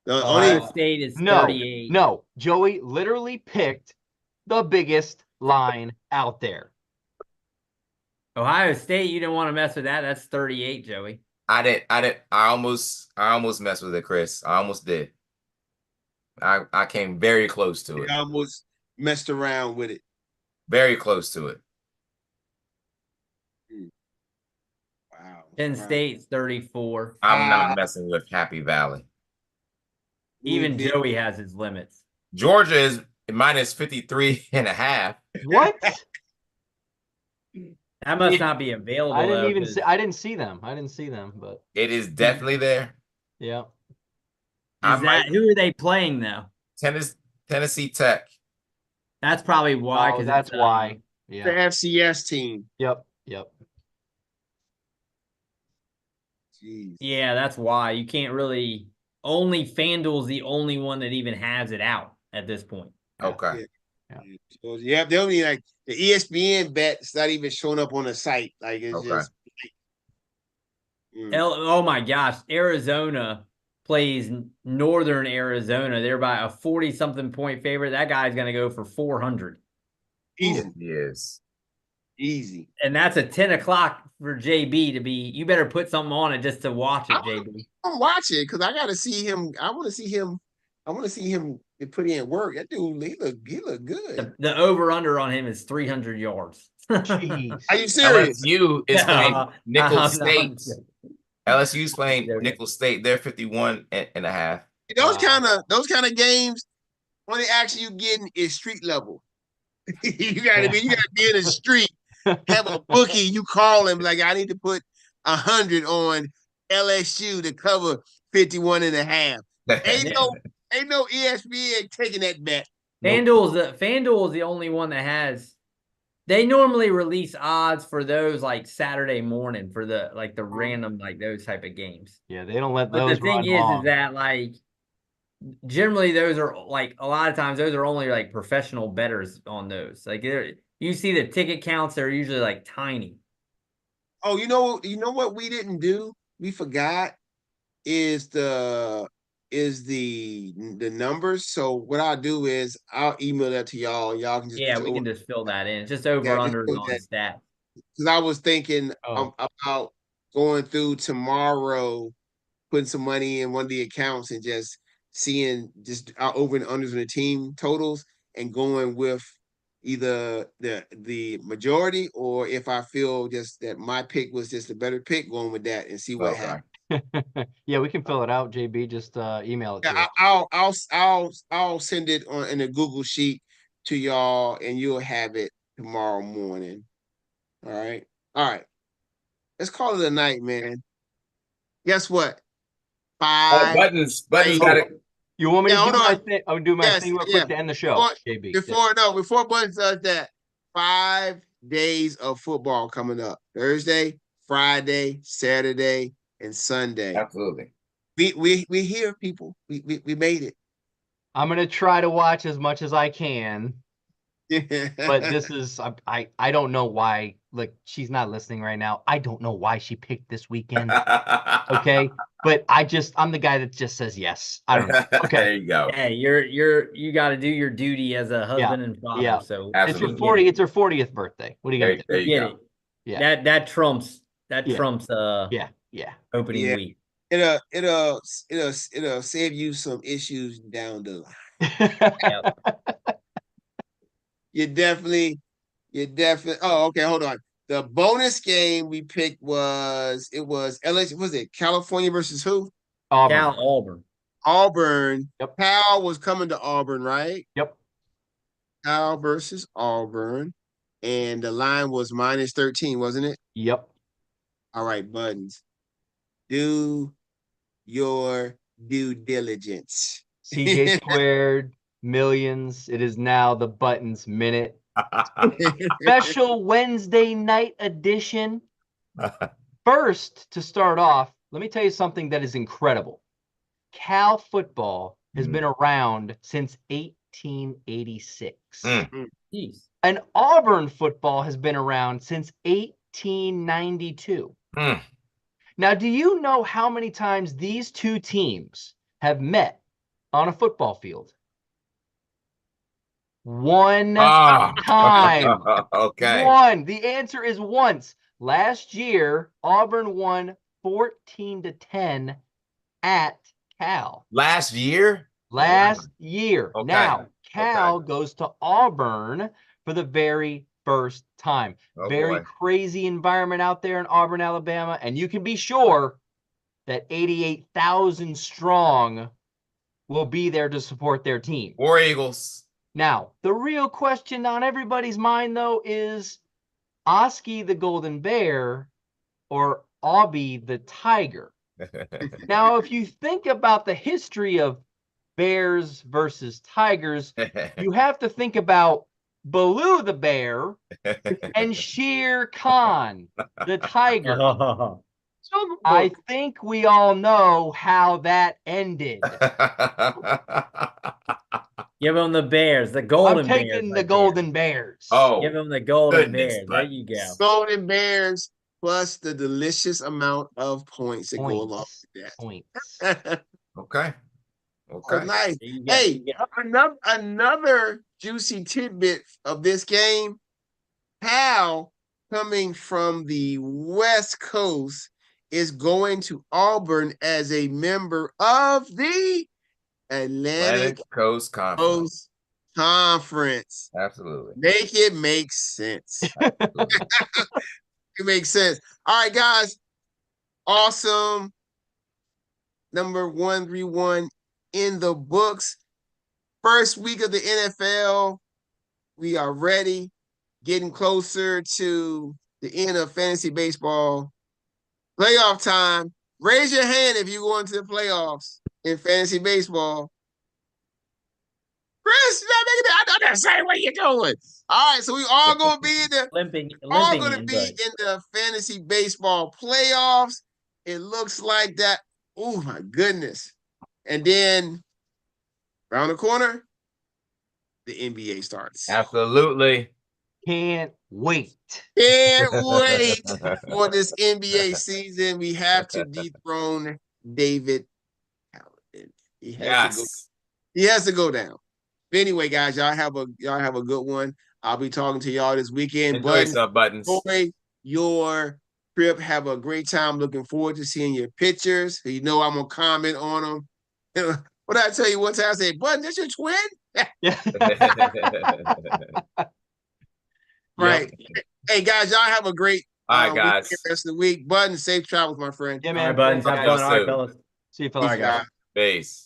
C: Ohio State is 38.
D: No, Joey literally picked the biggest line out there.
C: Ohio State, you didn't want to mess with that. That's 38, Joey.
B: I did. I almost messed with it, Chris. I almost did. I came very close to it.
A: I almost messed around with it.
B: Very close to it.
A: Wow.
C: Penn State's 34.
B: I'm not messing with Happy Valley.
C: Even Joey has his limits.
B: Georgia is minus 53.5.
D: What?
C: That must not be available.
D: I didn't see them. But
B: it is definitely there.
D: Yeah.
C: Who are they playing though?
B: Tennessee Tech.
C: That's probably why.
D: Because that's why.
A: Yeah. The FCS team.
D: Yep.
A: Jeez.
C: Yeah, that's why. You can't really. Only FanDuel's the only one that even has it out at this point.
B: Okay.
A: Yeah, they only like the ESPN bet. It's not even showing up on the site. Like it's just.
C: Oh my gosh! Arizona plays Northern Arizona. They're by a 40-something point favorite. That guy's going to go for 400.
A: Easy.
B: He is.
A: Easy.
C: And that's a 10 o'clock for JB to be. You better put something on it just to watch it, JB.
A: I'm watching because I got to see him. I want to see him He put in work. That dude, he look good.
C: The over-under on him is 300 yards.
D: Jeez.
A: Are you serious?
B: LSU is playing
C: No,
B: Nicholls
C: I'm
B: State.
C: joking.
B: LSU's playing
C: Joking.
B: Nicholls State. They're 51 and a half.
A: Those
D: Wow.
A: kind of games, only action you getting is street level. you gotta be in the street, have a bookie, you call him like, I need to put 100 on LSU to cover 51 and a half. Ain't no ESPN taking that bet.
C: FanDuel is the only one that has. They normally release odds for those like Saturday morning for the random those type of games.
D: Yeah, they don't let
C: But
D: those
C: the thing
D: run
C: is
D: long.
C: that like generally those are like a lot of times those are only like professional bettors on those. Like you see the ticket counts, they're usually like tiny.
A: Oh, you know what we didn't do? We forgot is the numbers. So what I'll do is I'll email that to y'all, and y'all can just
C: Yeah, we can just fill that in. It's just over under on stats.
A: because I was thinking
D: Oh.
A: about going through tomorrow, putting some money in one of the accounts and just seeing just our over and unders on the team totals and going with either the majority, or if I feel just that my pick was just a better pick, going with that and see what happens.
D: Yeah, we can fill it out, JB. Just email it to
A: Yeah, I'll send it on in a Google sheet to y'all, and you'll have it tomorrow morning. All right. Let's call it a night, man. Guess what?
B: Oh,
A: 5.
B: Buttons
A: Hey,
B: got it.
D: You want me to
A: Yeah,
D: do
A: hold
D: my
A: on.
D: thing? I'll do my
A: Yes,
D: thing real
A: yeah.
D: quick to end the show, JB.
A: Before Buttons does that, 5 days of football coming up: Thursday, Friday, Saturday, and Sunday.
B: Absolutely.
A: We here, people. We made it.
D: I'm gonna try to watch as much as I can, but this is I don't know why. Look, she's not listening right now. I don't know why she picked this weekend. Okay, but I'm the guy that just says yes. I don't know. Okay,
B: There you go.
C: Hey, you got to do your duty as a husband and father.
D: yeah.
C: So
B: Absolutely.
D: It's her 40th birthday. What are you gonna do?
B: There you
C: get
B: go.
C: it.
D: Yeah.
C: That trumps
D: Yeah.
C: opening
A: Yeah.
C: week.
A: It'll save you some issues down the line.
C: Yep.
A: You definitely. Oh, okay. Hold on. The bonus game we picked was LSU. Was it California versus who?
D: Auburn.
C: Auburn.
D: Yep.
A: Cal was coming to Auburn, right?
D: Yep.
A: Cal versus Auburn, and the line was -13, wasn't it?
D: Yep.
A: All right, Buttons. Do your due diligence.
D: CJ squared millions. It is now the Buttons Minute. Special Wednesday night edition. First, to start off, let me tell you something that is incredible. Cal football has been around since 1886.
C: Jeez.
D: And Auburn football has been around since 1892. Now, do you know how many times these two teams have met on a football field? One time.
B: Okay.
D: One. The answer is once. Last year, Auburn won 14-10 at Cal.
B: Last year?
D: Last year.
B: Okay.
D: Now, Cal goes to Auburn for the very first time. Very crazy environment out there in Auburn, Alabama. And you can be sure that 88,000 strong will be there to support their team.
B: War Eagles.
D: Now, the real question on everybody's mind, though, is Oski the Golden Bear or Aubie the Tiger? Now, if you think about the history of Bears versus Tigers, you have to think about Baloo the Bear and Shere Khan the Tiger. I think we all know how that ended.
C: Give them the Bears, the Golden Bears.
D: I'm taking the Golden Bears.
B: Oh,
C: give them the Golden Bears. There you go.
A: Golden Bears plus the delicious amount of points that go along with that.
D: Points.
B: Okay.
A: Oh, nice. Hey, another juicy tidbit of this game. Cal, coming from the West Coast, is going to Auburn as a member of the Atlantic
B: Coast Conference.
A: Coast Conference.
B: Absolutely.
A: Make it make sense. It makes sense. All right, guys. Awesome. Number 131 in the books. First week of the NFL. We are ready. Getting closer to the end of fantasy baseball. Playoff time. Raise your hand if you go into the playoffs in fantasy baseball. Chris, you're not making it. I know the same way you're doing. All right, so we all gonna be in the all gonna
C: in,
A: be in the fantasy baseball playoffs. It looks like that. Oh my goodness! And then around the corner, the NBA starts.
B: Absolutely.
D: Can't wait.
A: Can't wait for this NBA season. We have to dethrone David Hallinan. He has to go down. But anyway, guys, y'all have a good one. I'll be talking to y'all this weekend.
B: Enjoy yourself, Buttons.
A: Enjoy your trip. Have a great time. Looking forward to seeing your pictures. You know I'm gonna comment on them. What did I tell you one time? I said, "Button, that's your twin." Right. Yep. Hey guys, y'all have a great
B: guys.
A: rest of the week. Button, safe travels, my friend.
D: Yeah, man.
C: All right, Buttons. Have fun. All right, fellas.
D: See you, fellas.
C: All right, guys.
B: Peace.